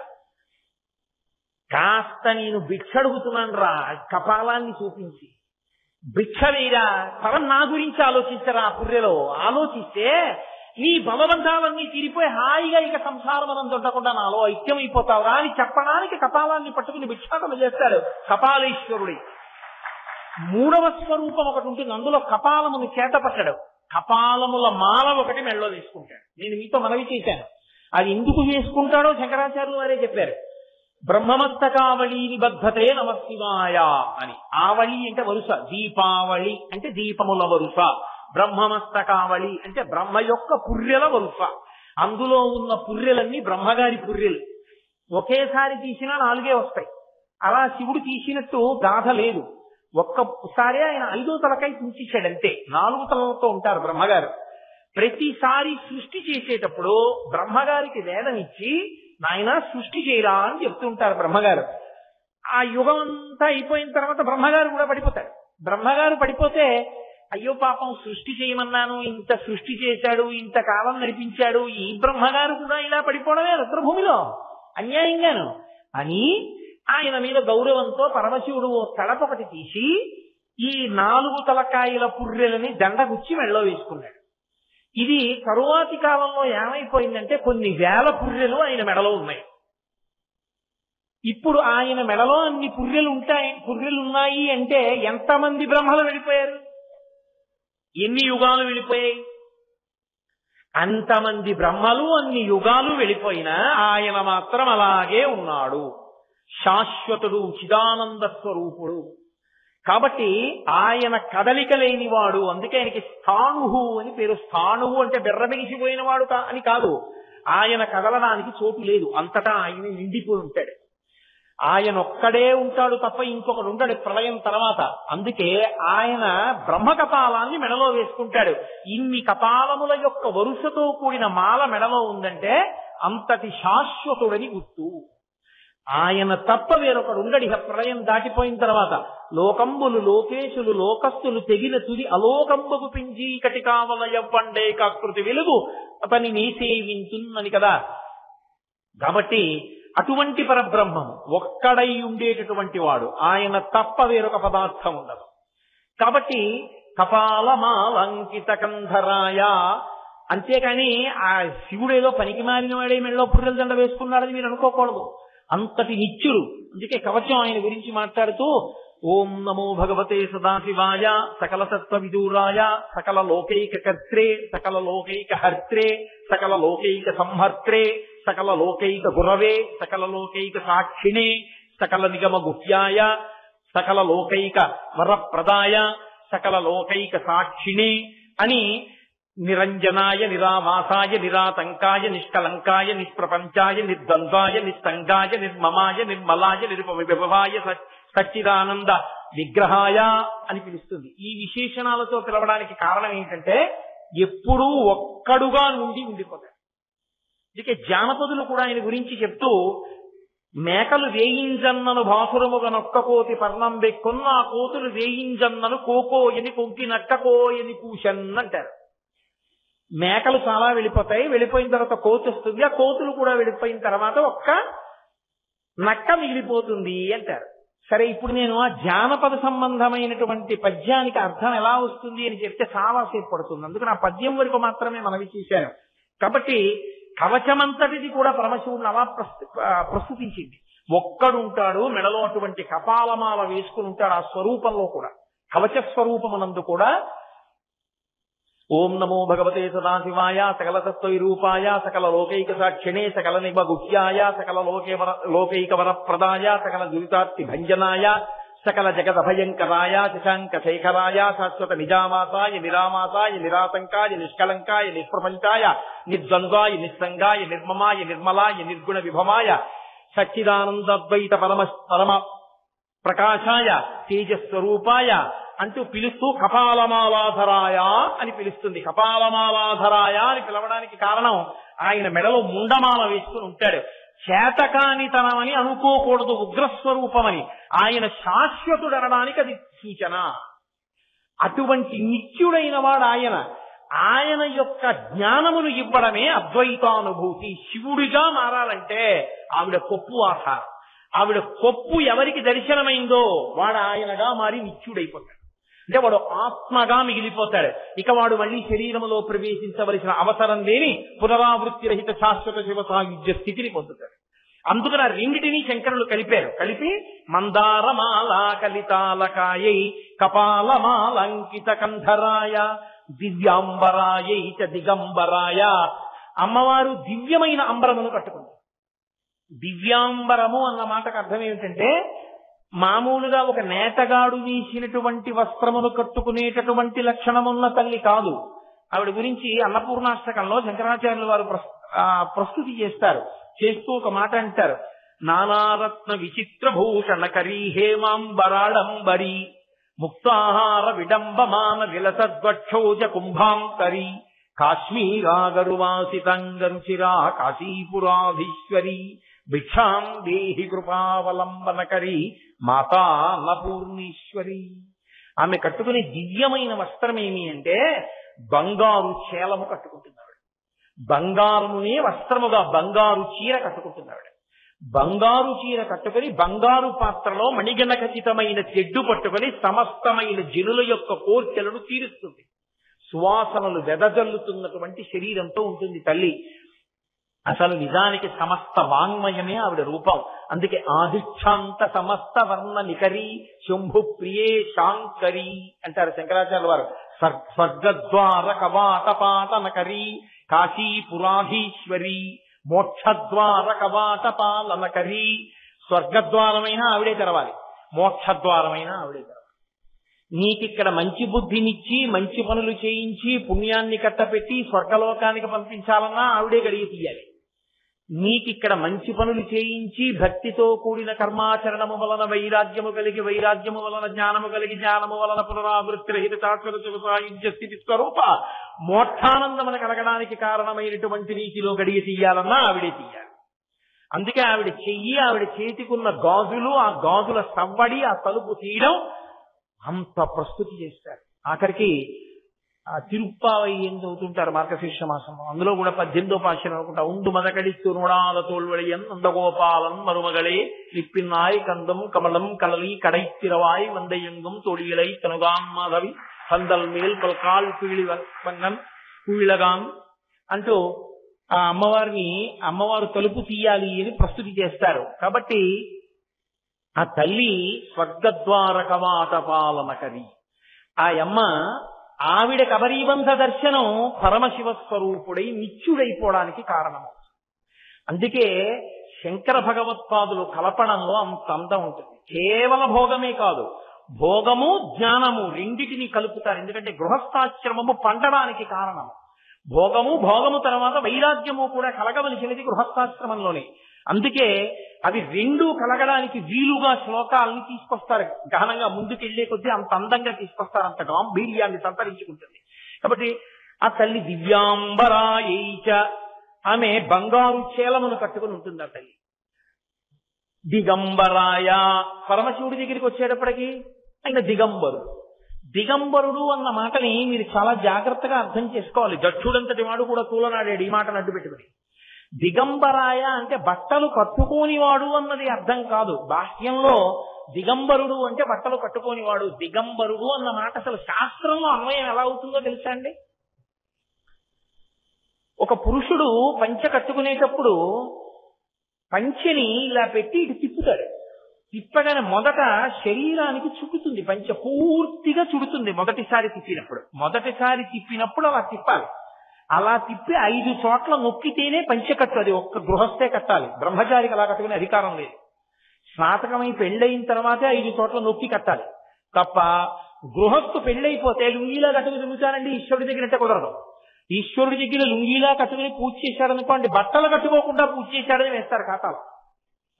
కాస్త నేను భిక్ష అడుగుతున్నాను రా, కపాలాన్ని చూపించి భిక్ష వేయరా, పరం నా గురించి ఆలోచించరా. పుర్రెలో ఆలోచిస్తే నీ బలవంతాలన్నీ తీరిపోయి హాయిగా ఇక సంసారం మనం దొడ్డకుండా నాలో ఐక్యమైపోతావురా అని చెప్పడానికి కపాలాన్ని పట్టుకుని భిక్షాటన చేస్తాడు కపాలేశ్వరుడి. మూడవ స్వరూపం ఒకటి ఉంటుంది, అందులో కపాలమును చేత పట్టడు, కపాలముల మాల ఒకటి మెళ్ళో తీసుకుంటాడు. నేను మీతో మనవి చేశాను, అది ఎందుకు వేసుకుంటాడో శంకరాచార్యులు వారే చెప్పారు. బ్రహ్మమస్తకావళి నిబద్ధతే నమశివాయ అని. ఆవళి అంటే వరుస, దీపావళి అంటే దీపముల వరుస, బ్రహ్మమస్తకావళి అంటే బ్రహ్మ యొక్క పుర్రెల వరుస. అందులో ఉన్న పుర్రెలన్నీ బ్రహ్మగారి పుర్రెలు. ఒకేసారి తీసినా 4 వస్తాయి. అలా శివుడు తీసినట్టు గాథ లేదు. ఒక్కసారి ఆయన 5వ తలకాయ తీసేశాడంతే. 4 తలలతో ఉంటారు బ్రహ్మగారు. ప్రతిసారి సృష్టి చేసేటప్పుడు బ్రహ్మగారికి వేదం ఇచ్చి నాయన సృష్టి చేయరా అని చెప్తుంటారు బ్రహ్మగారు. ఆ యుగం అంతా అయిపోయిన తర్వాత బ్రహ్మగారు కూడా పడిపోతాడు. బ్రహ్మగారు పడిపోతే అయ్యో పాపం సృష్టి చేయమన్నాను, ఇంత సృష్టి చేశాడు, ఇంతకాలం నడిపించాడు, ఈ బ్రహ్మగారు కూడా ఇలా పడిపోవడమే రుద్రభూమిలో అన్యాయంగాను అని ఆయన మీద గౌరవంతో పరమశివుడు తలపొకటి తీసి ఈ 4 తలకాయల పుర్రెలని దండగుచ్చి మెళ్ళో వేసుకున్నాడు. ఇది తరువాతి కాలంలో ఏమైపోయిందంటే కొన్ని వేల పుర్రెలు ఆయన మెడలో ఉన్నాయి. ఇప్పుడు ఆయన మెడలో అన్ని పుర్రెలు ఉన్నాయి అంటే ఎంతమంది బ్రహ్మలు వెళ్ళిపోయారు, ఎన్ని యుగాలు వెళ్ళిపోయాయి? అంతమంది బ్రహ్మలు అన్ని యుగాలు వెళ్ళిపోయినా ఆయన మాత్రం అలాగే ఉన్నాడు. శాశ్వతుడు, చిదానంద స్వరూపుడు. కాబట్టి ఆయన కదలిక లేనివాడు. అందుకే ఆయనకి స్థాణువు అని పేరు. స్థాణువు అంటే బెర్రబెగిసిపోయిన వాడు అని కాదు, ఆయన కదలడానికి చోటు లేదు, అంతటా ఆయన నిండిపోయి ఉంటాడు. ఆయన ఒక్కడే ఉంటాడు తప్ప ఇంకొకడు ఉంటాడు ప్రళయం తర్వాత. అందుకే ఆయన బ్రహ్మ కపాలాన్ని మెడలో వేసుకుంటాడు. ఇన్ని కపాలముల యొక్క వరుసతో కూడిన మాల మెడలో ఉందంటే అంతటి శాశ్వతుడని గుర్తు. ఆయన తప్ప వేరొకడు ఉండడు ఇక ప్రళయం దాటిపోయిన తర్వాత. లోకంబులు లోకేశులు లోకస్తులు తెగిన తుది అలోకంబకు పింజీ కటి కావలయ పండే కాకృతి వెలుగు అతని నీ సేవించున్నని కదా. కాబట్టి అటువంటి పరబ్రహ్మము ఒక్కడై ఉండేటటువంటి వాడు, ఆయన తప్ప వేరొక పదార్థం ఉండదు. కాబట్టి కపాలమాలంకిత కంధరాయ, అంతేకాని ఆ శివుడేదో పనికి మారిన వాడే మెళ్ళో పుర్రెల దండ వేసుకున్నాడని మీరు అనుకోకూడదు. అంతటి నిత్యుడు. అందుకే కవచం ఆయన గురించి మాట్లాడుతూ ఓం నమో భగవతే సదాశివాయ సకల తత్వ విదూరాయ సకల లోకైక కర్త్రే సకల లోకైక హర్త్రే సకల లోకైక సంహర్త్రే సకల లోకైక గురవే సకల లోకైక సాక్షిణే సకల నిగమ గుహ్యాయ సకల లోకైక వరప్రదాయ సకల లోకైక సాక్షిణే అని నిరంజనాయ నిరావాసాయ నిరాతంకాయ నిష్కలంకాయ నిష్ప్రపంచాయ నిర్ద్వంద్వాయ నిస్సంగాయ నిర్మమాయ నిర్మలాయ నిరుపవిభవాయ సచ్చిదానంద విగ్రహాయ అని పిలుస్తుంది. ఈ విశేషణాలతో పిలవడానికి కారణం ఏంటంటే ఎప్పుడూ ఒక్కడుగా ఉండిపోతాడు. అందుకే జానపదులు కూడా ఆయన గురించి చెప్తూ మేకలు వేయింజన్నను బాసురముగా నొక్కపోతి పర్ణం బెక్కున్న ఆ కోతులు వేయింజన్నను కోకోయని కొంకి నక్కకోయని పూషన్ అంటారు. మేకలు చాలా వెళ్ళిపోతాయి, వెళ్ళిపోయిన తర్వాత కోతి వస్తుంది, ఆ కోతులు కూడా వెళ్ళిపోయిన తర్వాత ఒక్క నక్క మిగిలిపోతుంది అంటారు. సరే, ఇప్పుడు నేను ఆ జానపద సంబంధమైనటువంటి పద్యానికి అర్థం ఎలా వస్తుంది అని చెప్తే చాలాసేపు పడుతుంది. అందుకని ఆ పద్యం వరకు మాత్రమే మనవి చేశాను. కాబట్టి కవచమంతటిది కూడా పరమశివుడిని అలా ప్రస్తుతించింది. ఒక్కడుంటాడు మెడలో అటువంటి కపాలమాల వేసుకుని ఉంటాడు. ఆ స్వరూపంలో కూడా కవచ స్వరూపమునందు కూడా ఓం నమో భగవతే సదాశివాయ సకల తత్వరూపాయ సకల లోకైక సాక్షిణే సకల నిమ గుహ్యాయ సకల లోకైక వరప్రదాయ సకల దురితార్తి భంజనాయ సకల జగద భయంకరాయ శశాంక శేఖరాయ శాశ్వత నిజామాసాయ నిరామాసాయ నిరాతంకాయ నిష్కలంకాయ నిష్ప్రపంచాయ నిర్ద్వంద్వాయ నిస్సంగాయ నిర్మమాయ నిర్మలాయ నిర్గుణ విభమాయ సచ్చిదానందద్వైత పరమ ప్రకాశాయ తేజస్వరూపాయ అంటూ పిలుస్తూ కపాలమాలాధరాయ అని పిలుస్తుంది. కపాలమాలాధరాయ అని పిలవడానికి కారణం ఆయన మెడలో ముండమాల వేసుకుని ఉంటాడు. చేతకానితనమని అనుకోకూడదు, ఉగ్రస్వరూపమని. ఆయన శాశ్వతుడు అనడానికి అది సూచన. అటువంటి నిత్యుడైన వాడు ఆయన. ఆయన యొక్క జ్ఞానమును ఇవ్వడమే అద్వైతానుభూతి. శివుడిగా మారాలంటే ఆవిడ కొప్పు ఆధారం. ఆవిడ కొప్పు ఎవరికి దర్శనమైందో వాడు ఆయనగా మారి నిత్యుడైపోతాడు. అంటే వాడు ఆత్మగా మిగిలిపోతాడు. ఇక వాడు మళ్ళీ శరీరములో ప్రవేశించవలసిన అవసరం లేని పునరావృత్తి రహిత శాశ్వత శివ సాయుధ్య స్థితిని పొందుతాడు. అందుకని రెండిటినీ శంకరులు కలిపారు. కలిపి మందారమాల కలితాలకాయై కపాలమాలంకిత కంధరాయ దివ్యాంబరాయై చ దిగంబరాయ. అమ్మవారు దివ్యమైన అంబరమును కట్టుకుంది. దివ్యాంబరము అన్న మాటకు అర్థం ఏమిటంటే మామూలుగా ఒక నేతగాడు వేసినటువంటి వస్త్రమును కట్టుకునేటటువంటి లక్షణమున్న తల్లి కాదు. ఆవిడ గురించి అన్నపూర్ణాష్టకంలో శంకరాచార్యుల వారు ప్రస్తుతి చేస్తూ ఒక మాట అంటారు. నానారత్న విచిత్ర భూషణ కరీ హేమాంబరాడంబరి ముక్తాహార విడంబమాన విలసద్వక్షోజ కుంభాంకరి కాశ్మీరాగరువాసితంగరుచిరా కాశీపురాధీశ్వరి భిక్షాం దేహి కృపావలంబనకరి మాతా అన్నపూర్ణేశ్వరి. ఆమె కట్టుకునే దివ్యమైన వస్త్రం ఏమి అంటే బంగారు చేలము కట్టుకుంటున్నాడు. బంగారునే వస్త్రముగా బంగారు చీర కట్టుకుంటున్నాడు. బంగారు చీర కట్టుకుని బంగారు పాత్రలో మణిగణ ఖచ్చితమైన తెడ్డు పట్టుకుని సమస్తమైన జనుల యొక్క కోర్కెలను తీరుస్తుంది. సువాసనలు వెదజల్లుతున్నటువంటి శరీరంతో ఉంటుంది తల్లి. అసలు నిజానికి సమస్త వాంగ్మయమే ఆవిడ రూపం. అందుకే ఆదిక్షాంత సమస్త వర్ణ నికరి శంభు ప్రియే శాంకరి అంటారు శంకరాచార్య వారు. స్వర్గద్వార కవాటపాటనకరి కాశీపురాధీశ్వరి మోక్షద్వార కవాటపాలనకరి. స్వర్గద్వారమైనా ఆవిడే తెరవాలి, మోక్షద్వారమైనా ఆవిడే తెరవాలి. నీకిక్కడ మంచి బుద్ధినిచ్చి మంచి పనులు చేయించి పుణ్యాన్ని కట్టపెట్టి స్వర్గలోకానికి పంపించాలన్నా ఆవిడే గడియ తీయాలి. నీకిక్కడ మంచి పనులు చేయించి భక్తితో కూడిన కర్మాచరణము వలన వైరాగ్యము కలిగి వైరాగ్యము వలన జ్ఞానము కలిగి జ్ఞానము వలన పునరావృత్తి రహిత శాశ్వత సాయుధ్య స్థితి స్వరూప మోక్షానందమును కలగడానికి కారణమైనటువంటి నీతిలో గడియ తీయాలన్నా ఆవిడే తీయాలి. అందుకే ఆవిడ చెయ్యి, ఆవిడ చేతికున్న గాజులు, ఆ గాజుల సవ్వడి, ఆ తలుపు తీయడం అంత ప్రస్తుతి చేస్తారు. ఆఖరికి తిరుప్పావై ఏం చదువుతుంటారు మార్గశీర్ష మాసంలో. అందులో కూడా 18వ పాశనం అనుకుంటా. ఉండు మదకడిస్తు రుణాల తోల్వడియన్ నందగోపాలన్ మరుమగళే లిప్పిన్నాయ్ కందం కమలం కలలి కడైத்திரவாய் வந்தையெங்கும் தொழிலை தனுகான் மாதவி పందల్ మేల్ పల్కాల్ పీళి వన్నన్ కుయిలగాన్ అంటూ ఆ అమ్మవారు తలుపు తీయాలి అని ప్రస్తుతి చేస్తారు. కాబట్టి ఆ తల్లి స్వర్గద్వార కవాటపాలనకరి. ఆ అమ్మ ఆవిడ కబరీబంధ దర్శనం పరమశివ స్వరూపుడై నిత్యుడైపోవడానికి కారణం. అందుకే శంకర భగవత్పాదులు కలపడంలో అంత అందం ఉంటుంది. కేవల భోగమే కాదు, భోగము జ్ఞానము రెండిటిని కలుపుతారు. ఎందుకంటే గృహస్థాశ్రమము పండడానికి కారణం భోగము తర్వాత వైరాగ్యము కూడా కలగవలసినది గృహస్థాశ్రమంలోనే. అందుకే అవి రెండూ కలగడానికి వీలుగా శ్లోకాలని తీసుకొస్తారు. గహనంగా ముందుకెళ్లే కొద్దీ అంత అందంగా తీసుకొస్తారు, అంత గాంభీర్యాన్ని సంతరించుకుంటుంది. కాబట్టి ఆ తల్లి దివ్యాంబరాయైచ, ఆమె బంగారు చేలమును కట్టుకుని ఉంటుంది ఆ తల్లి. దిగంబరాయ, పరమశివుడి దగ్గరికి వచ్చేటప్పటికి ఆయన దిగంబరుడు అన్న మాటని మీరు చాలా జాగ్రత్తగా అర్థం చేసుకోవాలి. దక్షుడంతటి వాడు కూడా తూలనాడాడు ఈ మాటను అడ్డు పెట్టుకుని. దిగంబరాయ అంటే బట్టలు కట్టుకోనివాడు అన్నది అర్థం కాదు. బాహ్యంలో దిగంబరుడు అంటే బట్టలు కట్టుకోనివాడు. దిగంబరుడు అన్న మాట అసలు శాస్త్రంలో అన్వయం ఎలా అవుతుందో తెలుసా అండి? ఒక పురుషుడు పంచె కట్టుకునేటప్పుడు పంచెని ఇలా పెట్టి ఇటు తిప్పుతాడు. తిప్పగానే మొదట శరీరానికి చుట్టుతుంది, పంచె పూర్తిగా చుడుతుంది. మొదటిసారి తిప్పినప్పుడు అలా తిప్పాలి. అలా తిప్పి 5 చోట్ల నొక్కితేనే పంచె కట్టు. అది ఒక్క గృహస్థే కట్టాలి, బ్రహ్మచారికి అలా కట్టుకునే అధికారం లేదు. స్నాతకమై పెళ్ళయిన తర్వాతే 5 చోట్ల నొక్కి కట్టాలి తప్ప గృహస్థు పెళ్ళైపోతే లుంగీలా కట్టుకుని తిరుగుతానండి ఈశ్వరుడి దగ్గర కుదరదు. ఈశ్వరుడి దగ్గర లుంగీలా కట్టుకుని పూజ చేశాడనుకోండి, బట్టలు కట్టుకోకుండా పూజ చేశాడని వేస్తారు ఖాతాలో.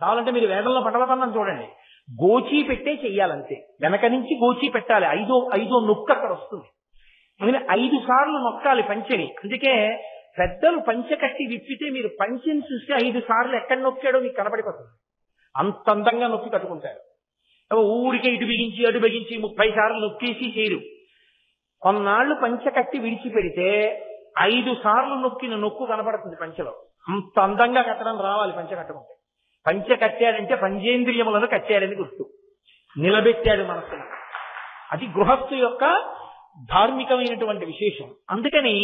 కావాలంటే మీరు వేదంలో పటలపన్నం చూడండి. గోచి పెట్టే చెయ్యాలంతే, వెనక నుంచి గోచి పెట్టాలి. ఐదో నొక్కు అక్కడ వస్తుంది. అందుకని 5 సార్లు నొక్కాలి పంచెని. అందుకే పెద్దలు పంచె కట్టి విప్పితే మీరు పంచెని చూస్తే 5 సార్లు ఎక్కడ నొక్కాడో మీకు కనపడిపోతుంది. అంత అందంగా నొక్కి కట్టుకుంటారు. ఊరికే ఇటు బిగించి అటు బిగించి 30 సార్లు నొక్కేసి చేయరు. కొన్నాళ్లు పంచె కట్టి విడిచిపెడితే 5 సార్లు నొక్కిన నొక్కు కనపడుతుంది పంచెలో. అంత అందంగా కట్టడం రావాలి పంచె కట్టుకుంటే. పంచె కట్టాడంటే పంచేంద్రియములను కట్టాడని గుర్తు, నిలబెట్టాడు మనస్సును. అది గృహస్థు యొక్క ధార్మికమైనటువంటి విశేషం. అందుకని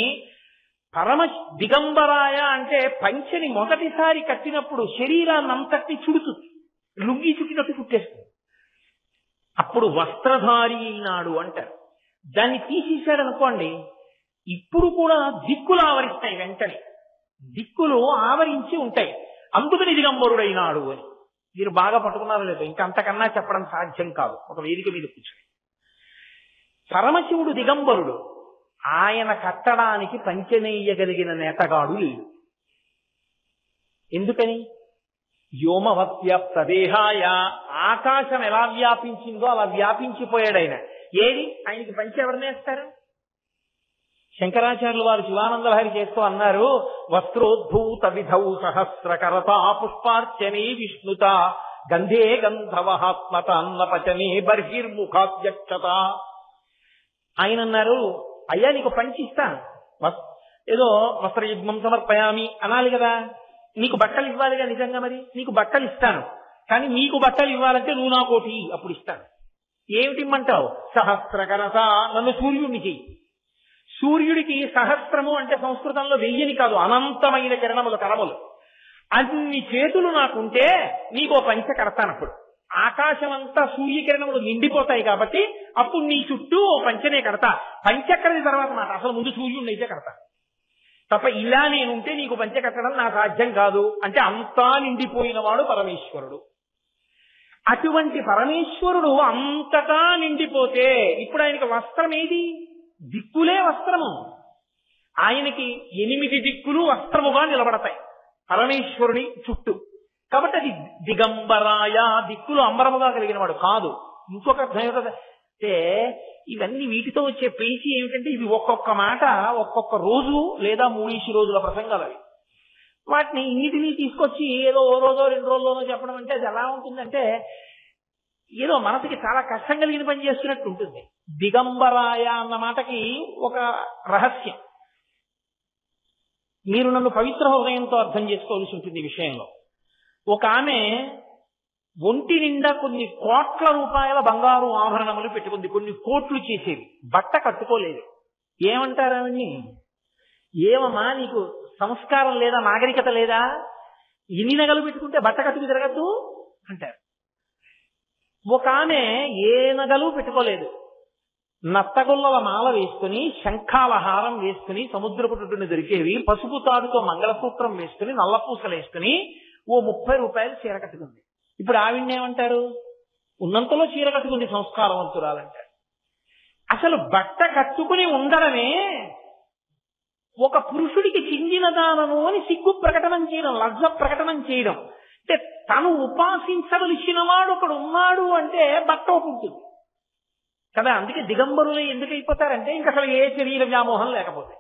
పరమ దిగంబరాయ అంటే పంచెని మొదటిసారి కట్టినప్పుడు శరీరాన్ని అంతటి చుడుతుంది, లుంగి చుట్టినట్టు చుట్టేస్తుంది. అప్పుడు వస్త్రధారి అయినాడు అంటారు. దాన్ని తీసేశాడనుకోండి, ఇప్పుడు కూడా దిక్కులు ఆవరిస్తాయి, వెంటనే దిక్కులు ఆవరించి ఉంటాయి. అందుకని దిగంబరుడైనాడు అని. మీరు బాగా పట్టుకున్నారో లేదో, ఇంకా అంతకన్నా చెప్పడం సాధ్యం కాదు ఒక వేదిక మీద కూర్చొని. పరమశివుడు దిగంబరుడు. ఆయన కట్టడానికి పంచెనేయగలిగిన నేతగాడు లేడు. ఎందుకని? వ్యోమవత్వ్యాప్తదేహాయ, ఆకాశం ఎలా వ్యాపించిందో అలా వ్యాపించిపోయాడు ఆయన. ఏది ఆయనకి పంచె ఎవరినేస్తారు? శంకరాచార్యులు వారు శివానందలహరి చేస్తూ అన్నారు, వస్త్రోద్భూత విధౌ సహస్రకరత పుష్పార్చనే విష్ణుత గంధే గంధవహాత్మత అన్నపచనే బర్హిర్ముఖాధ్యక్షత. ఆయన అన్నారు, అయ్యా నీకు పంచి ఇస్తాను, ఏదో వస్త్రయుగ్మం సమర్పయామి అనాలి కదా, నీకు బట్టలు ఇవ్వాలిగా నిజంగా, మరి నీకు బట్టలు ఇస్తాను, కానీ నీకు బట్టలు ఇవ్వాలంటే నువ్వు నా కోటి అప్పుడు ఇస్తాను. ఏమిటిమ్మంటావు? సహస్రకరత, నన్ను సూర్యుడిని చెయ్యి. సూర్యుడికి సహస్రము అంటే సంస్కృతంలో 1000 కాదు, అనంతమైన కిరణములు, కరములు. అన్ని చేతులు నాకుంటే నీకు పంచె కడతానప్పుడు. ఆకాశం అంతా సూర్యకిరణములు నిండిపోతాయి కాబట్టి అప్పుడు నీ చుట్టూ పంచెనే కడతా. పంచెక్కడిది తర్వాత మాట, అసలు ముందు సూర్యుడిని అయితే కడతా తప్ప ఇలా నేనుంటే నీకు పంచె కట్టడం నా సాధ్యం కాదు అంటే అంతా నిండిపోయిన వాడు పరమేశ్వరుడు. అటువంటి పరమేశ్వరుడు అంతటా నిండిపోతే ఇప్పుడు ఆయనకి వస్త్రం ఏది? దిక్కులే వస్త్రము. ఆయనకి 8 దిక్కులు వస్త్రముగా నిలబడతాయి పరమేశ్వరుని చుట్టూ. కాబట్టి అది దిగంబరాయ, దిక్కులు అంబరముగా కలిగిన వాడు కాదు. ఇంకొక అర్థం ఏమిటంటే, ఇవన్నీ వీటితో వచ్చే పేచీ ఏమిటంటే, ఇవి ఒక్కొక్క మాట ఒక్కొక్క రోజు లేదా 3 రోజుల ప్రసంగాలు అవి. వాటిని ఇన్నిటినీ తీసుకొచ్చి ఏదో ఓ రోజో 2 రోజుల్లోనో చెప్పడం అంటే అది ఎలా ఉంటుందంటే ఏదో మనసుకి చాలా కష్టం కలిగిన పని చేస్తున్నట్టు ఉంటుంది. దిగంబరాయ అన్న మాటకి ఒక రహస్యం మీరు నన్ను పవిత్ర హృదయంతో అర్థం చేసుకోవాల్సి ఉంటుంది. ఈ విషయంలో ఒక ఆమె ఒంటి నిండా కొన్ని కోట్ల రూపాయల బంగారు ఆభరణములు పెట్టుకుంది, కొన్ని కోట్లు చేసేవి, బట్ట కట్టుకోలేదు. ఏమంటారు ఆమెని? ఏమమ్మా నీకు సంస్కారం లేదా, నాగరికత లేదా, ఇన్ని నగలు పెట్టుకుంటే బట్ట కట్టుకు తిరగద్దు అంటారు. ఒక ఆమె ఏ నగలు పెట్టుకోలేదు, నత్తగొల్లల మాల వేసుకుని, శంఖాల హారం వేసుకుని, సముద్రపు టుట్టుని దొరికేవి, పసుపు తాడుతో మంగళసూత్రం వేసుకుని, నల్లపూసలు వేసుకుని ఓ 30 రూపాయలు చీర కట్టుకుంది. ఇప్పుడు ఆవిడ్నేమంటారు? ఉన్నంతలో చీర కట్టుకుంది, సంస్కారవంతురాలంటారు. అసలు బట్ట కట్టుకుని ఉండడమే ఒక పురుషుడికి చెందిన దానము అని సిగ్గు ప్రకటనం చేయడం, లజ్జ ప్రకటనం చేయడం. అంటే తను ఉపాసించవలసిన వాడు ఒకడు ఉన్నాడు అంటే బట్ట ఉంటుంది కదా. అందుకే దిగంబరులు ఎందుకు అయిపోతారంటే ఇంక అసలు ఏ శరీర వ్యామోహం లేకపోతే.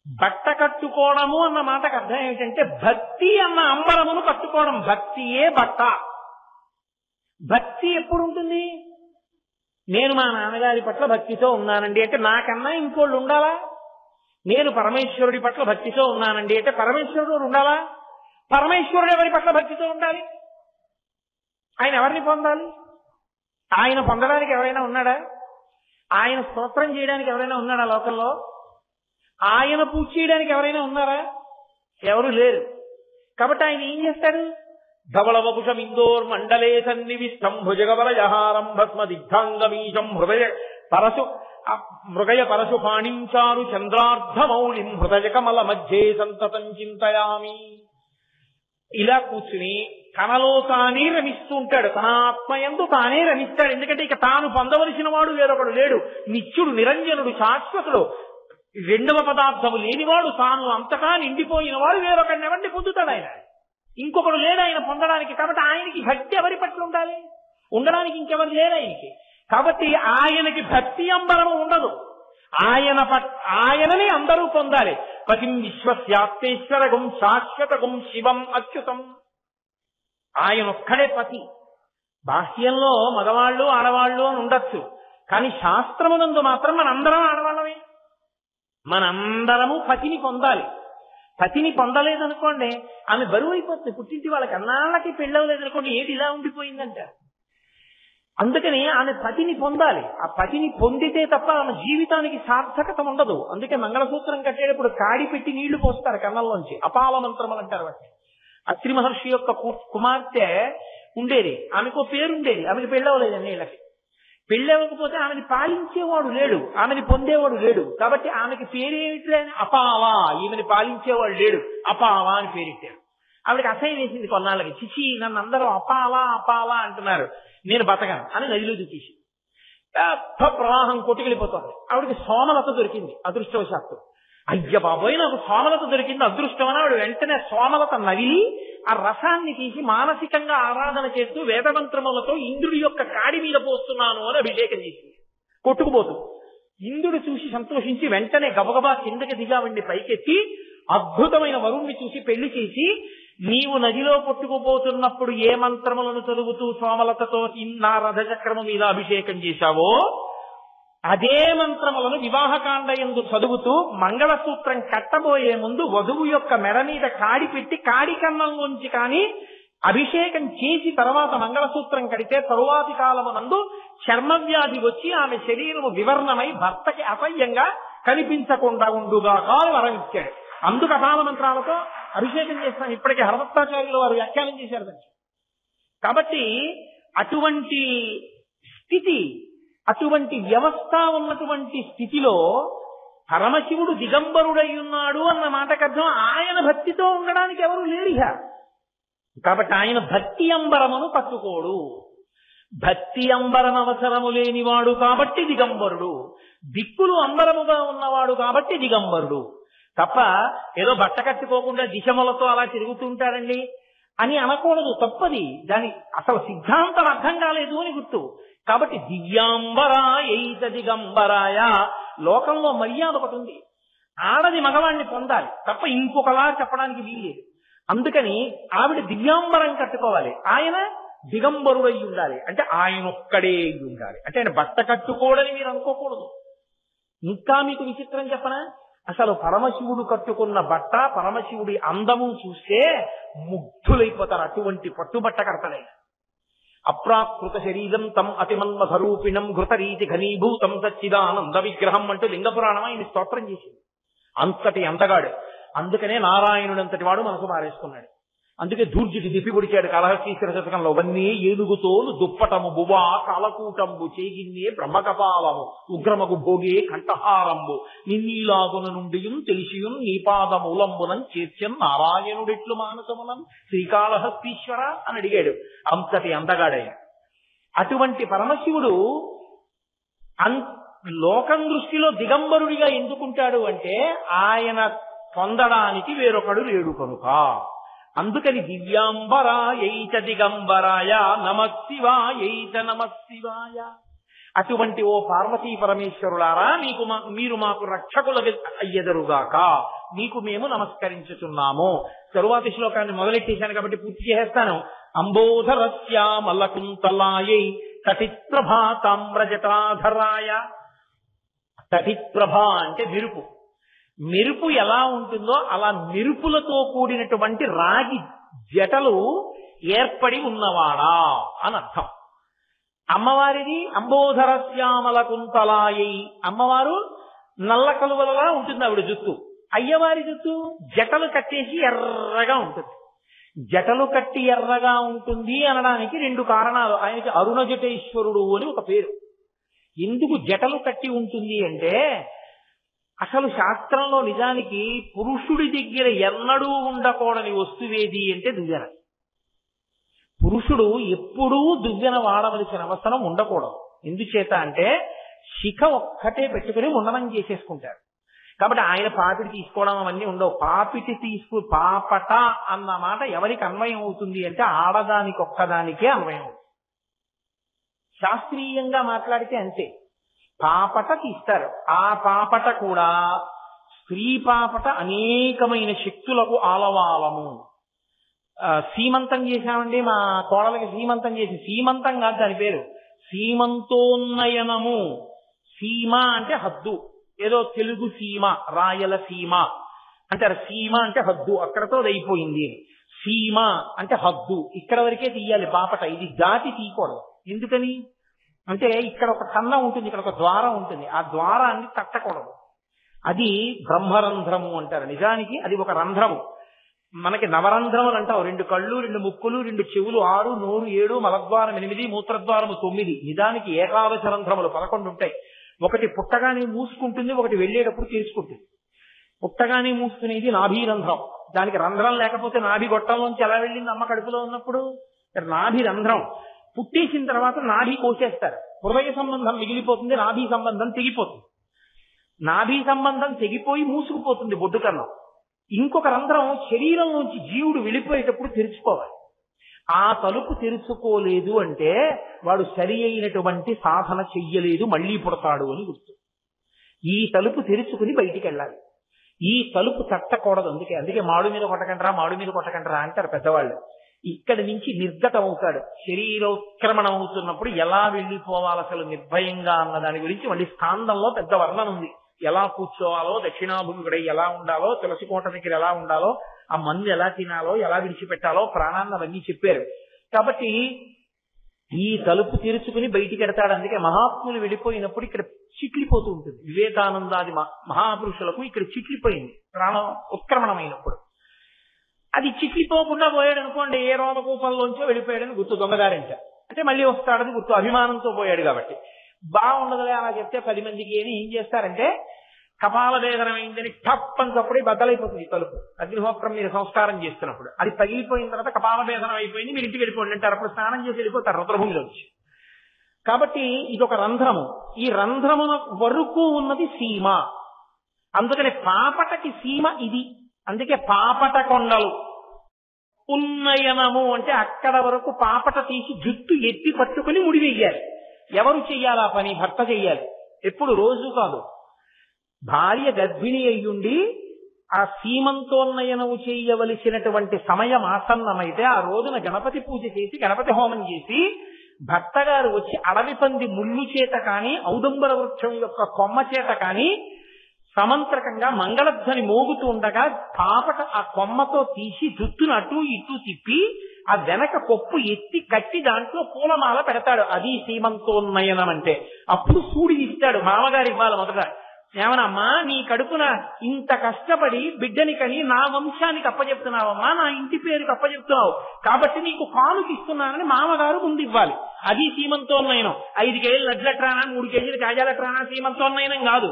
బట్ట కట్టుకోవడము అన్న మాటకు అర్థం ఏమిటంటే భక్తి అన్న అంబరమును కట్టుకోవడం. భక్తియే బట్ట. భక్తి ఎప్పుడు ఉంటుంది? నేను మా నాన్నగారి పట్ల భక్తితో ఉన్నానండి అంటే నాకన్నా ఇంకోళ్ళు ఉండాలా? నేను పరమేశ్వరుడి పట్ల భక్తితో ఉన్నానండి అంటే పరమేశ్వరుడు ఉండాలా? పరమేశ్వరుడు ఎవరి పట్ల భక్తితో ఉండాలి? ఆయన ఎవరిని పొందాలి? ఆయన పొందడానికి ఎవరైనా ఉన్నాడా? ఆయన స్తోత్రం చేయడానికి ఎవరైనా ఉన్నాడా లోకంలో? ఆయన పూజ చేయడానికి ఎవరైనా ఉన్నారా? ఎవరు లేరు. కాబట్టి ఆయన ఏం చేస్తాడు? ధవళవపుషం ఇందోర్ మండలే సన్నివిష్టం భుజగవరయహారం భస్మ దిగ్ధాంగమీశం మృగయ పరశు పాణించారు చంద్రార్ధమౌళిం హృదయ కమల మధ్యే సంతతం చింతయామి. ఇలా కూర్చుని తనలో తానే రమిస్తూ ఉంటాడు. తన ఆత్మయందు తానే రమిస్తాడు. ఎందుకంటే ఇక తాను పొందవలసిన వాడు వేరొకడు లేడు. నిత్యుడు, నిరంజనుడు, శాశ్వతుడు, రెండవ పదార్థము లేనివాడు, తాను అంతటా నిండిపోయిన వాడు వేరొకడిని ఎవరిని పొందుతాడు ఆయన? ఇంకొకడు లేడు ఆయన పొందడానికి. కాబట్టి ఆయనకి భక్తి ఎవరి పట్ల ఉండాలి? ఉండడానికి ఇంకెవరు లేరు ఆయనకి. కాబట్టి ఆయనకి భక్తి అంబరము ఉండదు. ఆయనని అందరూ పొందాలి. పతిం విశ్వస్యాప్తేశ్వరగం శాశ్వతగం శివం అచ్యుతం. ఆయన ఒక్కడే పతి. బాహ్యంలో మగవాళ్ళు ఆడవాళ్ళు అని ఉండొచ్చు, కానీ శాస్త్రమునందు మాత్రం మనందరం ఆడవాళ్ళమే. మనందరము పతిని పొందాలి. పతిని పొందలేదనుకోండి ఆమె బరువు అయిపోతుంది. పుట్టింటి వాళ్ళకి అన్నాళ్ళకి పెళ్ళవలేదనుకోండి ఏది ఇలా ఉండిపోయిందంట. అందుకని ఆమె పతిని పొందాలి. ఆ పతిని పొందితే తప్ప ఆమె జీవితానికి సార్థకత ఉండదు. అందుకే మంగళసూత్రం కట్టేటప్పుడు కాడి పెట్టి నీళ్లు పోస్తారు కన్నంలోంచి. అపాల మంత్రములు అంటారు వాటిని. అత్రి మహర్షి యొక్క కుమార్తె ఉండేది, ఆమెకు పేరుండేది. ఆమెకి పెళ్ళవలేదు అన్నేళ్ళకి. పెళ్ళవకపోతే ఆమెని పాలించేవాడు లేడు, ఆమెని పొందేవాడు లేడు. కాబట్టి ఆమెకి పేరేమిటి? అపావా. ఈమెని పాలించేవాడు లేడు, అపావా అని పేరెట్టారు. ఆవిడకి అసహ్యం వేసింది కొన్నాళ్ళకి. చిచి, నన్ను అందరూ అపావా అపావా అంటున్నారు, నేను బతకను అని నదిలో దూకేసి ప్రవాహం కొట్టుకెళ్ళిపోతుంది. ఆవిడకి సోమలత దొరికింది అదృష్టవశాత్తు. అయ్య బాబోయ్, నాకు సోమలత దొరికింది అదృష్టం అని ఆవిడ వెంటనే సోమలత నవిలి ఆ రసాన్ని తీసి మానసికంగా ఆరాధన చేస్తూ వేదమంత్రములతో ఇంద్రుడి యొక్క కాడి మీద పోస్తున్నాను అని అభిషేకం చేసింది కొట్టుకుపోతూ. ఇంద్రుడు చూసి సంతోషించి వెంటనే గబగబా కిందకి దిగావండి పైకెత్తి అద్భుతమైన వరుణ్ణి చూసి పెళ్లి చేసి, నీవు నదిలో కొట్టుకుపోతున్నప్పుడు ఏ మంత్రములను చదువుతూ సోమలతతో నా రథచక్రము మీద అభిషేకం చేశావో అదే మంత్రములను వివాహకాండ యందు చదువుతూ మంగళసూత్రం కట్టబోయే ముందు వధువు యొక్క మెడ మీద కాడి పెట్టి కాడి కన్నంలోంచి కానీ అభిషేకం చేసి తర్వాత మంగళసూత్రం కడితే తరువాతి కాలమునందు చర్మవ్యాధి వచ్చి ఆమె శరీరము వివర్ణమై భర్తకి అసహ్యంగా కనిపించకుండా ఉండుగాక వరం ఇచ్చాడు. అందుకు అపాల మంత్రాలతో అభిషేకం చేస్తాం. ఇప్పటికే హరదత్తాచార్యులు వారు వ్యాఖ్యానం చేశారు దాన్ని. కాబట్టి అటువంటి స్థితి, అటువంటి వ్యవస్థ ఉన్నటువంటి స్థితిలో పరమశివుడు దిగంబరుడై ఉన్నాడు అన్న మాటకు అర్థం ఆయన భక్తితో ఉండడానికి ఎవరు లేరిహ. కాబట్టి ఆయన భక్తి అంబరమును పట్టుకోడు. భక్తి అంబరం అవసరము లేనివాడు కాబట్టి దిగంబరుడు, దిక్కులు అంబరముగా ఉన్నవాడు కాబట్టి దిగంబరుడు. తప్ప ఏదో బట్ట కట్టుకోకుండా దిశములతో అలా తిరుగుతుంటారండి అని అనకూడదు, తప్పది. దాని అసలు సిద్ధాంతం అర్థం కాలేదు అని గుర్తు. కాబట్టి దివ్యాంబరాయైత దిగంబరాయ లోకంలో మర్యాద ఒకటి ఉంది. ఆడది మగవాణ్ణి పొందాలి తప్ప ఇంకొకలా చెప్పడానికి వీల్లేదు. అందుకని ఆవిడ దివ్యాంబరం కట్టుకోవాలి, ఆయన దిగంబరుడై ఉండాలి. అంటే ఆయన ఒక్కడే ఉండాలి. అంటే ఆయన బట్ట కట్టుకోడని మీరు అనుకోకూడదు. ఇంకా మీకు విచిత్రం చెప్పనా? అసలు పరమశివుడు కట్టుకున్న బట్ట, పరమశివుడి అందము చూస్తే ముగ్ధులైపోతారు. అటువంటి పట్టుబట్ట కడతలే. అప్రాకృత శరీరం తం అతిమన్మధరూపిణం ఘృతరీతి ఘనీభూతం సచ్చిదానంద విగ్రహం అంటూ లింగపురాణం ఆయన స్తోత్రం చేసింది. అంతటి అందగాడు. అందుకనే నారాయణుడంతటి వాడు మనసు మారేసుకున్నాడు. అందుకే దూర్జుటి దిప్పి పొడిచాడు కాళహస్తీశ్వర శతకంలో. వన్నీ ఏనుగుతోలు దుప్పటము బువా కాలకూటంబు చేగిన్నే బ్రహ్మకపాలము ఉగ్రమగు భోగే కంఠహారంబు నిన్నీలాగున నుండి తెలిసియుం నీపాదమూలంబునం చేర్చం నారాయణుడెట్లు మానసమునం శ్రీకాళహస్తీశ్వర అని అడిగాడు. అంతటి అందగాడయ్య. అటువంటి పరమశివుడు లోకం దృష్టిలో దిగంబరుడిగా ఎందుకుంటాడు అంటే ఆయన పొందడానికి వేరొకడు లేడు కనుక. అందుకని దివ్యాంబరాయైత దిగంబరాయ నమశివాయైత నమశివాయ. అటువంటి ఓ పార్వతీ పరమేశ్వరులారా, మీరు మాకు రక్షకుల అయ్యెదరుగాక, మీకు మేము నమస్కరించుతున్నాము. తరువాతి శ్లోకాన్ని మొదలెట్టేశాను కాబట్టి పూర్తి చేస్తాను. అంబోధరస్యామలకుంతలాయై తటిప్రభా తామ్రజటాధరాయ. తటిప్రభ అంటే మెరుపు. మెరుపు ఎలా ఉంటుందో అలా మెరుపులతో కూడినటువంటి రాగి జటలు ఏర్పడి ఉన్నవాడా అని అర్థం. అమ్మవారిది అంబోధరశ్యామల కుంతలాయై. అమ్మవారు నల్ల కలువలలా ఉంటుంది ఆవిడ జుత్తు. అయ్యవారి జుత్తు జటలు కట్టేసి ఎర్రగా ఉంటుంది. జటలు కట్టి ఎర్రగా ఉంటుంది అనడానికి రెండు కారణాలు. ఆయనకి అరుణ జటేశ్వరుడు అని ఒక పేరు. ఎందుకు జటలు కట్టి ఉంటుంది అంటే, అసలు శాస్త్రంలో నిజానికి పురుషుడి దగ్గర ఎన్నడూ ఉండకూడని వస్తువేది అంటే దువ్వెన. పురుషుడు ఎప్పుడూ దువ్వెన వాడవలసిన అవసరం ఉండకూడదు. ఎందుచేత అంటే శిఖ ఒక్కటే పెట్టుకుని ఉండనం చేసేసుకుంటారు. కాబట్టి ఆయన పాపిటి తీసుకోవడం అవన్నీ ఉండవు. పాపిటి పాపట అన్న మాట ఎవరికి అన్వయం అవుతుంది అంటే ఆడదానికి ఒక్కదానికే అన్వయం అవుతుంది. శాస్త్రీయంగా మాట్లాడితే అంతే. పాపట తీస్తారు. ఆ పాపట కూడా స్త్రీ పాపట అనేకమైన శక్తులకు ఆలవాలము. సీమంతం చేశామండి, మా కోడలకి సీమంతం చేసి, సీమంతం కాదు దాని పేరు, సీమంతోన్నయనము. సీమ అంటే హద్దు, ఏదో తెలుగు సీమ, రాయల సీమ అంటారు. సీమ అంటే హద్దు, అక్కడతో అయిపోయింది. సీమ అంటే హద్దు, ఇక్కడ వరకే తీయాలి పాపట, ఇది దాటి తీయకూడదు. ఎందుకని అంటే ఇక్కడ ఒక కన్నం ఉంటుంది, ఇక్కడ ఒక ద్వారం ఉంటుంది, ఆ ద్వారాన్ని తట్టకూడదు. అది బ్రహ్మరంధ్రము అంటారు. నిజానికి అది ఒక రంధ్రము. మనకి నవరంధ్రములు అంటావు, 2 కళ్ళు, 2 ముక్కులు, 2 చెవులు, 6, నోరు 7, మలద్వారం 8, మూత్రద్వారము 9. నిజానికి ఏకాదశ రంధ్రములు 11 ఉంటాయి. ఒకటి పుట్టగానే మూసుకుంటుంది, ఒకటి వెళ్ళేటప్పుడు తీసుకుంటుంది. పుట్టగానే మూసుకునేది నాభి రంధ్రం. దానికి రంధ్రం లేకపోతే నాభి గొట్టంలోంచి ఎలా వెళ్ళింది అమ్మ కడుపులో ఉన్నప్పుడు? నాభి రంధ్రం. పుట్టేసిన తర్వాత నాభి కోసేస్తారు, హృదయ సంబంధం మిగిలిపోతుంది, నాభి సంబంధం తెగిపోతుంది. నాభి సంబంధం తెగిపోయి మూసుకుపోతుంది బొడ్డు కన్నం. ఇంకొక రంధ్రం శరీరంలోంచి జీవుడు వెళ్ళిపోయేటప్పుడు తెరుచుకోవాలి. ఆ తలుపు తెరుచుకోలేదు అంటే వాడు సరి అయినటువంటి సాధన చెయ్యలేదు, మళ్లీ పుడతాడు అని గుర్తు. ఈ తలుపు తెరుచుకుని బయటికి వెళ్ళాలి. ఈ తలుపు తట్టకూడదు. అందుకే మాడు మీద కొట్టకంటరా, మాడు మీద కొట్టకంటరా అంటారు పెద్దవాళ్ళు. ఇక్కడి నుంచి నిర్గతం అవుతాడు. శరీరోత్క్రమణం అవుతున్నప్పుడు ఎలా వెళ్ళిపోవాలి అసలు నిర్భయంగా అన్న దాని గురించి మళ్ళీ స్కాందంలో పెద్ద వర్ణన ఉంది. ఎలా కూర్చోవాలో, దక్షిణాభిముఖుడై ఎలా ఉండాలో, తులసి కోట దగ్గర ఎలా ఉండాలో, ఆ మందు ఎలా తినాలో, ఎలా విడిచిపెట్టాలో, ప్రాణాన్ని అవన్నీ చెప్పారు. కాబట్టి ఈ తలుపు తెరుచుకుని బయటికి ఎడతాడు. అందుకే మహాత్ములు వెళ్ళిపోయినప్పుడు ఇక్కడ చిట్లిపోతూ ఉంటుంది. వివేకానందాది మహాపురుషులకు ఇక్కడ చిట్లిపోయింది ప్రాణం ఉత్క్రమణమైనప్పుడు. అది చిట్లిపోకుండా పోయాడు అనుకోండి, ఏ రోమకూపంలోంచో వెళ్ళిపోయాడని గుర్తు, దొంగదారింట అంటే మళ్ళీ వస్తాడని గుర్తు, అభిమానంతో పోయాడు కాబట్టి. బాగుండదులే అలా చెప్తే 10 మందికి అని ఏం చేస్తారంటే, కపాల వేదనమైందని టప్పని తప్పుడే బద్దలైపోతుంది తలుపు. అగ్నిహోత్రం మీరు సంస్కారం చేస్తున్నప్పుడు అది పగిలిపోయిన తర్వాత కపాల వేదనం అయిపోయింది, మీరు ఇంటికి వెళ్ళిపోండి అంటారు. అప్పుడు స్నానం చేసి వెళ్ళిపోతారు రుద్రభూమిలోంచి. కాబట్టి ఇదొక రంధ్రము. ఈ రంధ్రమున వరకు ఉన్నది సీమ. అందుకని పాపటకి సీమ ఇది. అందుకే పాపట కొండలు. ఉన్నయనము అంటే అక్కడ వరకు పాపట తీసి జుట్టు ఎత్తి పట్టుకుని ముడివెయ్యాలి. ఎవరు చెయ్యాలి ఆ పని? భర్త చెయ్యాలి. ఎప్పుడు? రోజు కాదు. భార్య గర్భిణి అయ్యుండి ఆ సీమంతోన్నయనము చేయవలసినటువంటి సమయం ఆసన్నమైతే ఆ రోజున గణపతి పూజ చేసి, గణపతి హోమం చేసి, భర్త గారు వచ్చి అడవి పంది ముళ్ళు చేత కానీ, ఔదంబర వృక్షం యొక్క కొమ్మ చేత కానీ సమంత్రకంగా మంగళధ్వని మోగుతూ ఉండగా పాపట ఆ కొమ్మతో తీసి జుట్టును అటు ఇటు తిప్పి ఆ వెనక కొప్పు ఎత్తి కట్టి దాంట్లో పూలమాల పెడతాడు. అది సీమంతోన్నయనం అంటే. అప్పుడు సూడి ఇస్తాడు. మామగారి ఇవ్వాలి మొదట. ఏమనమ్మా, నీ కడుపున ఇంత కష్టపడి బిడ్డని కని నా వంశానికి అప్పచెప్తున్నావమ్మా, నా ఇంటి పేరుకి అప్పచెప్తున్నావు కాబట్టి నీకు కానుక ఇస్తున్నానని మామగారు ముందు ఇవ్వాలి. అది సీమంతోన్నయనం. 5 కేజీలు లడ్లట్రానా, 3 కేజీలు కాజాలట్రానా సీమంతోన్నయనం కాదు.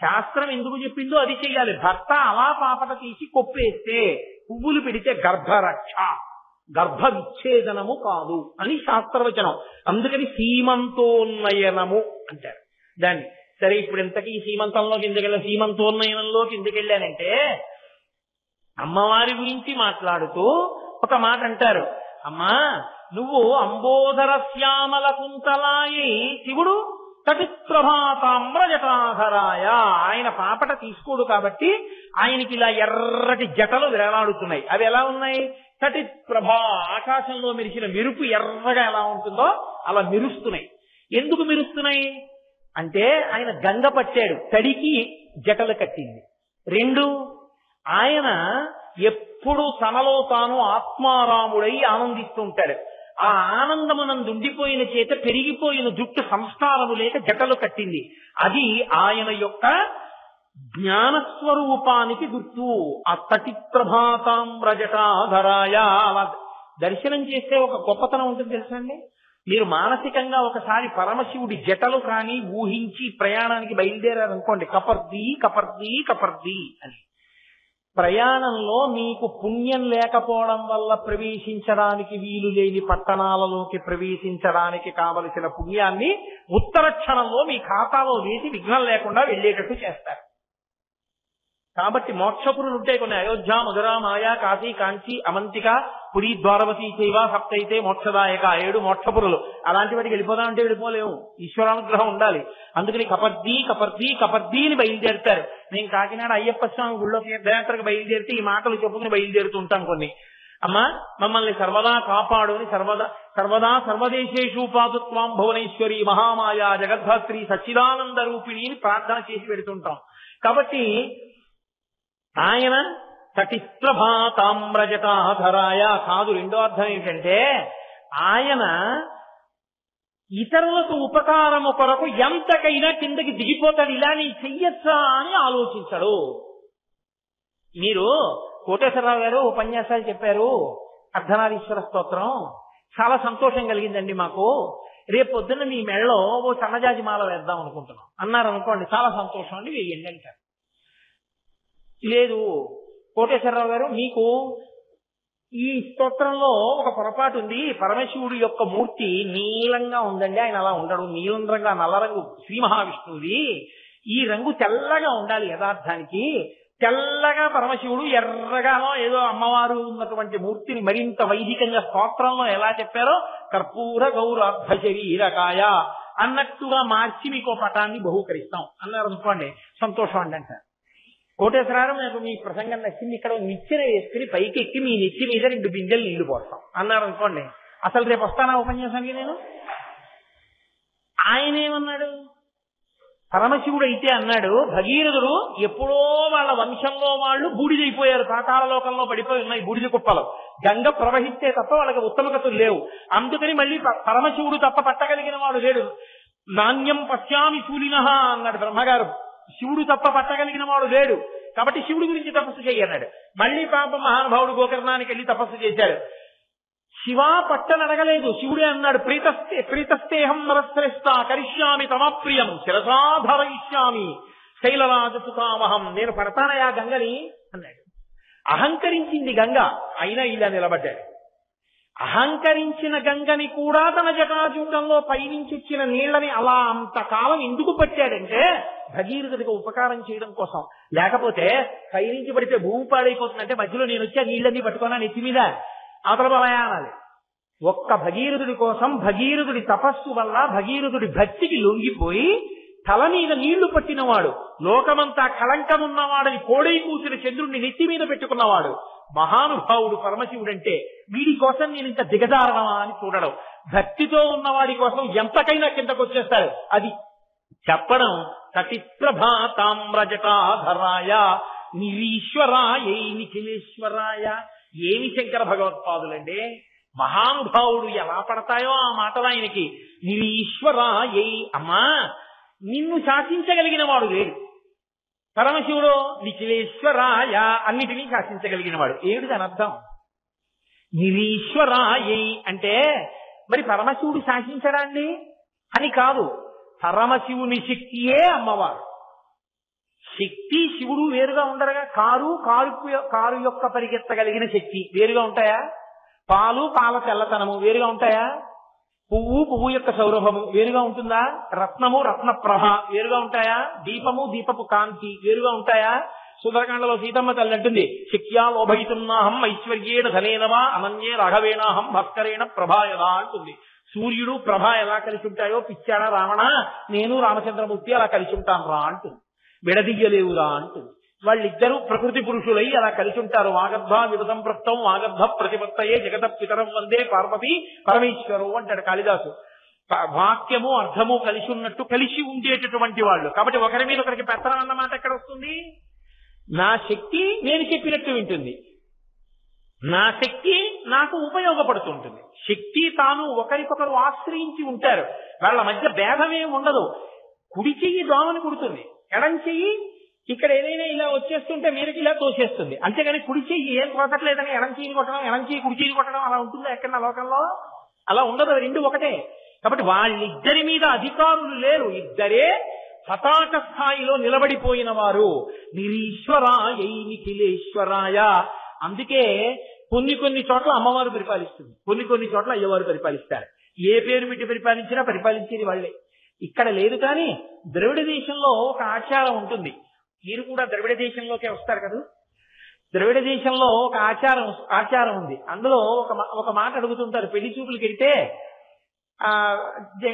శాస్త్రం ఎందుకు చెప్పిందో అది చెయ్యాలి. భర్త అలా పాపట తీసి కొప్పేస్తే, పువ్వులు పెడితే గర్భరక్ష, గర్భ విచ్ఛేదనము కాదు అని శాస్త్రవచనం. అందుకని సీమంతోన్నయనము అంటారు దాన్ని. సరే, ఇప్పుడు ఇంతకీ ఈ సీమంతంలోకి ఎందుకెళ్ళా, సీమంతోన్నయనంలోకి ఎందుకెళ్ళానంటే, అమ్మవారి గురించి మాట్లాడుతూ ఒక మాట అంటారు. అమ్మా, నువ్వు అంబోధర శ్యామల కుంతలాయి శివుడు తటిప్రభాతామ్రజటాధరాయ. ఆయన పాపట తీసుకోడు కాబట్టి ఆయనకి ఇలా ఎర్రటి జటలు వేలాడుతున్నాయి. అవి ఎలా ఉన్నాయి? తటిప్రభా, ఆకాశంలో మెరిసిన మెరుపు ఎర్రగా ఎలా ఉంటుందో అలా మెరుస్తున్నాయి. ఎందుకు మెరుస్తున్నాయి అంటే ఆయన గంగ పట్టాడు, తడికి జటలు కట్టింది. 2, ఆయన ఎప్పుడు తనలో తాను ఆత్మారాముడై ఆనందిస్తూ ఉంటాడు. ఆ ఆనందమునందుండిపోయిన చేత పెరిగిపోయిన జుట్టు సంస్కారము లేక జటలు కట్టింది. అది ఆయన యొక్క జ్ఞానస్వరూపానికి గుర్తు. ఆ తటి ప్రభాతామ్రజటాధరాయ అలా దర్శనం చేస్తే ఒక గొప్పతనం ఉంటుంది తెలుసండి. మీరు మానసికంగా ఒకసారి పరమశివుడి జటలు కానీ ఊహించి ప్రయాణానికి బయలుదేరారనుకోండి, కపర్ది కపర్ది కపర్ది అని. ప్రయాణంలో మీకు పుణ్యం లేకపోవడం వల్ల ప్రవేశించడానికి వీలు లేని పట్టణాలలోకి ప్రవేశించడానికి కావలసిన పుణ్యాన్ని ఉత్తర క్షణంలో మీ ఖాతాలో వేసి విఘ్నం లేకుండా వెళ్ళేటట్టు చేస్తారు. కాబట్టి మోక్షపురులు ఉంటాయి కొన్ని. అయోధ్య, మధుర, మాయా, కాశీ, కాంచి, అవంతిక, పురి, ద్వారవతి చైవ సప్తైతే మోక్షదాయక 7 మోక్షపురులు. అలాంటి వాటికి వెళ్ళిపోదామంటే వెళ్ళిపోలేము, ఈశ్వరానుగ్రహం ఉండాలి. అందుకని కపర్దీ అని బయలుదేరుతారు. నేను కాకినాడ అయ్యప్ప స్వామి గుళ్ళో తీర్థయాత్రకు బయలుదేరితే ఈ మాటలు చెప్పుకుని బయలుదేరుతూ ఉంటాం కొన్ని. అమ్మా మమ్మల్ని సర్వదా కాపాడు అని సర్వదా సర్వదేశేషు పాతుత్వాం భువనేశ్వరి మహామాయా జగద్ధాత్రి సచ్చిదానంద రూపిణి అని ప్రార్థన చేసి పెడుతుంటాం. కాబట్టి ఆయన తటిప్రభాతామ్రజటాధరాయ కాదు. రెండో అర్థం ఏంటంటే ఆయన ఇతరులకు ఉపకారము కొరకు ఎంతకైనా కిందకి దిగిపోతాడు. ఇలా నీ చెయ్యొచ్చా అని ఆలోచించడు. మీరు కోటేశ్వరరావు గారు ఉపన్యాసాలు చెప్పారు, అర్ధనారీశ్వర స్తోత్రం, చాలా సంతోషం కలిగిందండి మాకు. రేపు పొద్దున్న మీ మెళ్ళలో ఓ సన్నజాజి మాల వేద్దాం అనుకుంటున్నాం అన్నారు అనుకోండి, చాలా సంతోషం అండి, వేయండి అంటారు. లేదు కోటేశ్వరరావు గారు, మీకు ఈ స్తోత్రంలో ఒక పొరపాటు ఉంది, పరమశివుడి యొక్క మూర్తి నీలంగా ఉందండి, ఆయన అలా ఉండడు, నీలం రంగు నల్ల రంగు శ్రీ మహావిష్ణువుది, ఈ రంగు తెల్లగా ఉండాలి యథార్థానికి. తెల్లగా పరమశివుడు, ఎర్రగానో ఏదో అమ్మవారు ఉన్నటువంటి మూర్తిని మరింత వైదికంగా స్తోత్రంలో ఎలా చెప్పారో కర్పూర గౌరార్ధ శరీరకాయ అన్నట్టుగా మార్చి మీకు పటాన్ని బహూకరిస్తాం అన్నారు అనుకోండి, సంతోషం అండి అంటారు. కోటేశ్వరరావు నాకు మీ ప్రసంగం నచ్చింది, ఇక్కడ నిచ్చెన వేసుకుని పైకి ఎక్కి మీ నెత్తి మీద 2 బిందెలు నీళ్లు పోస్తాం అన్నారు అనుకోండి. అసలు రేపు వస్తానా ఉపన్యాసానికి నేను? ఆయన ఏమన్నాడు? పరమశివుడు అయితే అన్నాడు, భగీరథుడు ఎప్పుడో వాళ్ళ వంశంలో వాళ్ళు బూడిదైపోయారు, పాతాళ లోకంలో పడిపోయి ఉన్నాయి బూడిద కుప్పలు, గంగ ప్రవహిస్తే తప్ప వాళ్ళకి ఉత్తమగతులు లేవు. అందుకని మళ్ళీ పరమశివుడు తప్ప పట్టగలిగిన వాడు లేడు. నాణ్యం పశ్యామి శూలినః అన్నాడు బ్రహ్మగారు, శివుడు తప్ప పట్టగలిగిన వాడు లేడు, కాబట్టి శివుడి గురించి తపస్సు చెయ్యన్నాడు. మళ్ళీ పాప మహానుభావుడు గోకర్ణానికి వెళ్ళి తపస్సు చేశాడు. శివ పట్టనడగలేదు, శివుడే అన్నాడు, ప్రీతస్తేహం నరశ్రేష్ఠ కరిష్యామి తమప్రియం శిరసాధరయిష్యామి శైలరాజసుతామహం, నేను పడతానయా గంగని అన్నాడు. అహంకరించింది గంగ, అయినా ఇలా నిలబడ్డాడు. అహంకరించిన గంగని కూడా తన జటాజూటంలో పైనుంచి వచ్చిన నీళ్లని అలా అంతకాలం ఎందుకు పట్టాడంటే భగీరథుడికి ఉపకారం చేయడం కోసం. లేకపోతే పైనుంచి పడితే భూమి పాడైపోతుందంటే మధ్యలో నేను వచ్చి ఆ నీళ్ళన్నీ పట్టుకున్నా నెత్తి మీద అవతలబలయానాలి. ఒక్క భగీరథుడి కోసం, భగీరథుడి తపస్సు వల్ల, భగీరథుడి భక్తికి లొంగిపోయి తల మీద నీళ్లు పట్టినవాడు, లోకమంతా కళంకమున్నవాడని కోడై కూసిన చంద్రుణ్ణి నెత్తి మీద పెట్టుకున్నవాడు మహానుభావుడు పరమశివుడంటే వీడి కోసం నేను ఇంత దిగజారణమా అని చూడడం. భక్తితో ఉన్నవాడి కోసం ఎంతకైనా కిందకు వచ్చేస్తాడు. అది చెప్పడం తటిప్రభాతామ్రజటాధరాయ నిరీశ్వరాయ నిఖిలేశ్వరాయ. ఏమి శంకర భగవత్పాదులండి, మహానుభావుడు ఎలా పడతాయో ఆ మాటలు ఆయనకి. నిరీశ్వరాయ, అమ్మా నిన్ను శాసించగలిగిన వాడు లేడు. పరమశివుడు నిఖిలేశ్వరాయ, అన్నిటినీ శాసించగలిగిన వాడు. ఏమిటి దాని అర్థం? నిరీశ్వరాయ అంటే మరి పరమశివుడు శాసించడా అండి అని కాదు, పరమశివుని శక్తియే అమ్మవారు. శక్తి శివుడు వేరుగా ఉండరుగా. కారు యొక్క పరిగెత్తగలిగిన శక్తి వేరుగా ఉంటాయా? పాలు పాల తెల్లతనము వేరుగా ఉంటాయా? పువ్వు యొక్క సౌరభము వేరుగా ఉంటుందా? రత్నము రత్న ప్రభ వేరుగా ఉంటాయా? దీపము దీపపు కాంతి వేరుగా ఉంటాయా? సుందరకాండలో సీతమ్మ తల్లి అంటుంది, శక్త్యా లోభయితున్నాహం ఐశ్వర్యేణ ధనేనవా అనన్యే రాఘవేణాహం భాస్కరేణ ప్రభాయదా అంటుంది. సూర్యుడు ప్రభ ఎలా కలిసి ఉంటాయో పిచ్చాడా రావణ, నేను రామచంద్రమూర్తి అలా కలిసి ఉంటాను రా అంటుంది. విడదీయలేవురా అంటుంది. వాళ్ళిద్దరూ ప్రకృతి పురుషులై అలా కలిసి ఉంటారు. వాగర్భ విడతం ప్రస్థం వాగర్భ ప్రతిపత్తయే జగత పితరం వందే పార్వతి పరమేశ్వరు అంటాడు కాళిదాసు. వాక్యము అర్థము కలిసి ఉన్నట్టు కలిసి ఉండేటటువంటి వాళ్ళు. కాబట్టి ఒకరి మీద ఒకరికి పెత్తనం అన్నమాట ఎక్కడ వస్తుంది? నా శక్తి నేను చెప్పినట్టు వింటుంది, నా శక్తి నాకు ఉపయోగపడుతుంటుంది. శక్తి తాను ఒకరికొకరు ఆశ్రయించి ఉంటారు, వాళ్ళ మధ్య భేదమే ఉండదు. కుడి చెయ్యి దోమని కుడుతుంది, ఎడం చెయ్యి ఇక్కడ ఏదైనా ఇలా వచ్చేస్తుంటే మీదకి ఇలా తోసేస్తుంది. అంతేగాని కుడి చెయ్యి ఏం కొట్టట్లేదని ఎడం చెయ్యి కొట్టడం, ఎడం చెయ్యి కుడి చెయ్యి కొట్టడం అలా ఉంటుందా ఎక్కడన్నా లోకంలో? అలా ఉండదు, రెండు ఒకటే. కాబట్టి వాళ్ళిద్దరి మీద అధికారులు లేరు, ఇద్దరే పతాక స్థాయిలో నిలబడిపోయిన వారు. నిరీశ్వరాయ నిఖిలేశ్వరాయ. అందుకే కొన్ని చోట్ల అమ్మవారు పరిపాలిస్తుంది, కొన్ని చోట్ల అయ్యవారు పరిపాలిస్తారు. ఏ పేరు పెట్టి పరిపాలించినా పరిపాలించేది వాళ్ళే. ఇక్కడ లేదు. కానీ ద్రవిడ దేశంలో ఒక ఆచారం ఉంటుంది, మీరు కూడా ద్రవిడ దేశంలోకే వస్తారు కదా. ద్రవిడ దేశంలో ఒక ఆచారం ఉంది. అందులో ఒక మాట అడుగుతుంటారు. పెళ్లి చూపులకి వెళ్తే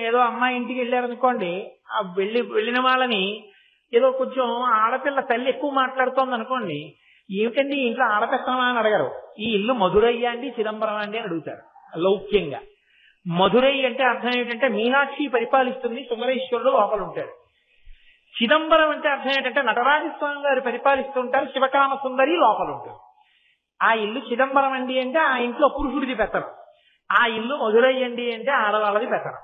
ఏదో అమ్మాయి ఇంటికి వెళ్ళారనుకోండి, ఆ వెళ్ళిన వాళ్ళని ఏదో కొంచెం ఆడపిల్ల తల్లి ఎక్కువ మాట్లాడుతోంది అనుకోండి, ఏమిటండి ఇంట్లో ఆడపిల్లమా అని అడగరు. ఈ ఇల్లు మధురయ్య అండి చిదంబరం అండి అని అడుగుతారు లౌక్యంగా. మధురై అంటే అర్థం ఏంటంటే మీనాక్షి పరిపాలిస్తుంది, సుమరేశ్వరుడు లోపల ఉంటాడు. చిదంబరం అంటే అర్థం ఏంటంటే నటరాజస్వామి గారు పరిపాలిస్తుంటారు, శివకామ సుందరి లోపల ఉంటారు. ఆ ఇల్లు చిదంబరం అండి అంటే ఆ ఇంట్లో పురుషుడిది పెట్టరు, ఆ ఇల్లు మధురై అండి అంటే ఆడవాళ్ళది పెట్టరు.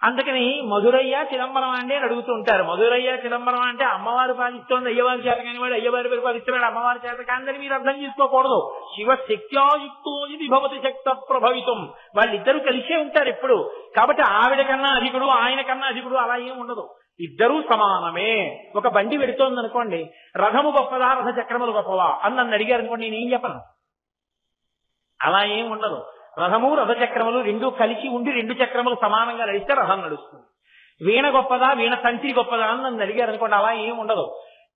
అందుకని మధురయ్య చిదంబరం అండి అని అడుగుతూ ఉంటారు. మధురయ్య చిదంబరం అంటే అమ్మవారు పాలిస్తోంది, అయ్యవారి చేత కాని వాడు అయ్యవారి పరిపాలిస్తున్నాడు, అమ్మవారి చేత కాదని మీరు అర్థం చేసుకోకూడదు. శివ శక్త్యాయుక్తో ఇది భవతి శక్త ప్రభవితం, వాళ్ళిద్దరూ కలిసే ఉంటారు ఎప్పుడు. కాబట్టి ఆవిడ కన్నా అధికుడు ఆయన కన్నా అధికుడు అలా ఏం ఉండదు, ఇద్దరూ సమానమే. ఒక బండి పెడుతోంది అనుకోండి, రథము గొప్పదా రథ చక్రములు గొప్పవా అని నన్ను అడిగారు అనుకోండి, నేనేం చెప్పను. అలా ఏం ఉండదు. రథము రథచక్రములు రెండూ కలిసి ఉండి రెండు చక్రములు సమానంగా నడిస్తే రథం నడుస్తుంది. వీణ గొప్పదా వీణ తంత్రి గొప్పదా అని నన్ను అడిగారు అనుకోండి, అలా ఏం ఉండదు.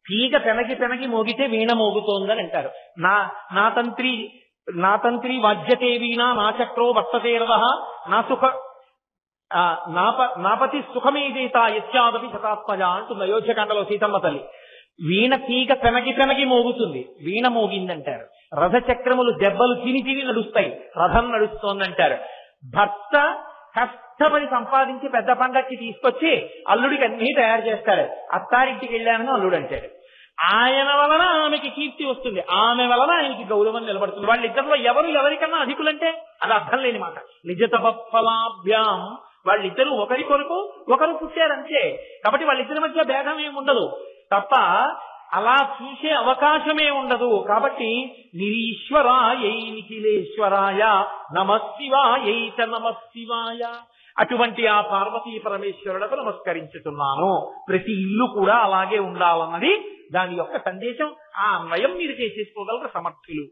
తీగ పెనకి మోగితే వీణ మోగుతోందని అంటారు. నా తంత్రి వాద్యతే వీణ నా చక్రో వర్తతే రథ నా సుఖ నాపతి సుఖమేదేత యస్యాదపి శతాత్మజ అంటుంది అయోధ్యకాండలో సీతమ్మ తల్లి. వీణ తీగ పెనకి మోగుతుంది, వీణ మోగిందంటారు. రథచక్రములు దెబ్బలు తిని నడుస్తాయి, రథం నడుస్తోందంటారు. భర్త కష్టపడి సంపాదించి పెద్ద పండక్కి తీసుకొచ్చి అల్లుడికి అన్నీ తయారు చేస్తాడు. అత్తారింటికి వెళ్ళానని అల్లుడు అంటాడు. ఆయన వలన ఆమెకి కీర్తి వస్తుంది, ఆమె వలన ఆయనకి గౌరవం నిలబడుతుంది. వాళ్ళిద్దరిలో ఎవరికన్నా అధికులంటే అది అర్థం లేని మాట. నిజతపఫలాభ్యాం, వాళ్ళిద్దరూ ఒకరి కొరకు ఒకరు పుట్టారంతే. కాబట్టి వాళ్ళిద్దరి మధ్య భేదం ఏమి ఉండదు తప్ప అలా చూసే అవకాశమే ఉండదు. కాబట్టి నిరీశ్వరాయై నిఖిలేశ్వరాయ నమశివాయైత నమశివాయ, అటువంటి ఆ పార్వతీ పరమేశ్వరులకు నమస్కరించుతున్నాను. ప్రతి ఇల్లు కూడా అలాగే ఉండాలన్నది దాని యొక్క సందేశం. ఆ అన్వయం మీరు చేసేసుకోగలరు సమర్థులు.